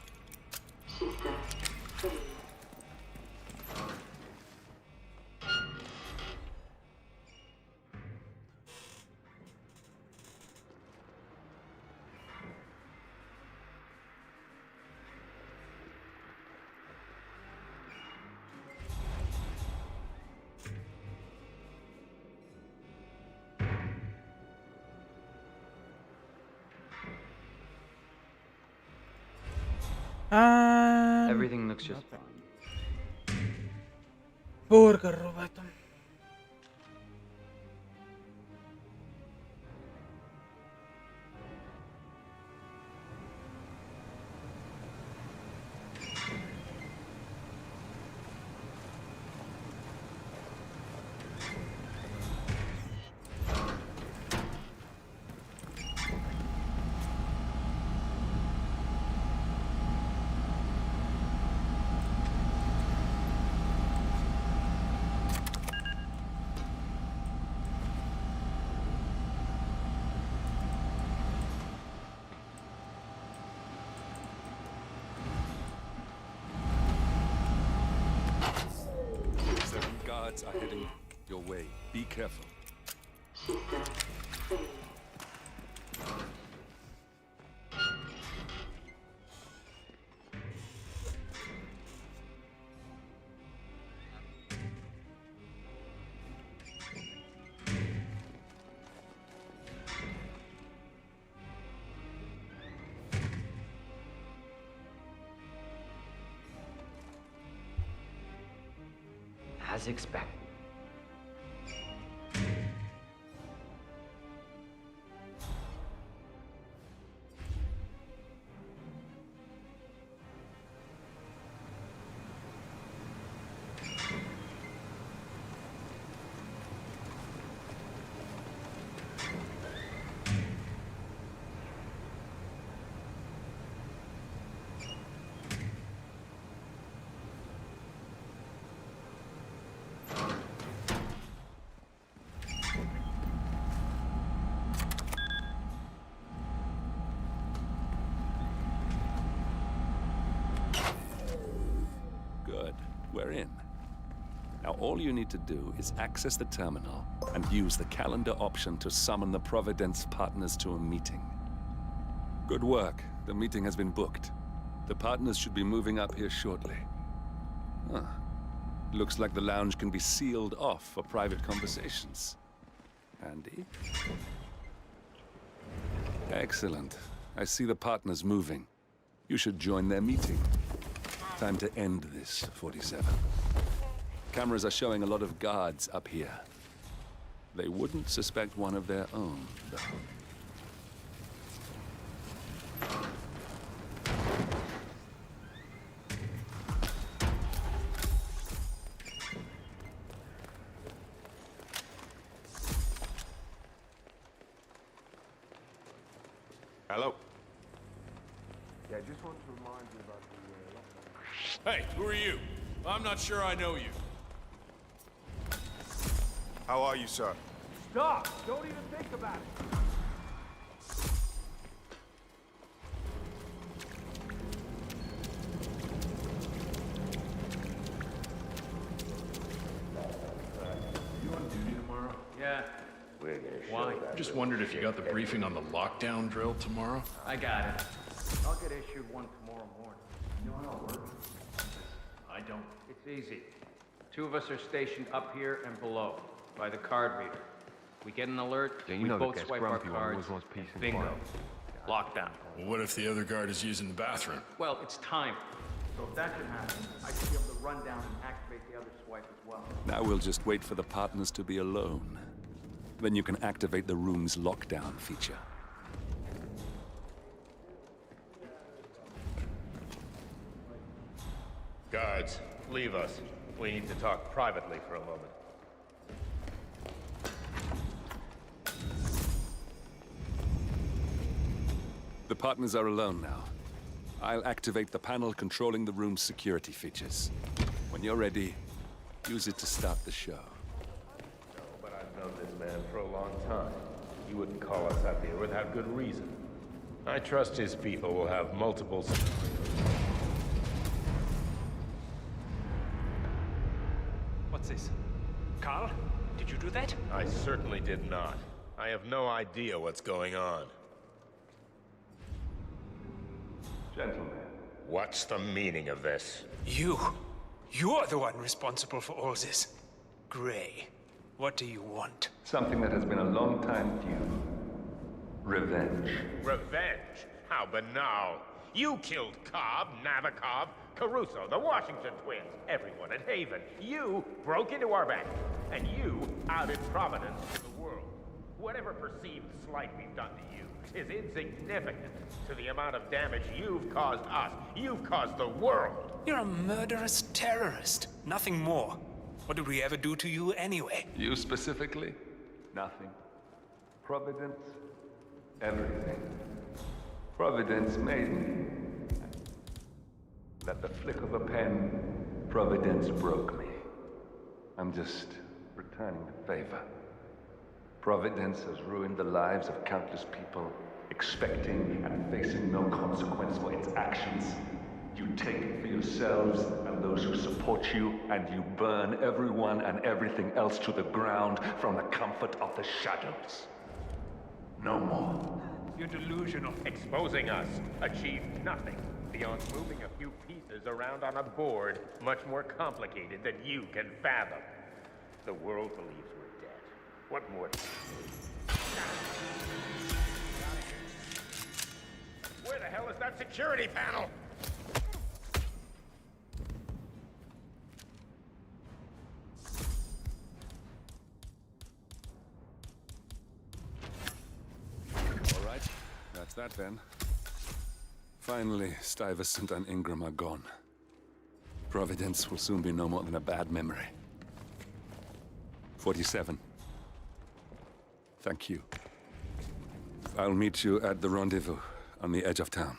Speaker 8: Everything looks just fine.
Speaker 1: Bore कर रहे हो भाई तुम.
Speaker 22: Guards are heading your way. Be careful.
Speaker 8: As expected.
Speaker 22: Good. We're in. Now all you need to do is access the terminal and use the calendar option to summon the Providence partners to a meeting. Good work. The meeting has been booked. The partners should be moving up here shortly. Huh. Looks like the lounge can be sealed off for private conversations. Handy. Excellent. I see the partners moving. You should join their meeting. Time to end this, 47. Cameras are showing a lot of guards up here. They wouldn't suspect one of their own, though.
Speaker 6: Hello.
Speaker 5: Yeah, I just wanted to remind you about the...
Speaker 9: Hey, who are you? I'm not sure I know you.
Speaker 6: How are you, sir?
Speaker 5: Stop! Don't even think about it!
Speaker 9: You on duty tomorrow?
Speaker 12: Yeah,
Speaker 5: We're gonna
Speaker 12: why?
Speaker 9: Just wondered if you got the briefing on the lockdown drill tomorrow?
Speaker 12: I got it. I'll get issued one tomorrow morning.
Speaker 9: You know how it works? I don't.
Speaker 12: It's easy. Two of us are stationed up here and below, by the card reader. We get an alert,
Speaker 5: Yeah, you
Speaker 12: we
Speaker 5: know the
Speaker 12: both
Speaker 5: guy's
Speaker 12: swipe our
Speaker 5: grumpy one,
Speaker 12: cards,
Speaker 5: always wants peace and
Speaker 12: bingo.
Speaker 5: quiet.
Speaker 12: Lockdown.
Speaker 9: Well, what if the other guard is using the bathroom?
Speaker 12: Well, it's time. So if that should happen, I should be able to run down and activate the other swipe as well.
Speaker 22: Now we'll just wait for the partners to be alone. Then you can activate the room's lockdown feature.
Speaker 14: Guards, leave us. We need to talk privately for a moment.
Speaker 22: The partners are alone now. I'll activate the panel controlling the room's security features. When you're ready, use it to start the show.
Speaker 14: But I've known this man for a long time. You wouldn't call us up here without good reason. I trust his people will have multiple scenarios.
Speaker 16: What's this? Carl? Did you do that?
Speaker 14: I certainly did not. I have no idea what's going on.
Speaker 16: Gentlemen.
Speaker 14: What's the meaning of this?
Speaker 16: You're the one responsible for all this. Gray, what do you want?
Speaker 22: Something that has been a long time due. Revenge.
Speaker 14: Revenge? How banal. You killed Cobb, Nabokov, Caruso, the Washington twins, everyone at Haven. You broke into our bank, and you outed Providence to the world. Whatever perceived slight we've done to you is insignificant to the amount of damage you've caused us. You've caused the world.
Speaker 16: You're a murderous terrorist. Nothing more. What did we ever do to you anyway?
Speaker 22: You specifically? Nothing. Providence? Everything. Providence made me. At the flick of a pen, Providence broke me. I'm just returning the favor. Providence has ruined the lives of countless people, expecting and facing no consequence for its actions. You take it for yourselves and those who support you, and you burn everyone and everything else to the ground from the comfort of the shadows. No more.
Speaker 16: You're delusional.
Speaker 14: Exposing us achieved nothing beyond moving a few pieces around on a board much more complicated than you can fathom. The world believes we're dead. What more? Where the hell is that security panel?
Speaker 22: All right, that's that then. Finally, Stuyvesant and Ingram are gone. Providence will soon be no more than a bad memory. 47. Thank you. I'll meet you at the rendezvous on the edge of town.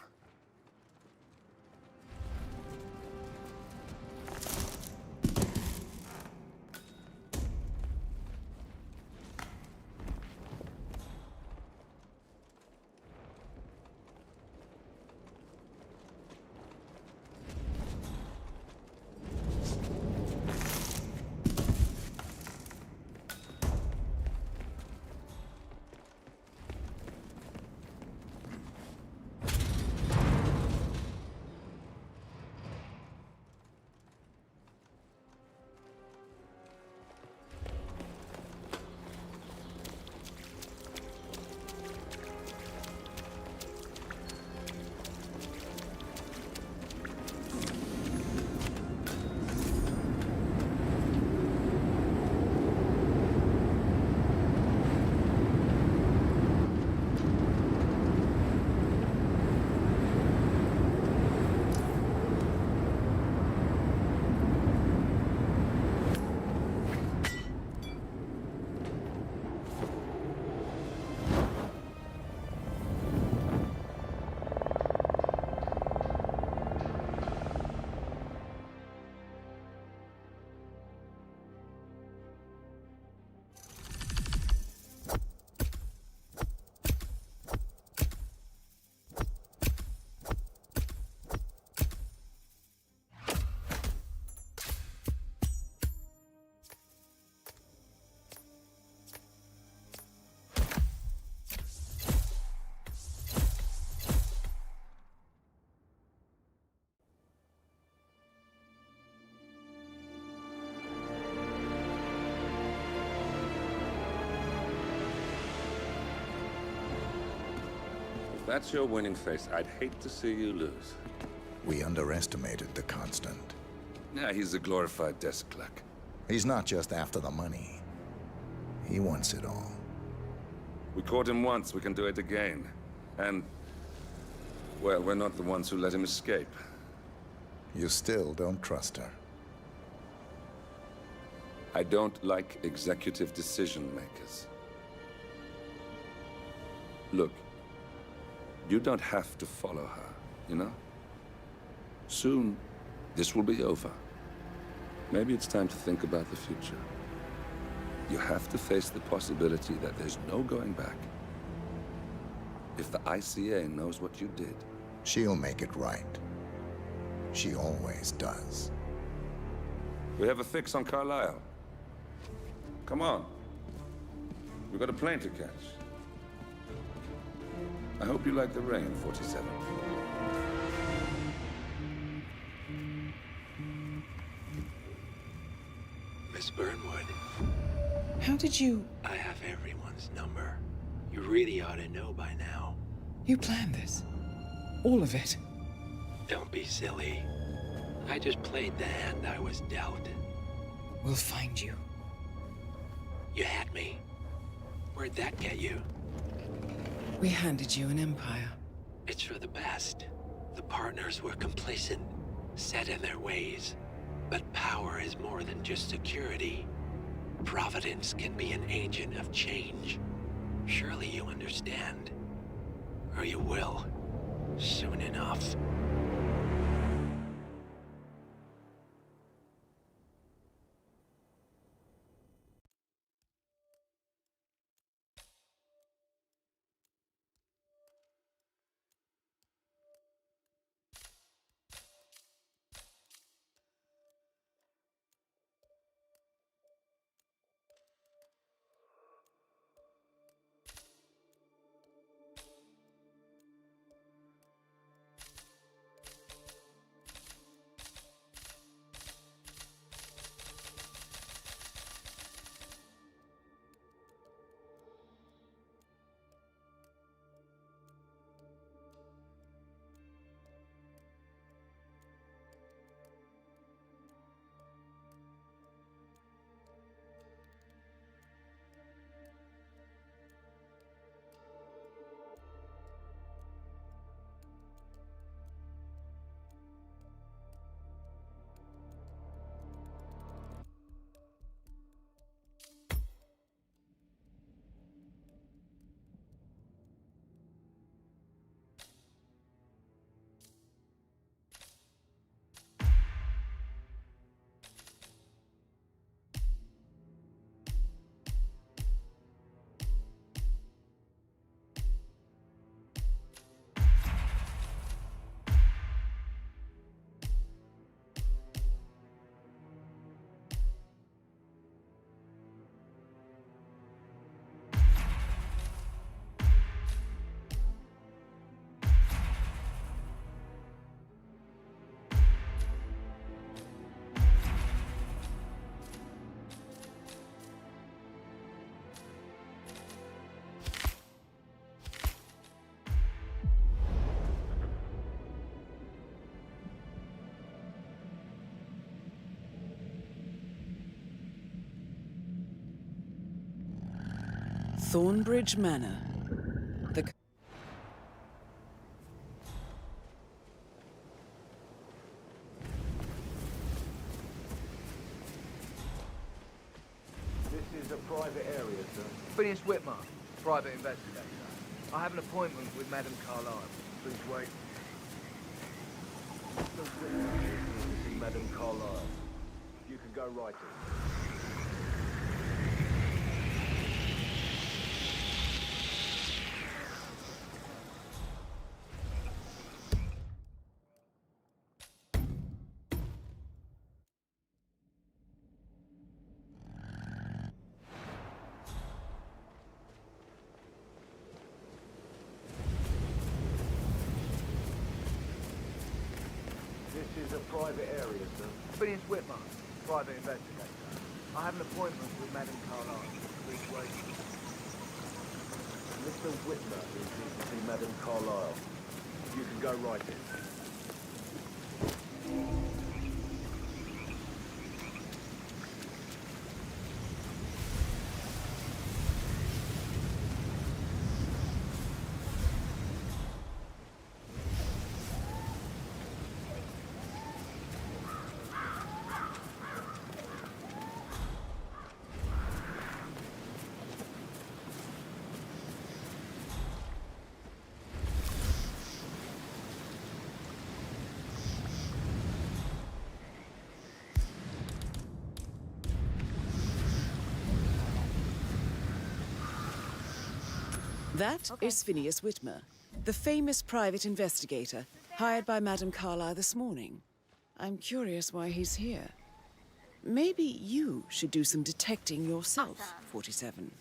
Speaker 22: If that's your winning face, I'd hate to see you lose.
Speaker 4: We underestimated the Constant.
Speaker 22: Yeah, he's a glorified desk clerk.
Speaker 4: He's not just after the money. He wants it all.
Speaker 22: We caught him once, we can do it again. And, well, we're not the ones who let him escape.
Speaker 4: You still don't trust her.
Speaker 22: I don't like executive decision makers. Look, you don't have to follow her, you know? Soon, this will be over. Maybe it's time to think about the future. You have to face the possibility that there's no going back. If the ICA knows what you did...
Speaker 4: She'll make it right. She always does.
Speaker 22: We have a fix on Carlisle. Come on. We've got a plane to catch. I hope you like the rain, 47.
Speaker 13: Miss Burnwood.
Speaker 20: How did you...
Speaker 13: I have everyone's number. You really ought to know by now.
Speaker 20: You planned this? All of it?
Speaker 13: Don't be silly. I just played the hand I was dealt.
Speaker 20: We'll find you.
Speaker 13: You had me. Where'd that get you?
Speaker 20: We handed you an empire.
Speaker 13: It's for the best. The partners were complacent, set in their ways. But power is more than just security. Providence can be an agent of change. Surely you understand. Or you will. Soon enough.
Speaker 20: Thornbridge Manor. The...
Speaker 6: This is a private area, sir.
Speaker 11: Phineas Whitmer, private investigator. I have an appointment with Madame Carlisle.
Speaker 6: Please wait. The witness is here to see Madame Carlisle. You can go right in. This is a private area, sir.
Speaker 11: Phineas Whitmer, private investigator. I have an appointment with Madame Carlisle. Please wait.
Speaker 6: Mr. Whitmer is here to see Madame Carlisle. You can go right in.
Speaker 20: That is Phineas Whitmer, the famous private investigator hired by Madame Carlyle this morning. I'm curious why he's here. Maybe you should do some detecting yourself, 47.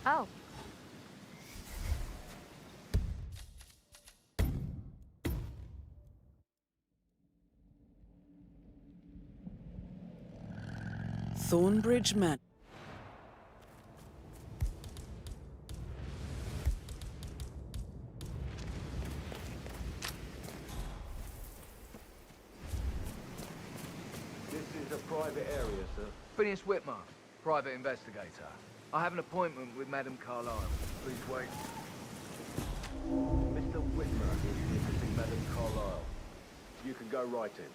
Speaker 21: Oh.
Speaker 20: Thornbridge Manor.
Speaker 6: This is a private area, sir.
Speaker 11: Phineas Whitmer, private investigator. I have an appointment with Madame Carlyle. Please wait.
Speaker 6: Mr. Whitmer is here to see Madame Carlyle. You can go right in.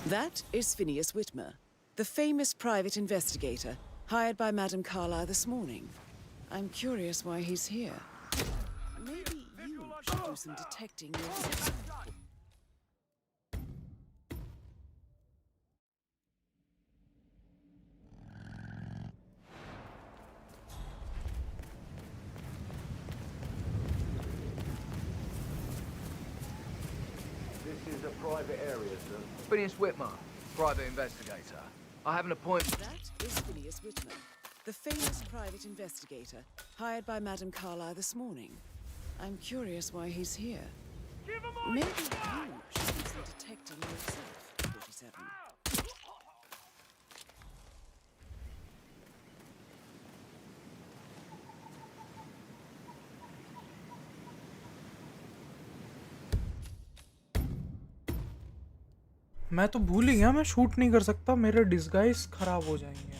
Speaker 20: That is Phineas Whitmer, the famous private investigator hired by Madame Carlyle this morning. I'm curious why he's here. Maybe you should do some detecting yourself.
Speaker 6: This is a private area, sir.
Speaker 11: Phineas Whitmer, private investigator. I have an appointment.
Speaker 20: That is Phineas Whitmer, the famous private investigator hired by Madame Carlyle this morning. I'm curious why he's here. Maybe you should do some detecting yourself, 47.
Speaker 1: मैं तो भूल ही गया मैं shoot नहीं कर सकता मेरे disguise खराब हो जाएंगे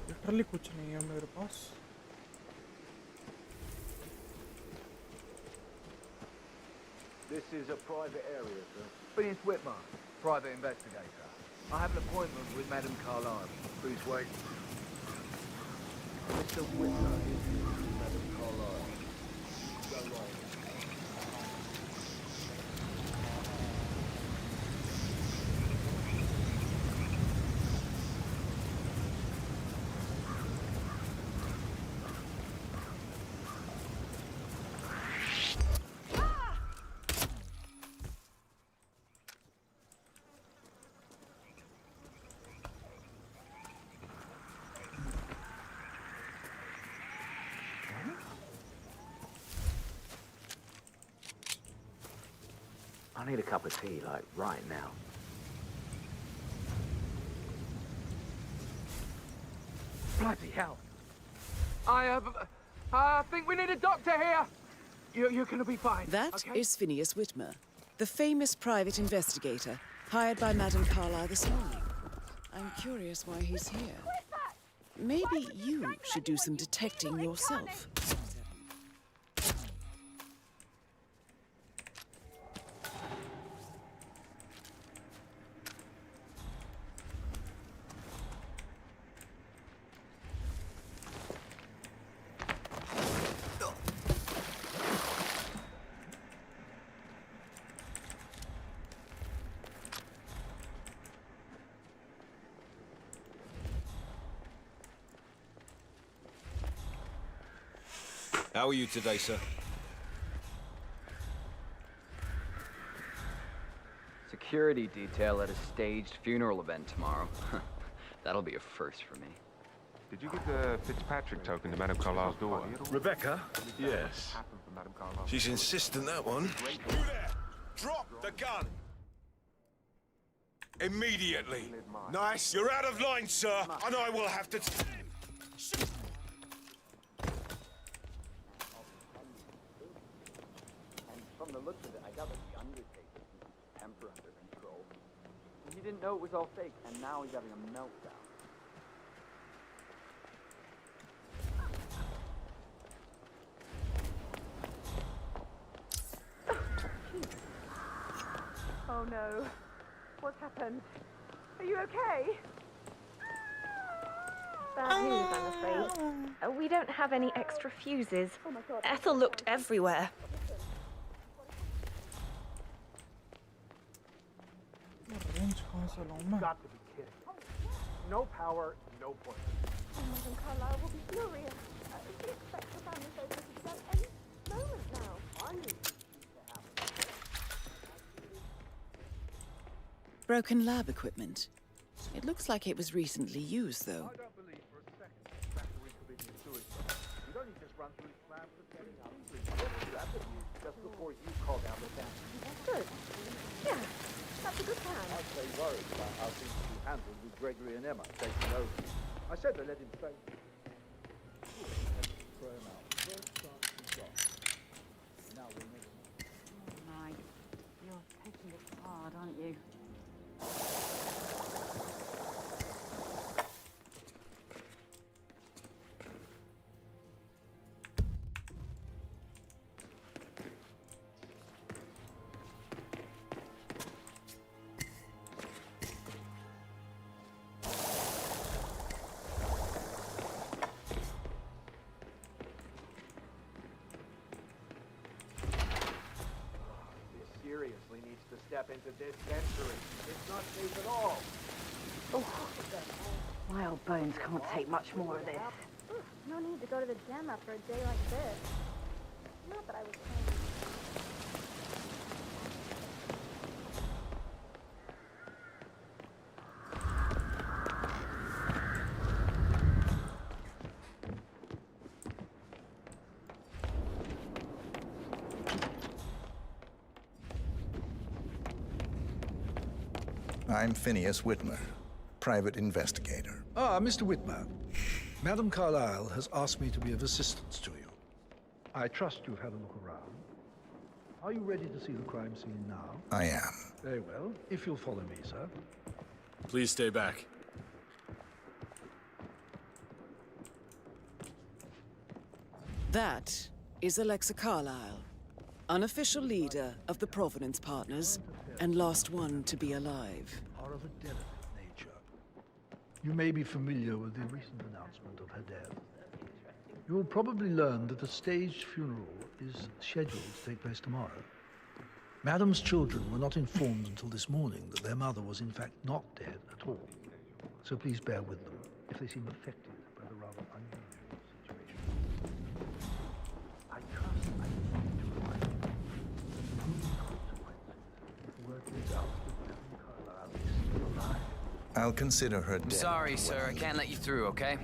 Speaker 1: लिटरली कुछ नहीं है मेरे पास
Speaker 6: This is a private area, sir.
Speaker 11: Phineas Whitmer, private investigator. I have an appointment with Madame Carlyle. Please wait.
Speaker 6: Mr. Whitmer is here to see Madame Carlyle. Go right in.
Speaker 12: I need a cup of tea, like, right now.
Speaker 11: Bloody hell. I think we need a doctor here. You're gonna be fine.
Speaker 20: That
Speaker 11: okay?
Speaker 20: is Phineas Whitmer, the famous private investigator hired by Madame Carlyle this morning. I'm curious why he's here. Maybe you should do some detecting yourself.
Speaker 6: How are you today, sir?
Speaker 15: Security detail at a staged funeral event tomorrow. That'll be a first for me.
Speaker 5: Did you get the Fitzpatrick token to Madame Carlyle's daughter?
Speaker 6: Rebecca? Yes. She's insistent, that one. You there! Drop the gun! Immediately! Nice! You're out of line, sir, and I will have to...
Speaker 15: From the looks of it, I got the Undertaker keeps his temper under control. He didn't know it was all fake, and now he's having a meltdown.
Speaker 17: Oh no. What's happened? Are you okay?
Speaker 21: Bad news, I'm afraid. We don't have any extra fuses.
Speaker 18: Ethel looked everywhere.
Speaker 5: Got to be kidding. No power, no point.
Speaker 21: Madam Carlyle will be furious. She expects the family photos to be done any moment now.
Speaker 5: I need these to happen.
Speaker 20: Broken lab equipment. It looks like it was recently used, though.
Speaker 5: I don't believe for a second factory committing suicide. You'd only just run through his plans for setting up. Just before you called out the family.
Speaker 21: Good. Yeah, that's a good plan.
Speaker 5: I was very worried about how things would be handled with Gregory and Emma taking over. I said to let him stay. Throw him out. First chance we got. Now we'll never know.
Speaker 7: Oh my, you're taking it hard, aren't you?
Speaker 5: Seriously needs to step into this century. It's not safe at all.
Speaker 7: My old bones can't take much more of this.
Speaker 21: No need to go to the gym after a day like this. Not that I was planning.
Speaker 4: I'm Phineas Whitmer, private investigator.
Speaker 3: Ah, Mr. Whitmer. Madam Carlyle has asked me to be of assistance to you. I trust you've had a look around. Are you ready to see the crime scene now?
Speaker 4: I am.
Speaker 3: Very well. If you'll follow me, sir.
Speaker 9: Please stay back.
Speaker 20: That is Alexa Carlyle, unofficial leader of the Provenance Partners, and last one to be alive.
Speaker 3: Are of a delicate nature. You may be familiar with the recent announcement of her death. You will probably learn that a staged funeral is scheduled to take place tomorrow. Madam's children were not informed until this morning that their mother was in fact not dead at all. So please bear with them if they seem affected by the rather unusual situation. I trust I need to remind you of the consequences if word gets out that Madam Carlyle is still alive.
Speaker 4: I'll consider her dead.
Speaker 11: Sorry, sir. I can't let you through, okay?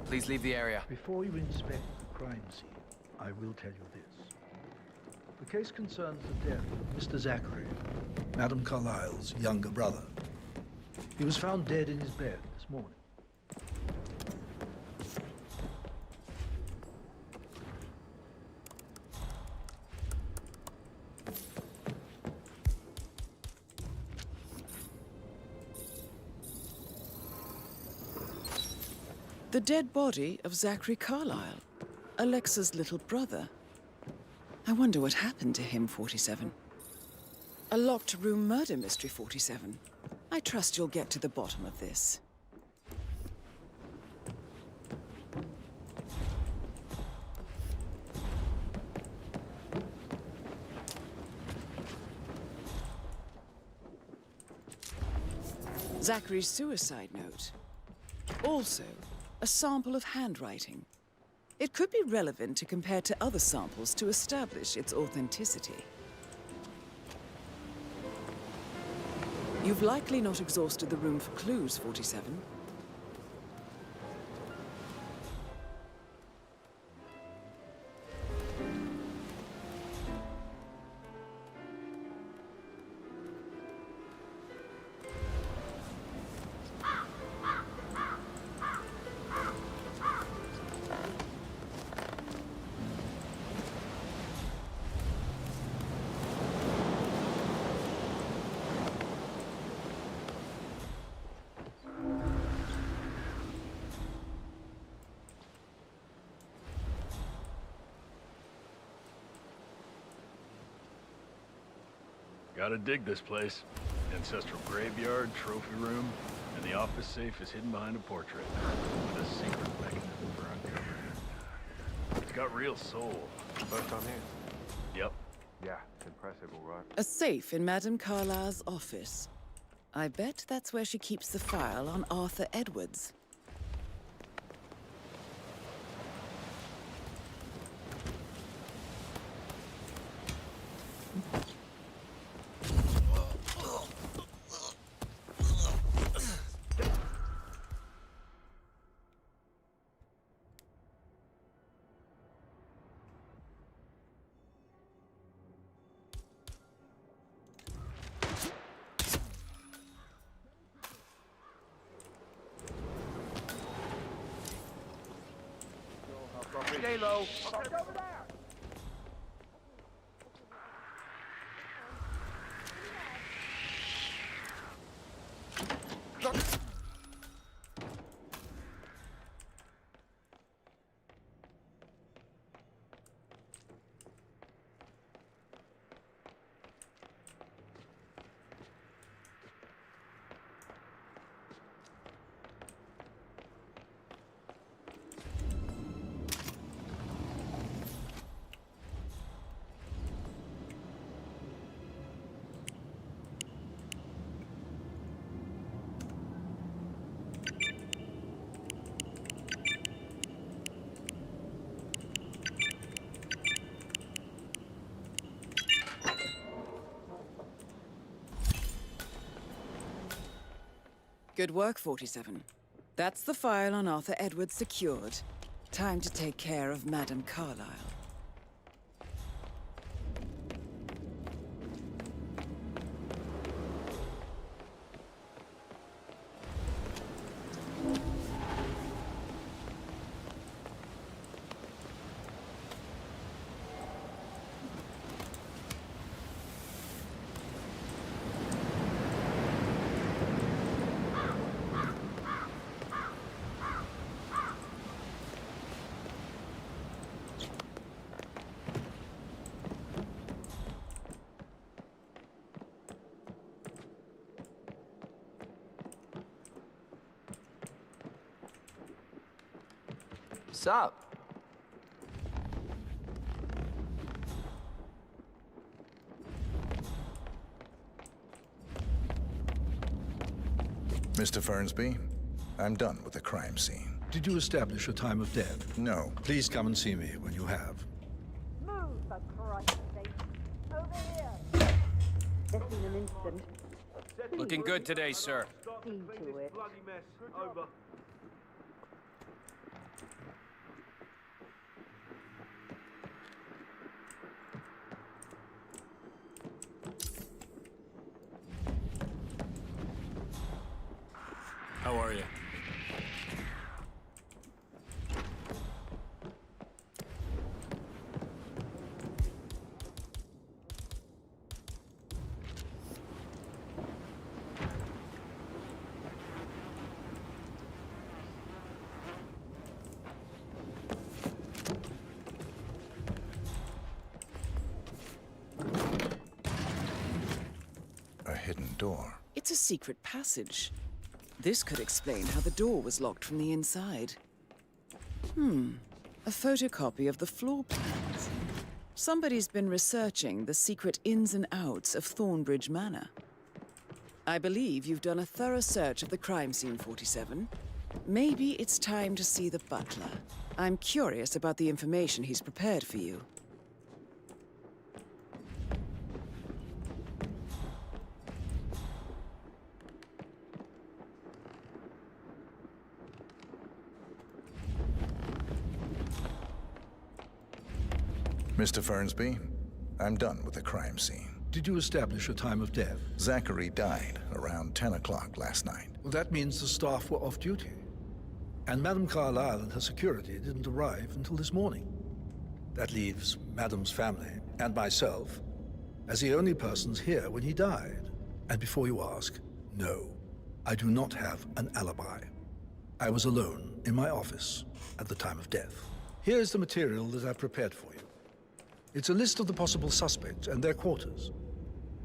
Speaker 11: Please leave the area.
Speaker 3: Before you inspect the crime scene, I will tell you this. The case concerns the death of Mr. Zachary, Madam Carlyle's younger brother. He was found dead in his bed this morning.
Speaker 20: The dead body of Zachary Carlyle, Alexa's little brother. I wonder what happened to him, 47. A locked room murder mystery, 47. I trust you'll get to the bottom of this. Zachary's suicide note. Also, a sample of handwriting. It could be relevant to compare to other samples to establish its authenticity. You've likely not exhausted the room for clues, 47.
Speaker 17: Gotta dig this place. Ancestral graveyard, trophy room, and
Speaker 3: And the office safe is hidden behind a portrait with a secret mechanism for uncovering it. It's got real soul.
Speaker 5: First on hand.
Speaker 3: Yep.
Speaker 5: Yeah, it's impressive, all right.
Speaker 20: A safe in Madame Carlyle's office. I bet that's where she keeps the file on Arthur Edwards.
Speaker 5: Stay low. Okay, over there.
Speaker 20: Good work, 47. That's the file on Arthur Edwards secured. Time to take care of Madame Carlyle.
Speaker 15: What's up?
Speaker 4: Mr. Fernsby, I'm done with the crime scene.
Speaker 3: Did you establish a time of death?
Speaker 4: No.
Speaker 3: Please come and see me when you have.
Speaker 7: Move, for Christ's sake. Over here. It's been an instant.
Speaker 8: Looking good today, sir.
Speaker 7: See to it.
Speaker 5: Bloody mess. Over.
Speaker 9: How are you?
Speaker 4: A hidden door.
Speaker 20: It's a secret passage. This could explain how the door was locked from the inside. A photocopy of the floor plans. Somebody's been researching the secret ins and outs of Thornbridge Manor. I believe you've done a thorough search of the crime scene, 47. Maybe it's time to see the butler. I'm curious about the information he's prepared for you.
Speaker 4: Mr. Fernsby, I'm done with the crime scene.
Speaker 3: Did you establish a time of death?
Speaker 4: Zachary died around 10 o'clock last night.
Speaker 3: Well, that means the staff were off duty. And Madame Carlyle and her security didn't arrive until this morning. That leaves Madame's family and myself as the only persons here when he died. And before you ask, no, I do not have an alibi. I was alone in my office at the time of death. Here's the material that I've prepared for you. It's a list of the possible suspects and their quarters.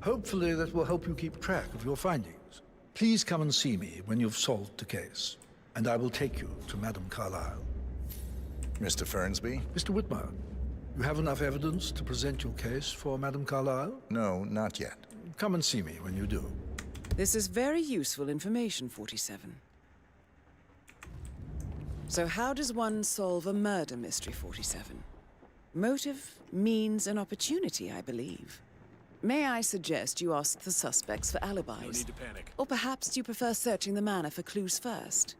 Speaker 3: Hopefully that will help you keep track of your findings. Please come and see me when you've solved the case, and I will take you to Madame Carlyle.
Speaker 4: Mr. Fernsby?
Speaker 3: Mr. Whitmer, you have enough evidence to present your case for Madame Carlyle?
Speaker 4: No, not yet.
Speaker 3: Come and see me when you do.
Speaker 20: This is very useful information, 47. So how does one solve a murder mystery, 47? Motive, means, and opportunity, I believe. May I suggest you ask the suspects for alibis?
Speaker 9: No need to panic.
Speaker 20: Or perhaps you prefer searching the manor for clues first?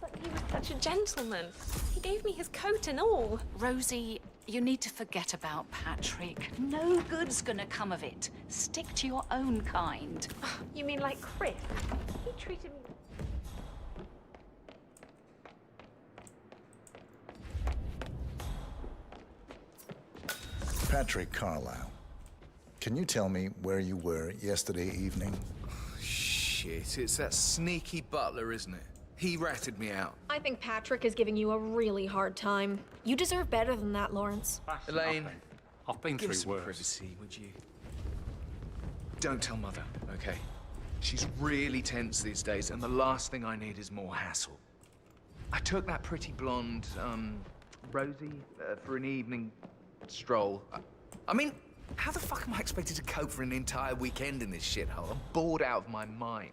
Speaker 17: But he was such a gentleman. He gave me his coat and all.
Speaker 19: Rosie, you need to forget about Patrick. No good's gonna come of it. Stick to your own kind.
Speaker 17: You mean like Chris? He treated me...
Speaker 4: Patrick Carlyle, can you tell me where you were yesterday evening?
Speaker 11: Shit, it's that sneaky butler, isn't it? He ratted me out.
Speaker 17: I think Patrick is giving you a really hard time. You deserve better than that, Lawrence.
Speaker 11: Elaine,
Speaker 23: I've been
Speaker 11: give
Speaker 23: through
Speaker 11: us some
Speaker 23: worse.
Speaker 11: privacy, would you? Don't tell Mother, okay? She's really tense these days, and the last thing I need is more hassle. I took that pretty blonde, Rosie, for an evening stroll. I mean, how the fuck am I expected to cope for an entire weekend in this shithole? I'm bored out of my mind.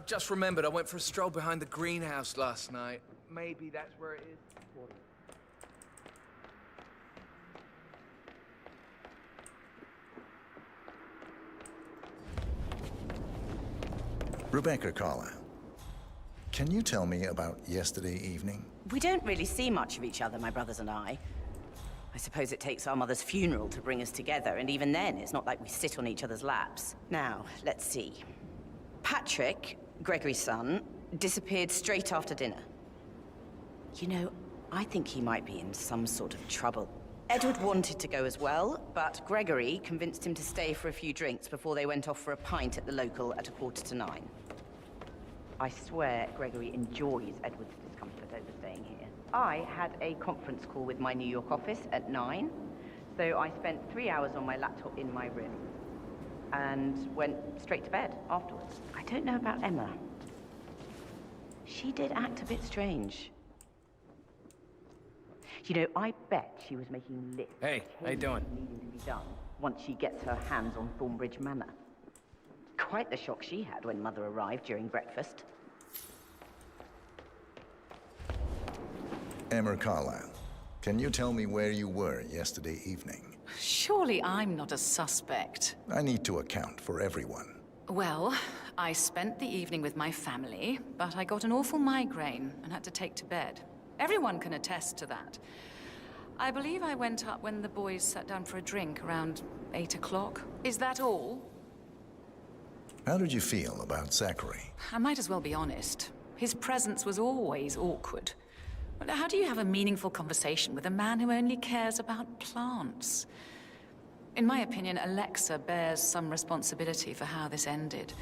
Speaker 11: Just remembered, I went for a stroll behind the greenhouse last night. Maybe that's where it is.
Speaker 4: Rebecca Carlyle, can you tell me about yesterday evening?
Speaker 18: We don't really see much of each other, my brothers and I. I suppose it takes our mother's funeral to bring us together, and even then, it's not like we sit on each other's laps. Now, let's see. Patrick, Gregory's son, disappeared straight after dinner. You know, I think he might be in some sort of trouble. Edward wanted to go as well, but Gregory convinced him to stay for a few drinks before they went off for a pint at the local at 9:15. I swear Gregory enjoys Edward's discomfort over staying here. I had a conference call with my New York office at 9, so I spent 3 hours on my laptop in my room and went straight to bed afterwards. I don't know about Emma. She did act a bit strange. You know, I bet she was making lists.
Speaker 11: Hey, how you doing?
Speaker 18: Needing to be done once she gets her hands on Thornbridge Manor. Quite the shock she had when Mother arrived during breakfast.
Speaker 4: Emma Carlyle, can you tell me where you were yesterday evening?
Speaker 19: Surely I'm not a suspect.
Speaker 4: I need to account for everyone.
Speaker 19: Well, I spent the evening with my family, but I got an awful migraine and had to take to bed. Everyone can attest to that. I believe I went up when the boys sat down for a drink around 8 o'clock. Is that all?
Speaker 4: How did you feel about Zachary?
Speaker 19: I might as well be honest. His presence was always awkward. But how do you have a meaningful conversation with a man who only cares about plants? In my opinion, Alexa bears some responsibility for how this ended.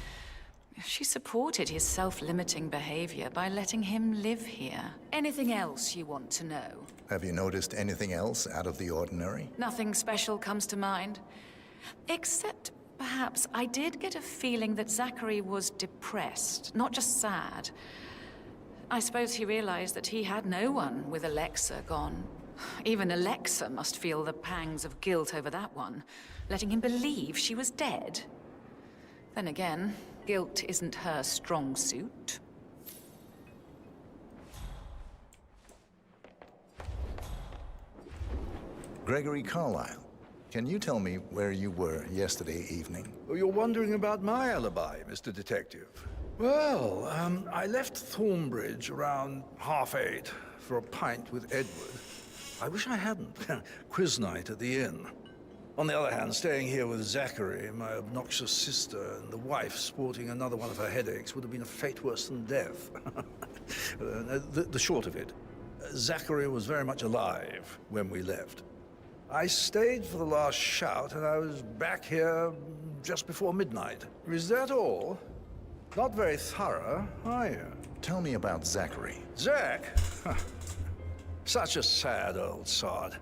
Speaker 19: She supported his self-limiting behavior by letting him live here. Anything else you want to know?
Speaker 4: Have you noticed anything else out of the ordinary?
Speaker 19: Nothing special comes to mind. Except, perhaps, I did get a feeling that Zachary was depressed, not just sad. I suppose he realized that he had no one with Alexa gone. Even Alexa must feel the pangs of guilt over that one, letting him believe she was dead. Then again, guilt isn't her strong suit.
Speaker 4: Gregory Carlyle, can you tell me where you were yesterday evening?
Speaker 3: Oh, you're wondering about my alibi, Mr. Detective. Well, I left Thornbridge around 8:30 for a pint with Edward. I wish I hadn't. Quiz night at the inn. On the other hand, staying here with Zachary, my obnoxious sister, and the wife sporting another one of her headaches would have been a fate worse than death. The short of it, Zachary was very much alive when we left. I stayed for the last shout, and I was back here just before midnight. Is that all? Not very thorough, are you?
Speaker 4: Tell me about Zachary.
Speaker 3: Zach? Huh. Such a sad old sod.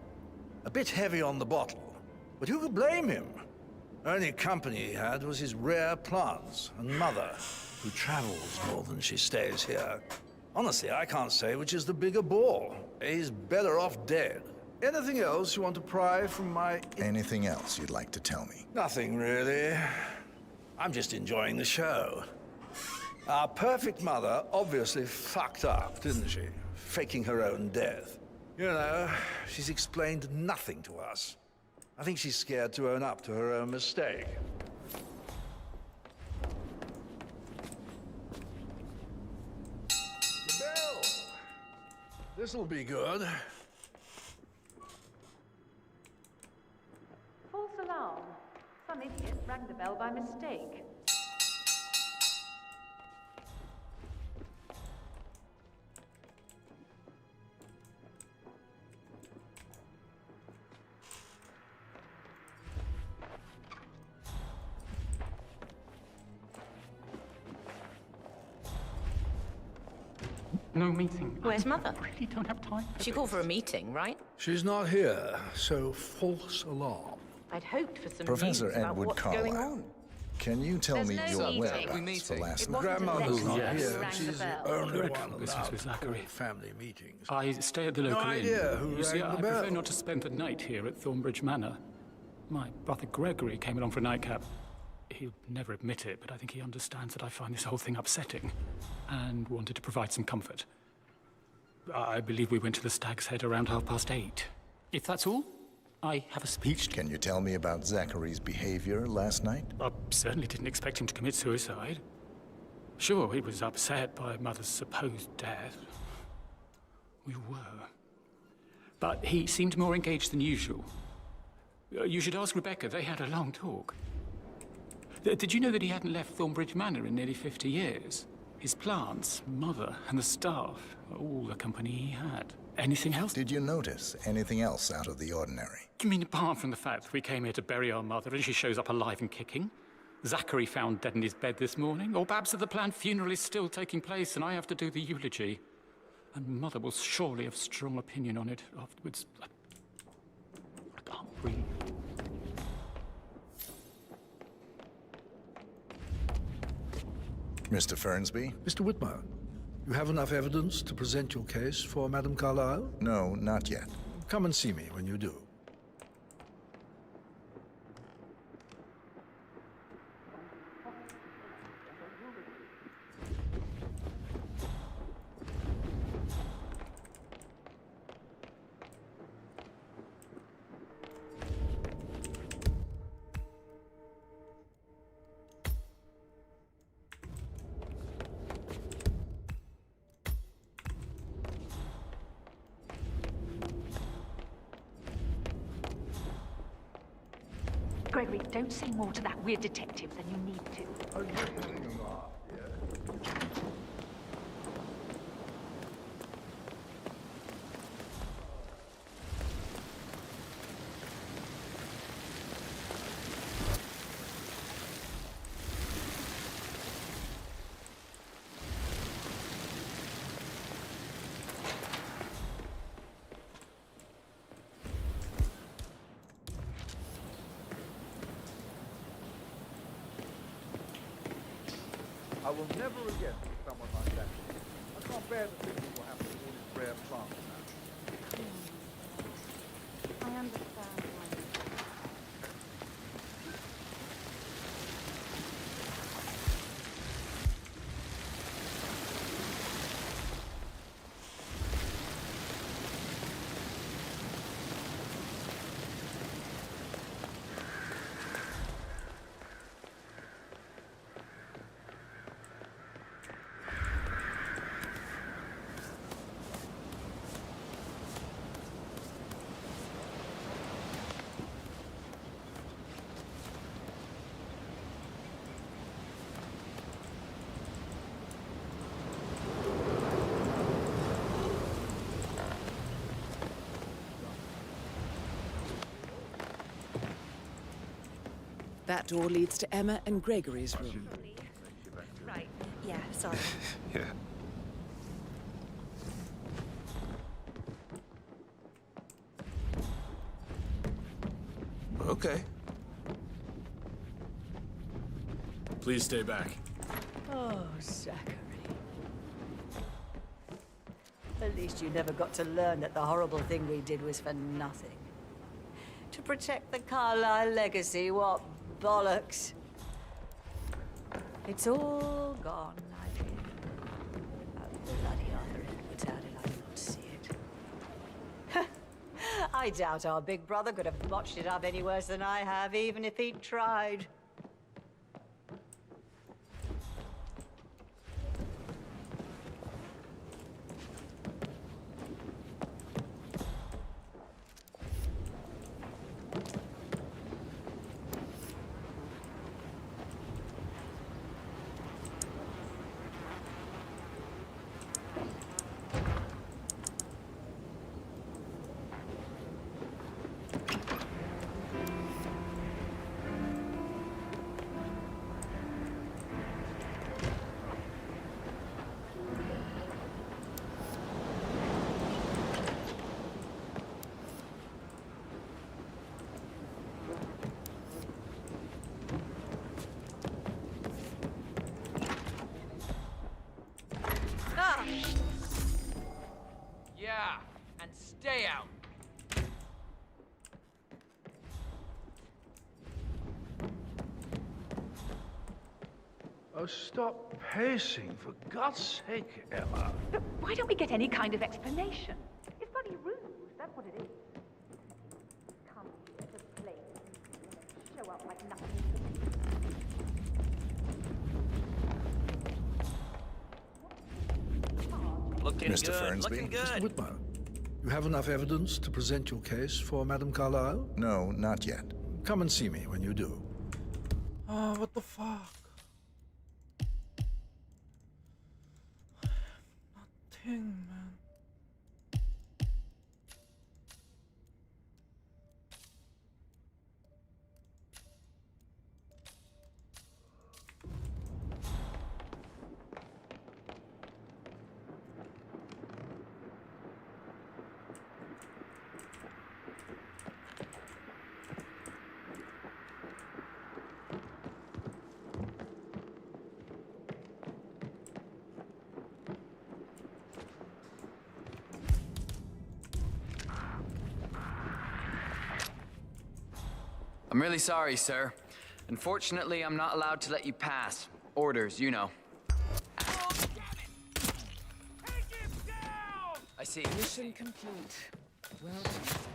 Speaker 3: A bit heavy on the bottle, but who could blame him? Only company he had was his rare plants and mother, who travels more than she stays here. Honestly, I can't say which is the bigger ball. He's better off dead. Anything else you want to pry from my...
Speaker 4: Anything else you'd like to tell me?
Speaker 3: Nothing, really. I'm just enjoying the show. Our perfect mother obviously fucked up, didn't she? Faking her own death. You know, she's explained nothing to us. I think she's scared to own up to her own mistake. The bell! This'll be good.
Speaker 2: False alarm. Some idiot rang the bell by mistake.
Speaker 10: No meeting.
Speaker 18: Where's Mother?
Speaker 10: I really don't have time for
Speaker 18: She called for a meeting, right?
Speaker 3: She's not here, so false alarm.
Speaker 18: I'd hoped for some
Speaker 4: Professor
Speaker 18: news about
Speaker 4: Edward
Speaker 18: what's
Speaker 4: Carlyle.
Speaker 18: going on.
Speaker 4: Can you tell
Speaker 18: There's
Speaker 4: me
Speaker 18: no
Speaker 4: your
Speaker 18: meeting.
Speaker 4: whereabouts for last night?
Speaker 3: Grandmother's not
Speaker 10: Yes.
Speaker 3: here.
Speaker 10: Rang
Speaker 3: She's
Speaker 10: the
Speaker 3: the
Speaker 10: bell.
Speaker 3: only
Speaker 10: Correct.
Speaker 3: one
Speaker 10: This was
Speaker 3: allowed
Speaker 10: with
Speaker 3: to
Speaker 10: Zachary.
Speaker 3: call family meetings.
Speaker 10: I stay at the local
Speaker 3: No
Speaker 10: inn.
Speaker 3: idea who
Speaker 10: You see,
Speaker 3: rang the
Speaker 10: I prefer
Speaker 3: bell.
Speaker 10: not to spend the night here at Thornbridge Manor. My brother Gregory came along for a nightcap. He'll never admit it, but I think he understands that I find this whole thing upsetting and wanted to provide some comfort. I believe we went to the Stag's Head around 8:30. If that's all, I have a speech.
Speaker 4: Can you tell me about Zachary's behavior last night?
Speaker 10: I certainly didn't expect him to commit suicide. Sure, he was upset by Mother's supposed death. We were. But he seemed more engaged than usual. You should ask Rebecca. They had a long talk. Did you know that he hadn't left Thornbridge Manor in nearly 50 years? His plants, Mother, and the staff, all the company he had. Anything else?
Speaker 4: Did you notice anything else out of the ordinary?
Speaker 10: You mean apart from the fact that we came here to bury our mother and she shows up alive and kicking? Zachary found dead in his bed this morning? Or perhaps that the planned funeral is still taking place and I have to do the eulogy? And Mother will surely have strong opinion on it afterwards. I can't breathe.
Speaker 4: Mr. Fernsby?
Speaker 3: Mr. Whitmer, you have enough evidence to present your case for Madame Carlyle?
Speaker 4: No, not yet.
Speaker 3: Come and see me when you do.
Speaker 2: Gregory, don't say more to that weird detective than you need to.
Speaker 5: I will never again be someone like that. I can't bear to think what will happen to all these rare plants now.
Speaker 21: I understand why.
Speaker 20: That door leads to Emma and Gregory's room.
Speaker 17: Right. Yeah, sorry.
Speaker 6: Yeah.
Speaker 9: Okay. Please stay back.
Speaker 7: Oh, Zachary. At least you never got to learn that the horrible thing we did was for nothing. To protect the Carlyle legacy, what bollocks. It's all gone, I fear. Oh, bloody Arthur Edwards, how did I not see it? I doubt our big brother could have botched it up any worse than I have, even if he'd tried.
Speaker 11: Yeah, and stay out.
Speaker 3: Oh, stop pacing, for God's sake, Emma.
Speaker 2: Look, why don't we get any kind of explanation? It's bloody rude, that's what it is. Come here to play. Show up like nothing.
Speaker 9: Looking
Speaker 4: Mr.
Speaker 9: good,
Speaker 4: Fernsby?
Speaker 9: looking good.
Speaker 3: Mr. Whitmer, you have enough evidence to present your case for Madame Carlyle?
Speaker 4: No, not yet.
Speaker 3: Come and see me when you do.
Speaker 1: Oh, what the fuck? Nothing, man.
Speaker 15: I'm really sorry, sir. Unfortunately, I'm not allowed to let you pass. Orders, you know. I see.
Speaker 20: Mission complete. Well done, 47.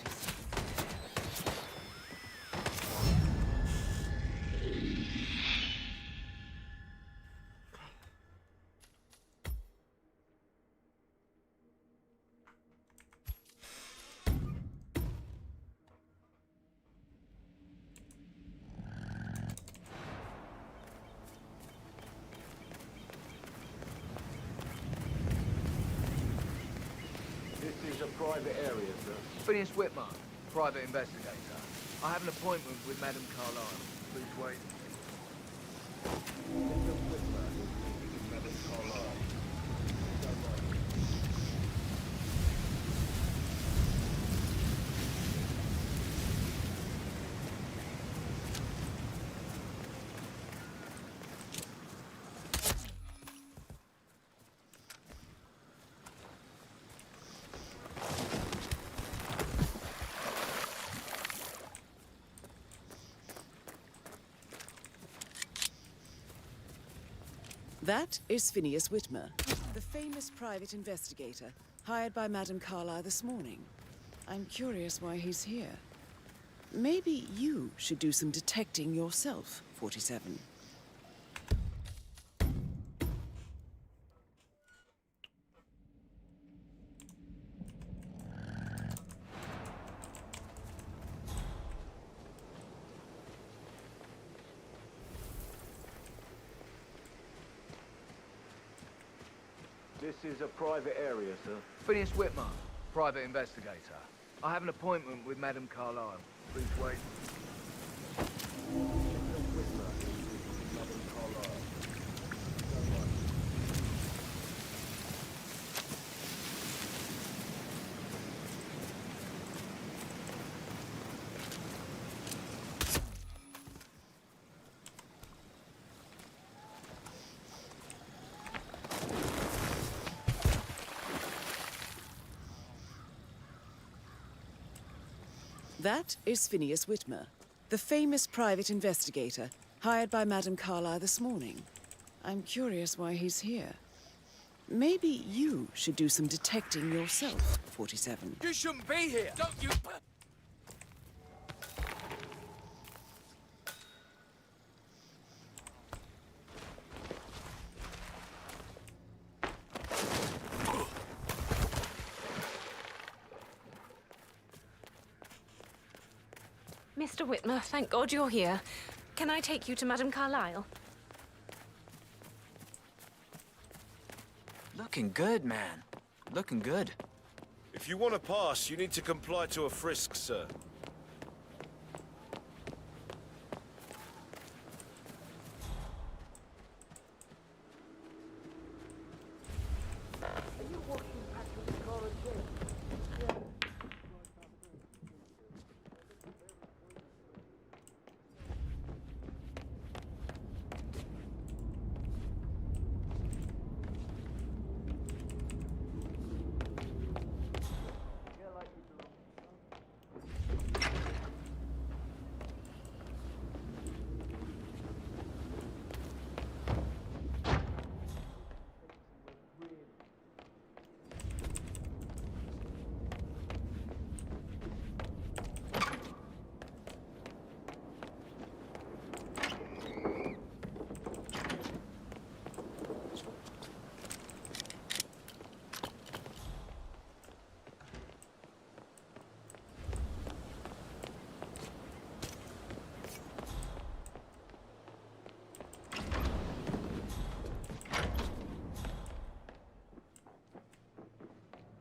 Speaker 5: This is a private area, sir.
Speaker 11: Phineas Whitmer, private investigator. I have an appointment with Madame Carlyle.
Speaker 5: Please wait. Mr. Whitmer is speaking with Madame Carlyle.
Speaker 20: That is Phineas Whitmer, the famous private investigator, hired by Madame Carlyle this morning. I'm curious why he's here. Maybe you should do some detecting yourself, 47.
Speaker 5: This is a private area, sir.
Speaker 11: Phineas Whitmer, private investigator. I have an appointment with Madame Carlyle.
Speaker 5: Please wait.
Speaker 20: That is Phineas Whitmer, the famous private investigator hired by Madame Carlyle this morning. I'm curious why he's here. Maybe you should do some detecting yourself, 47.
Speaker 11: You shouldn't be here! Don't you...
Speaker 17: Mr. Whitmer, thank God you're here. Can I take you to Madame Carlyle?
Speaker 14: Looking good, man. Looking good.
Speaker 6: If you want to pass, you need to comply to a frisk, sir.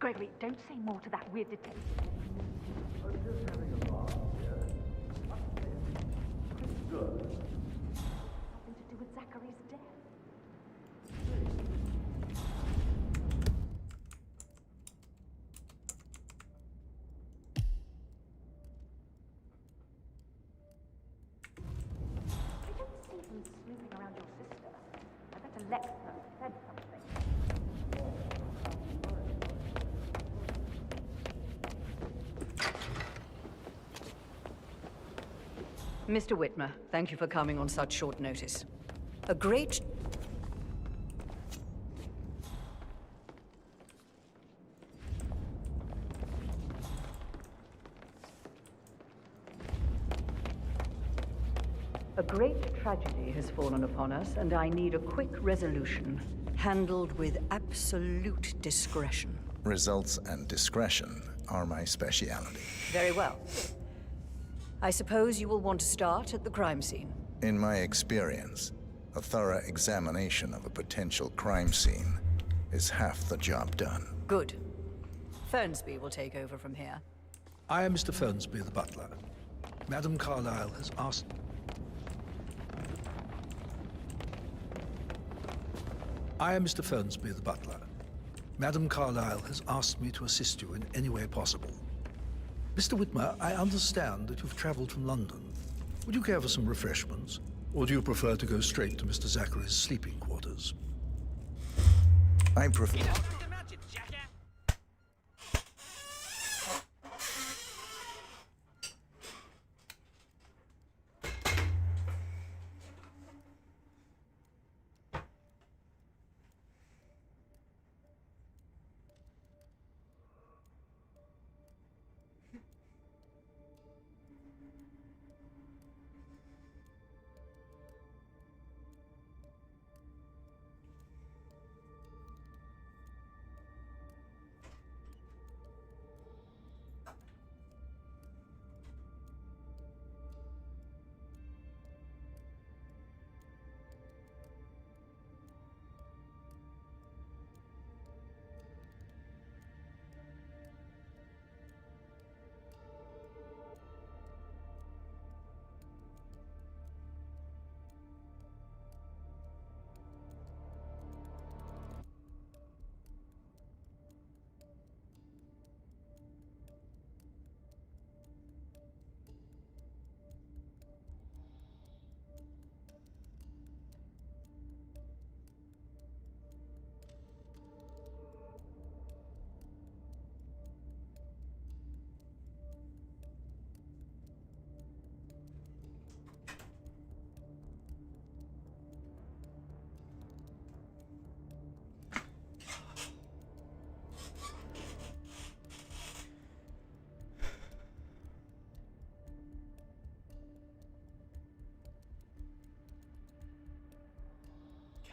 Speaker 2: Gregory, don't say more to that weird detective.
Speaker 3: I'm just having a laugh, yeah. Pretty good.
Speaker 2: Something to do with Zachary's death. I don't see them snooping around your sister. I bet Alexa said something.
Speaker 7: Mr. Whitmer, thank you for coming on such short notice. A great... A great tragedy has fallen upon us, and I need a quick resolution, handled with absolute discretion.
Speaker 4: Results and discretion are my speciality.
Speaker 7: Very well. I suppose you will want to start at the crime scene.
Speaker 4: In my experience, a thorough examination of a potential crime scene is half the job done.
Speaker 7: Good. Fernsby will take over from here.
Speaker 3: I am Mr. Fernsby, the butler. Madame Carlyle has asked... I am Mr. Fernsby, the butler. Madame Carlyle has asked me to assist you in any way possible. Mr. Whitmer, I understand that you've traveled from London. Would you care for some refreshments? Or do you prefer to go straight to Mr. Zachary's sleeping quarters?
Speaker 4: I prefer...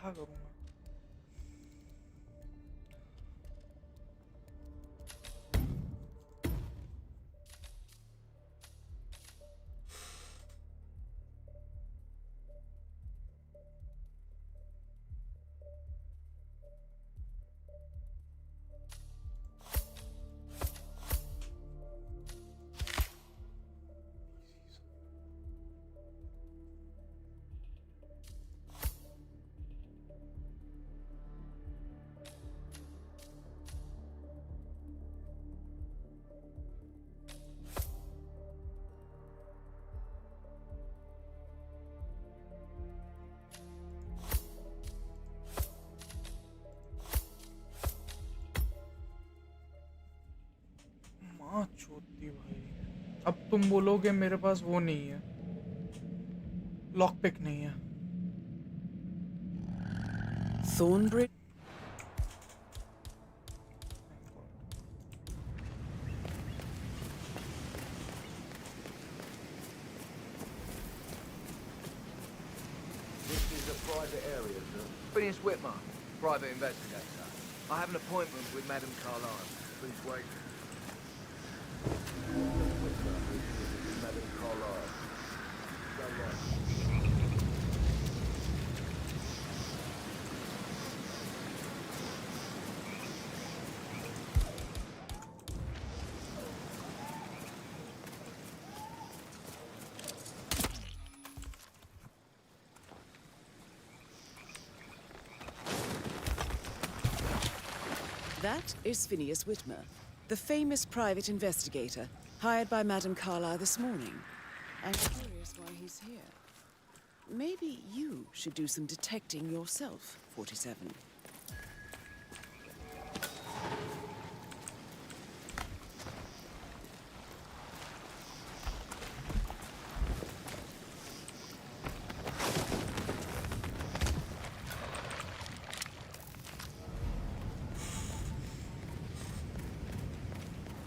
Speaker 1: क्या करूँगा? माँ चोती भाई। अब तुम बोलोगे मेरे पास वो नहीं है, लॉक पिक नहीं है।
Speaker 20: Thornbridge?
Speaker 5: This is a private area, sir. Phineas Whitmer, private investigator. I have an appointment with Madame Carlyle. Please wait. Whitmer, this is Madame Carlyle. Go right.
Speaker 20: That is Phineas Whitmer, the famous private investigator hired by Madame Carlyle this morning. I'm curious why he's here. Maybe you should do some detecting yourself, 47.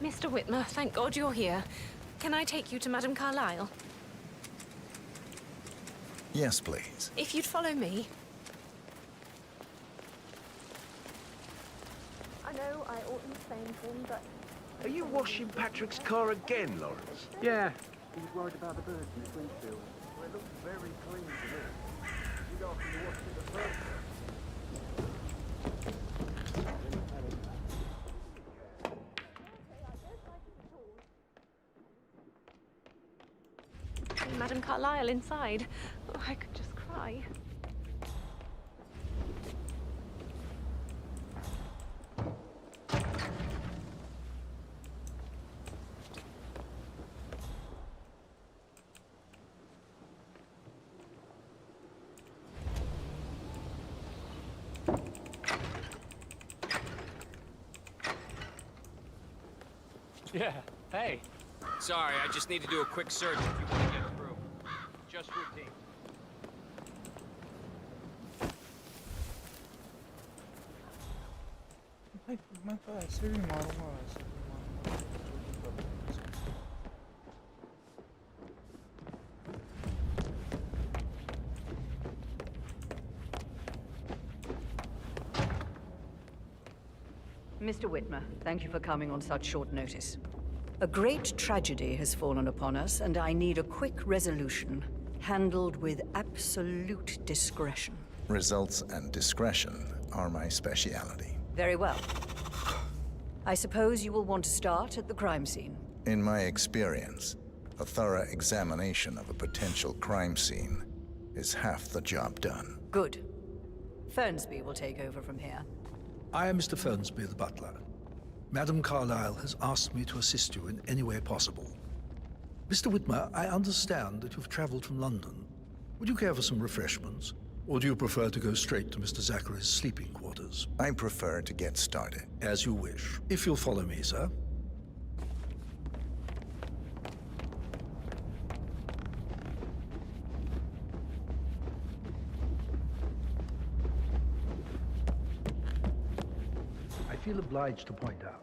Speaker 17: Mr. Whitmer, thank God you're here. Can I take you to Madame Carlyle?
Speaker 4: Yes, please.
Speaker 17: If you'd follow me.
Speaker 2: I know I oughtn't say anything, but...
Speaker 6: Are you washing Patrick's car again, Lawrence?
Speaker 15: Yeah. He was worried about the birds in his windshield. Well, it looks very clean to me. You'd after you washed it the first time.
Speaker 17: Madame Carlyle inside. Oh, I could just cry.
Speaker 8: Yeah, hey.
Speaker 12: Sorry, I just need to do a quick search if you want to get through. Just routine.
Speaker 1: मैं तो ऐसे भी मारूंगा, ऐसे भी मारूंगा, जो भी करूंगा।
Speaker 7: Mr. Whitmer, thank you for coming on such short notice. A great tragedy has fallen upon us, and I need a quick resolution, handled with absolute discretion.
Speaker 4: Results and discretion are my speciality.
Speaker 7: Very well. I suppose you will want to start at the crime scene.
Speaker 4: In my experience, a thorough examination of a potential crime scene is half the job done.
Speaker 7: Good. Fernsby will take over from here.
Speaker 3: I am Mr. Fernsby, the butler. Madame Carlyle has asked me to assist you in any way possible. Mr. Whitmer, I understand that you've traveled from London. Would you care for some refreshments? Or do you prefer to go straight to Mr. Zachary's sleeping quarters?
Speaker 4: I prefer to get started.
Speaker 3: As you wish. If you'll follow me, sir. I feel obliged to point out.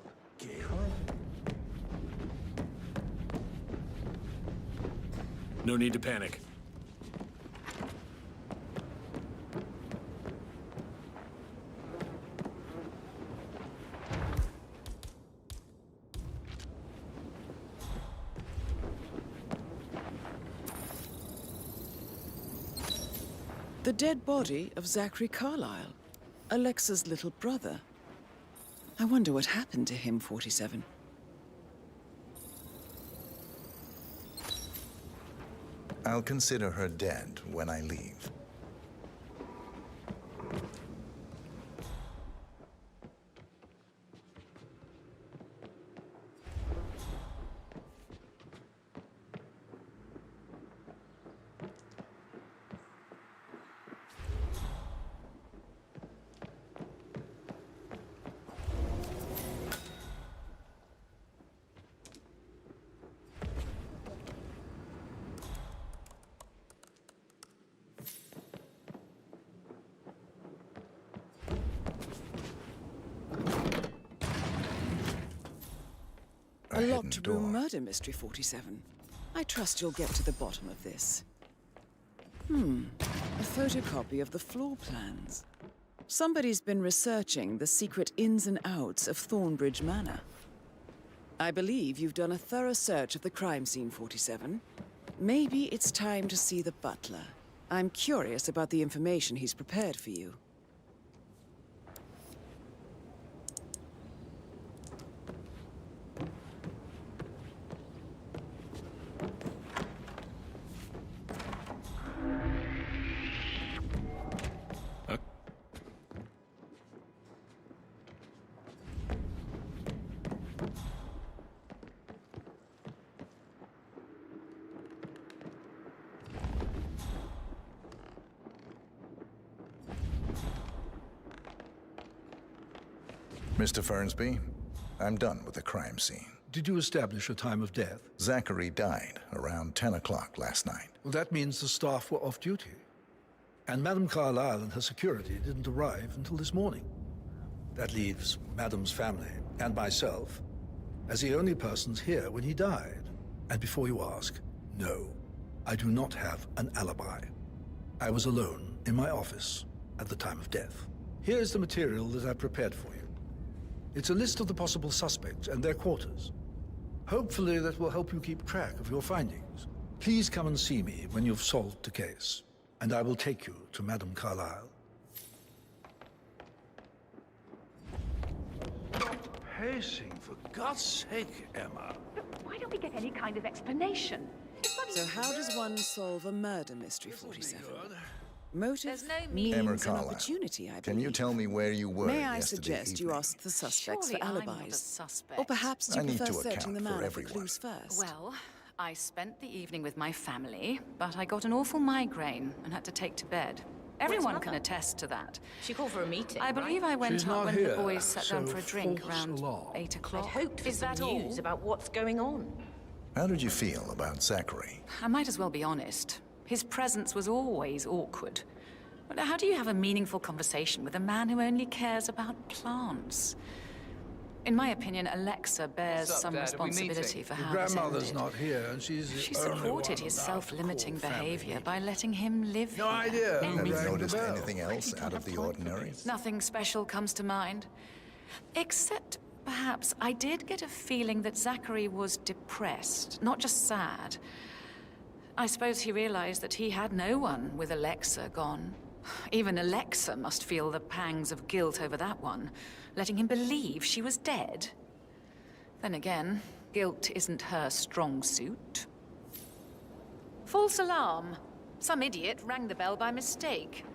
Speaker 9: No need to panic.
Speaker 20: The dead body of Zachary Carlyle, Alexa's little brother. I wonder what happened to him, 47.
Speaker 4: I'll consider her dead when I leave.
Speaker 20: A locked room murder mystery, 47. I trust you'll get to the bottom of this. A photocopy of the floor plans. Somebody's been researching the secret ins and outs of Thornbridge Manor. I believe you've done a thorough search of the crime scene, 47. Maybe it's time to see the butler. I'm curious about the information he's prepared for you.
Speaker 4: Mr. Fernsby, I'm done with the crime scene.
Speaker 3: Did you establish a time of death?
Speaker 4: Zachary died around 10 o'clock last night.
Speaker 3: Well, that means the staff were off duty. And Madame Carlyle and her security didn't arrive until this morning. That leaves Madame's family and myself as the only persons here when he died. And before you ask, no, I do not have an alibi. I was alone in my office at the time of death. Here's the material that I prepared for you. It's a list of the possible suspects and their quarters. Hopefully that will help you keep track of your findings. Please come and see me when you've solved the case, and I will take you to Madame Carlyle.
Speaker 5: Pacing, for God's sake, Emma.
Speaker 2: Why don't we get any kind of explanation?
Speaker 20: So how does one solve a murder mystery, 47? Motive,
Speaker 19: no
Speaker 20: means,
Speaker 4: Emma
Speaker 20: and
Speaker 4: Carlyle,
Speaker 20: opportunity, I believe.
Speaker 4: can you tell me where you were
Speaker 20: May I
Speaker 4: yesterday
Speaker 20: suggest
Speaker 4: evening?
Speaker 20: you ask the suspects
Speaker 19: Surely
Speaker 20: for
Speaker 19: I'm not a
Speaker 20: alibis?
Speaker 19: suspect.
Speaker 20: Or perhaps
Speaker 4: I
Speaker 20: you
Speaker 4: need
Speaker 20: prefer
Speaker 4: to
Speaker 20: searching
Speaker 4: account
Speaker 20: the
Speaker 4: for
Speaker 20: manor for
Speaker 4: everyone.
Speaker 20: clues first?
Speaker 19: Well, I spent the evening with my family, but I got an awful migraine and had to take to bed. Everyone can attest to that.
Speaker 18: She called for a meeting,
Speaker 19: I believe I went
Speaker 3: She's
Speaker 19: up
Speaker 3: not
Speaker 19: when
Speaker 3: here,
Speaker 19: the boys sat down
Speaker 3: so
Speaker 19: for a drink
Speaker 3: false
Speaker 19: around
Speaker 3: alarm.
Speaker 19: 8 o'clock.
Speaker 18: I'd hoped for
Speaker 19: Is
Speaker 18: some
Speaker 19: that all?
Speaker 18: news about what's going on.
Speaker 4: How did you feel about Zachary?
Speaker 19: I might as well be honest. His presence was always awkward. But how do you have a meaningful conversation with a man who only cares about plants? In my opinion, Alexa bears
Speaker 11: What's up,
Speaker 19: some
Speaker 11: Dad? Are we
Speaker 19: responsibility
Speaker 11: meeting?
Speaker 19: for
Speaker 3: Your
Speaker 19: how this
Speaker 3: grandmother's
Speaker 19: ended.
Speaker 3: not here, and she's the
Speaker 19: She
Speaker 3: only one
Speaker 19: supported his
Speaker 3: allowed to
Speaker 19: self-limiting
Speaker 3: call family
Speaker 19: behavior by letting him live
Speaker 3: No
Speaker 19: here.
Speaker 3: idea.
Speaker 4: Have you
Speaker 3: Rang the
Speaker 4: noticed
Speaker 3: bell.
Speaker 4: anything else out of the ordinary?
Speaker 19: Nothing special comes to mind. Except, perhaps, I did get a feeling that Zachary was depressed, not just sad. I suppose he realized that he had no one with Alexa gone. Even Alexa must feel the pangs of guilt over that one, letting him believe she was dead. Then again, guilt isn't her strong suit. False alarm. Some idiot rang the bell by mistake.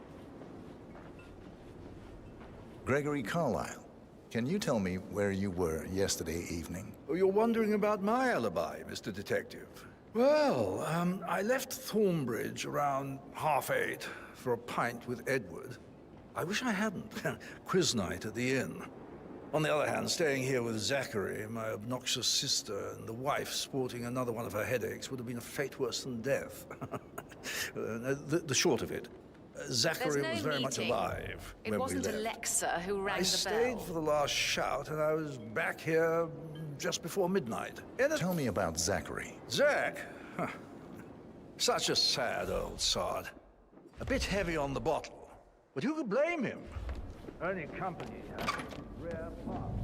Speaker 4: Gregory Carlyle, can you tell me where you were yesterday evening?
Speaker 3: Oh, you're wondering about my alibi, Mr. Detective. Well, I left Thornbridge around 8:30 for a pint with Edward. I wish I hadn't. Quiz night at the inn. On the other hand, staying here with Zachary, my obnoxious sister, and the wife sporting another one of her headaches would have been a fate worse than death. The short of it, Zachary was very much alive
Speaker 19: It
Speaker 3: when we
Speaker 19: wasn't
Speaker 3: left.
Speaker 19: Alexa who rang
Speaker 3: I
Speaker 19: the
Speaker 3: stayed
Speaker 19: bell.
Speaker 3: for the last shout, and I was back here just before midnight.
Speaker 4: Tell me about Zachary.
Speaker 3: Zach? Huh. Such a sad old sod. A bit heavy on the bottle. But who could blame him? Only company has rare parts.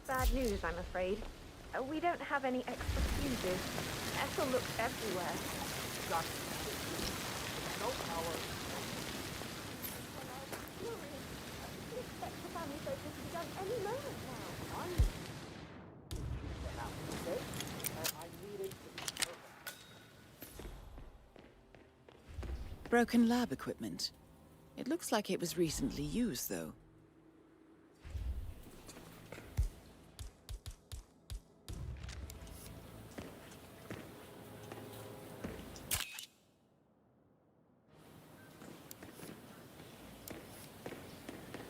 Speaker 2: bad news, I'm afraid. We don't have any extra fuses. Ethel looks everywhere.
Speaker 5: No power.
Speaker 2: We expect the family focus to be done any moment now.
Speaker 5: I need it to be perfect.
Speaker 20: Broken lab equipment. It looks like it was recently used, though.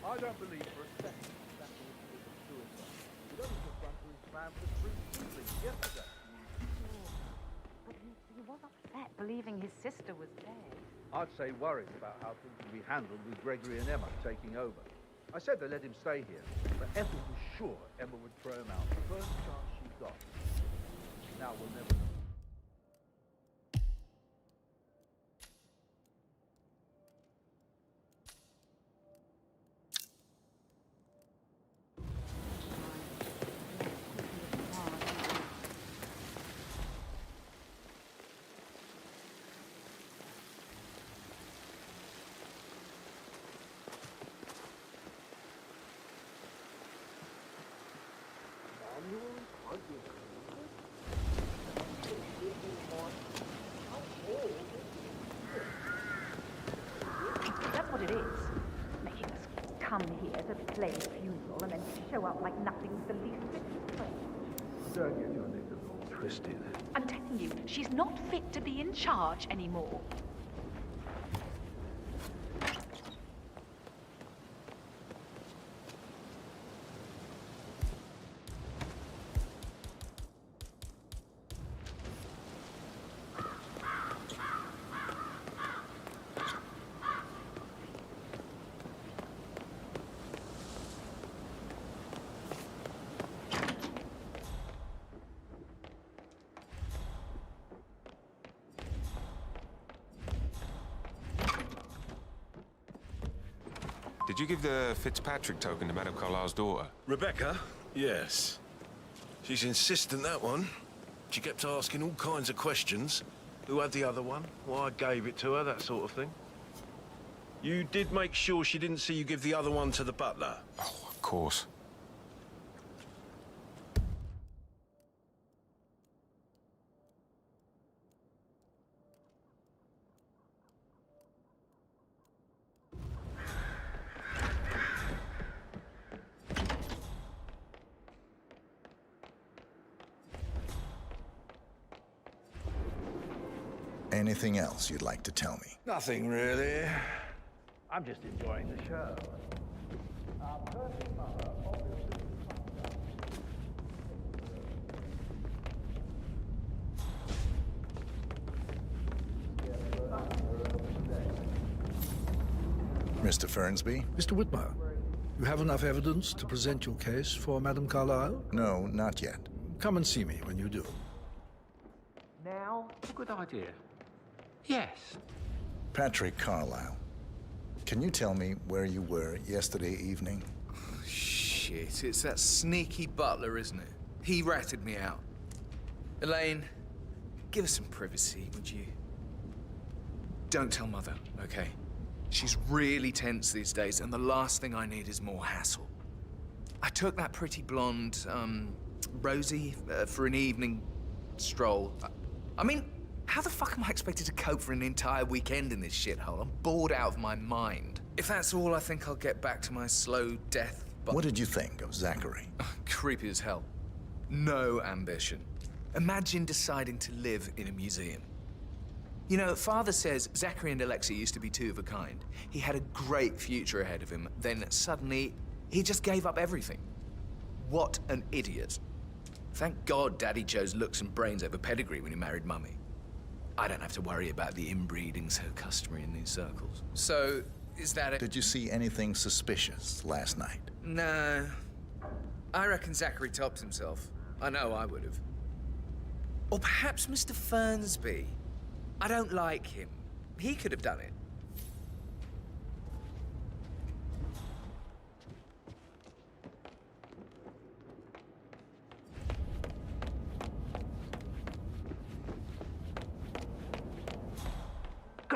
Speaker 5: I don't believe for a second that was suicide. He'd only just run through his plan for the truth yesterday.
Speaker 2: But he was upset believing his sister was dead.
Speaker 3: I'd say worried about how things would be handled with Gregory and Emma taking over. I said they let him stay here, but Ethel was sure Emma would throw him out the first chance she got. Now we'll never know.
Speaker 2: That's what it is. Making us come here to play a funeral and then show up like nothing's the least bit strange.
Speaker 3: Don't get your knickers all twisted.
Speaker 2: I'm telling you, she's not fit to be in charge anymore.
Speaker 16: Did you give the Fitzpatrick token to Madame Carlyle's daughter?
Speaker 6: Rebecca? Yes. She's insistent, that one. She kept asking all kinds of questions. Who had the other one? Why I gave it to her, that sort of thing. You did make sure she didn't see you give the other one to the butler?
Speaker 16: Oh, of course.
Speaker 4: Anything else you'd like to tell me?
Speaker 3: Nothing really. I'm just enjoying the show. Our perfect mother obviously.
Speaker 4: Mr. Fernsby?
Speaker 3: Mr. Whitmer, you have enough evidence to present your case for Madame Carlyle?
Speaker 4: No, not yet.
Speaker 3: Come and see me when you do.
Speaker 12: Now?
Speaker 10: Good idea. Yes.
Speaker 4: Patrick Carlyle, can you tell me where you were yesterday evening?
Speaker 11: Shit, it's that sneaky butler, isn't it? He ratted me out. Elaine, give us some privacy, would you? Don't tell Mother, okay? She's really tense these days, and the last thing I need is more hassle. I took that pretty blonde, Rosie, for an evening stroll. I mean, how the fuck am I expected to cope for an entire weekend in this shithole? I'm bored out of my mind. If that's all, I think I'll get back to my slow death. But
Speaker 4: What did you think of Zachary?
Speaker 11: creepy as hell. No ambition. Imagine deciding to live in a museum. You know, Father says Zachary and Alexei used to be two of a kind. He had a great future ahead of him. Then suddenly, he just gave up everything. What an idiot. Thank God Daddy chose looks and brains over pedigree when he married Mummy. I don't have to worry about the inbreeding so customary in these circles. So, is that it?
Speaker 4: Did you see anything suspicious last night?
Speaker 11: No. I reckon Zachary topped himself. I know I would have. Or perhaps Mr. Fernsby. I don't like him. He could have done it.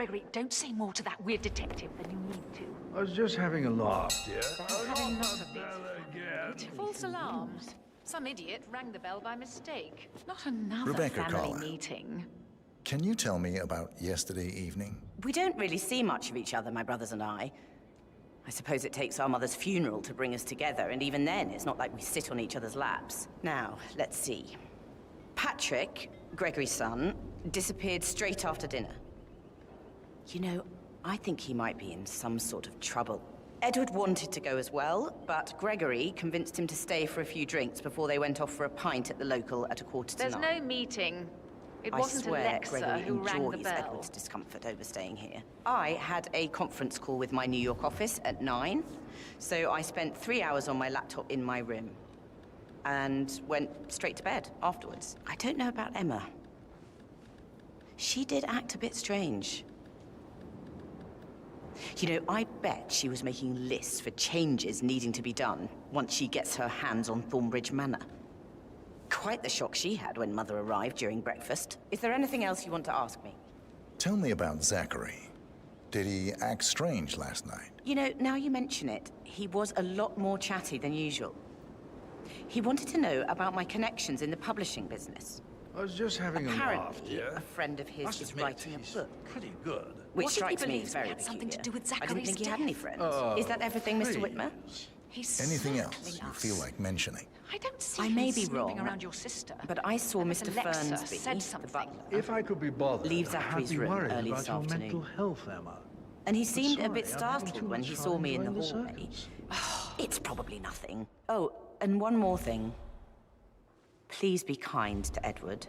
Speaker 19: Gregory, don't say more to that weird detective than you need to.
Speaker 3: I was just having a laugh, dear.
Speaker 19: Had enough of this. False alarms. Some idiot rang the bell by mistake. Not another
Speaker 4: Rebecca
Speaker 19: family
Speaker 4: Carlyle.
Speaker 19: meeting.
Speaker 4: Can you tell me about yesterday evening?
Speaker 18: We don't really see much of each other, my brothers and I. I suppose it takes our mother's funeral to bring us together, and even then, it's not like we sit on each other's laps. Now, let's see. Patrick, Gregory's son, disappeared straight after dinner. You know, I think he might be in some sort of trouble. Edward wanted to go as well, but Gregory convinced him to stay for a few drinks before they went off for a pint at the local at 8:45.
Speaker 19: There's no meeting. It
Speaker 18: I
Speaker 19: wasn't
Speaker 18: swear
Speaker 19: Alexa
Speaker 18: Gregory
Speaker 19: who rang the
Speaker 18: enjoys
Speaker 19: bell.
Speaker 18: Edward's discomfort over staying here. I had a conference call with my New York office at 9, so I spent 3 hours on my laptop in my room and went straight to bed afterwards. I don't know about Emma. She did act a bit strange. You know, I bet she was making lists for changes needing to be done once she gets her hands on Thornbridge Manor. Quite the shock she had when Mother arrived during breakfast. Is there anything else you want to ask me?
Speaker 4: Tell me about Zachary. Did he act strange last night?
Speaker 18: You know, now you mention it, he was a lot more chatty than usual. He wanted to know about my connections in the publishing business.
Speaker 3: I was just having a laugh,
Speaker 18: Apparently,
Speaker 3: dear.
Speaker 18: a friend of his
Speaker 3: Must
Speaker 18: is
Speaker 3: admit,
Speaker 18: writing a
Speaker 3: he's
Speaker 18: book.
Speaker 3: pretty good.
Speaker 18: Which
Speaker 19: What if he
Speaker 18: strikes me
Speaker 19: believes
Speaker 18: as
Speaker 19: we
Speaker 18: very
Speaker 19: had something to
Speaker 18: peculiar.
Speaker 19: do with
Speaker 18: I didn't
Speaker 19: Zachary's
Speaker 18: think he had
Speaker 19: death?
Speaker 18: any friends.
Speaker 3: Oh,
Speaker 18: Is that everything, Mr. Whitmer?
Speaker 19: He's
Speaker 4: Anything else
Speaker 19: circling
Speaker 4: you
Speaker 19: us.
Speaker 4: feel like mentioning?
Speaker 19: I don't see
Speaker 18: I
Speaker 19: him
Speaker 18: may be
Speaker 19: snooping
Speaker 18: wrong,
Speaker 19: around your sister.
Speaker 18: but I saw
Speaker 19: Unless
Speaker 18: Mr.
Speaker 19: Alexa
Speaker 18: Fernsby,
Speaker 19: said
Speaker 18: the
Speaker 19: something.
Speaker 18: butler,
Speaker 3: If I could be bothered,
Speaker 18: leave
Speaker 3: I'd
Speaker 18: Zachary's
Speaker 3: be
Speaker 18: room
Speaker 3: worried
Speaker 18: early
Speaker 3: about
Speaker 18: this
Speaker 3: your
Speaker 18: afternoon.
Speaker 3: mental health, Emma.
Speaker 18: And he
Speaker 3: But
Speaker 18: seemed a bit
Speaker 3: sorry, I'm having
Speaker 18: startled
Speaker 3: too
Speaker 18: when
Speaker 3: much
Speaker 18: he
Speaker 3: fun
Speaker 18: saw me in the
Speaker 3: enjoying
Speaker 18: hallway.
Speaker 3: circus.
Speaker 18: It's probably nothing. Oh, and one more thing. Please be kind to Edward.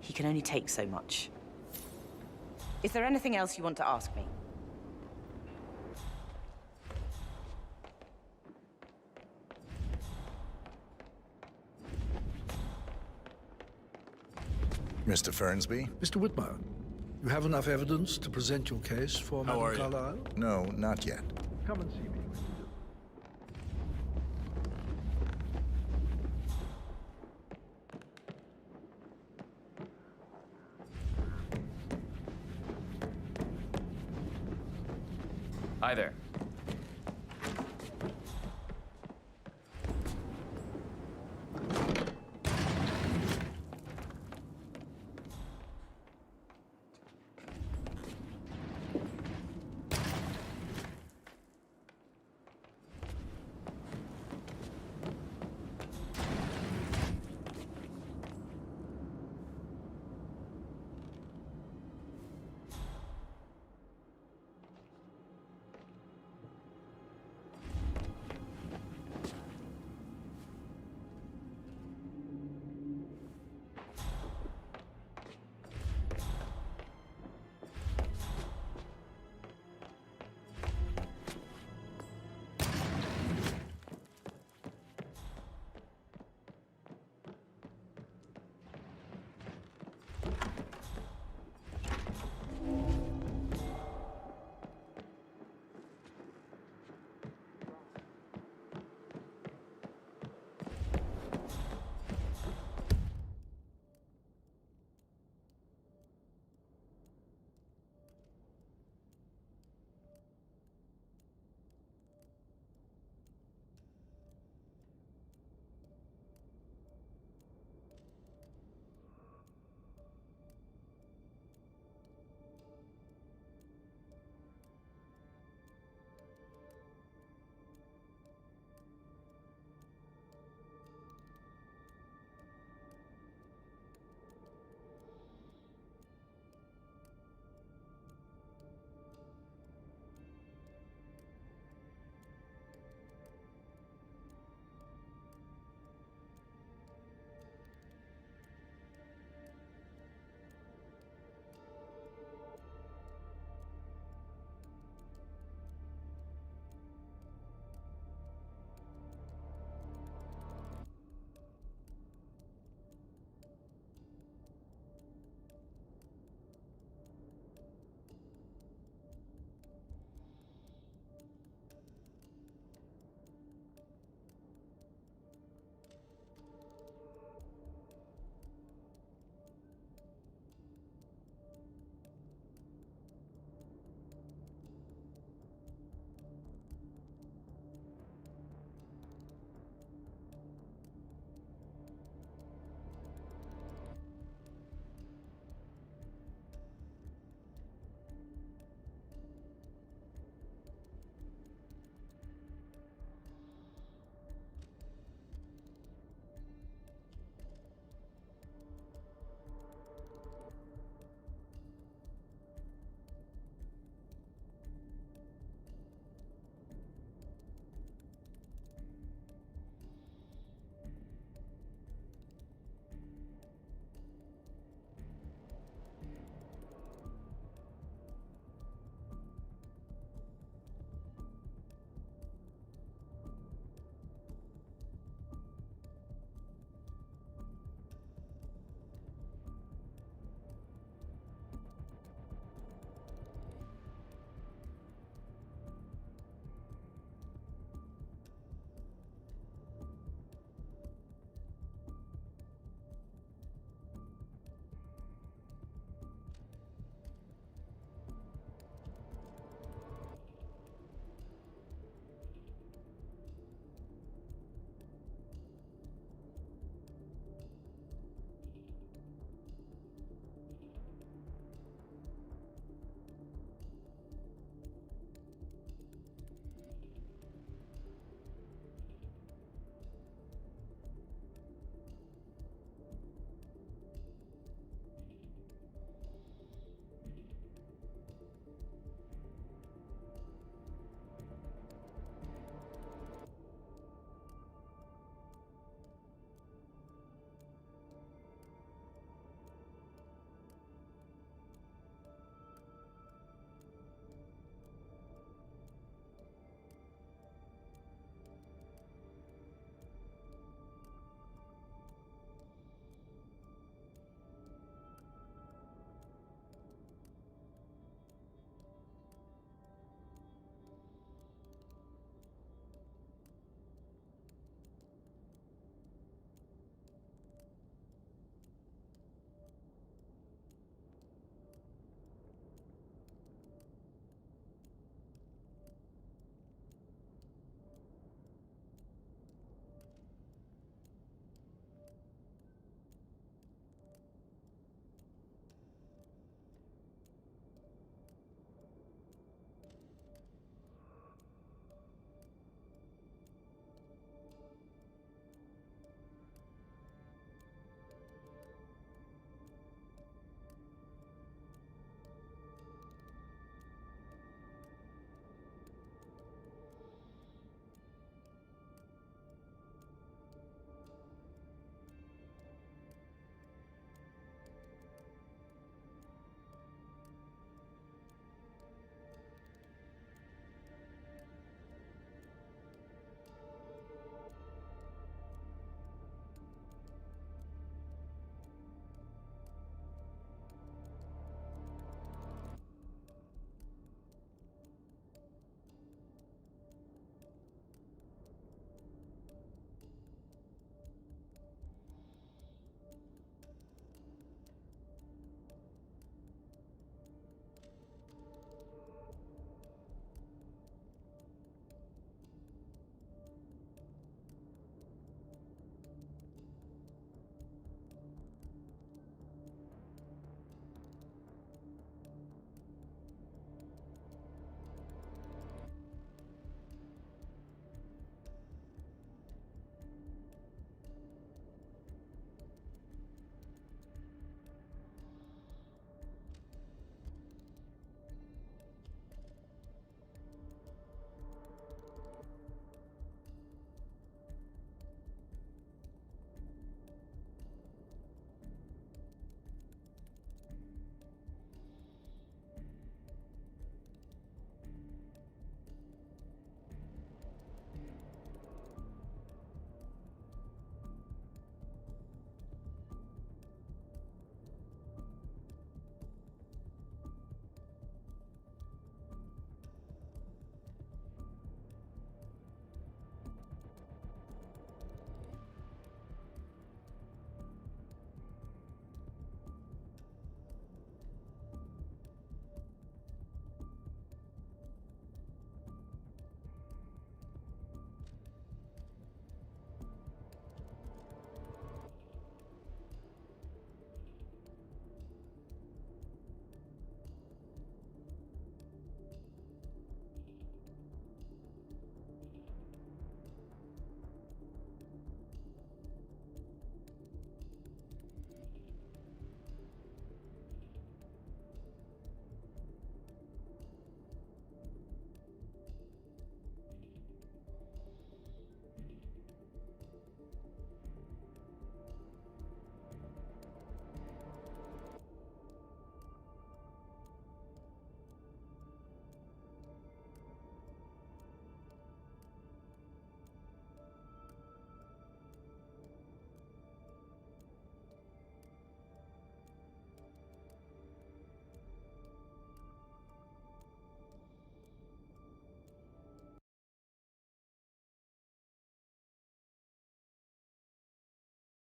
Speaker 18: He can only take so much. Is there anything else you want to ask me?
Speaker 4: Mr. Fernsby?
Speaker 3: Mr. Whitmer, you have enough evidence to present your case for
Speaker 4: How are
Speaker 3: Madame
Speaker 4: you?
Speaker 3: Carlyle?
Speaker 4: No, not yet.
Speaker 3: Come and see me when you do.
Speaker 12: Hi there.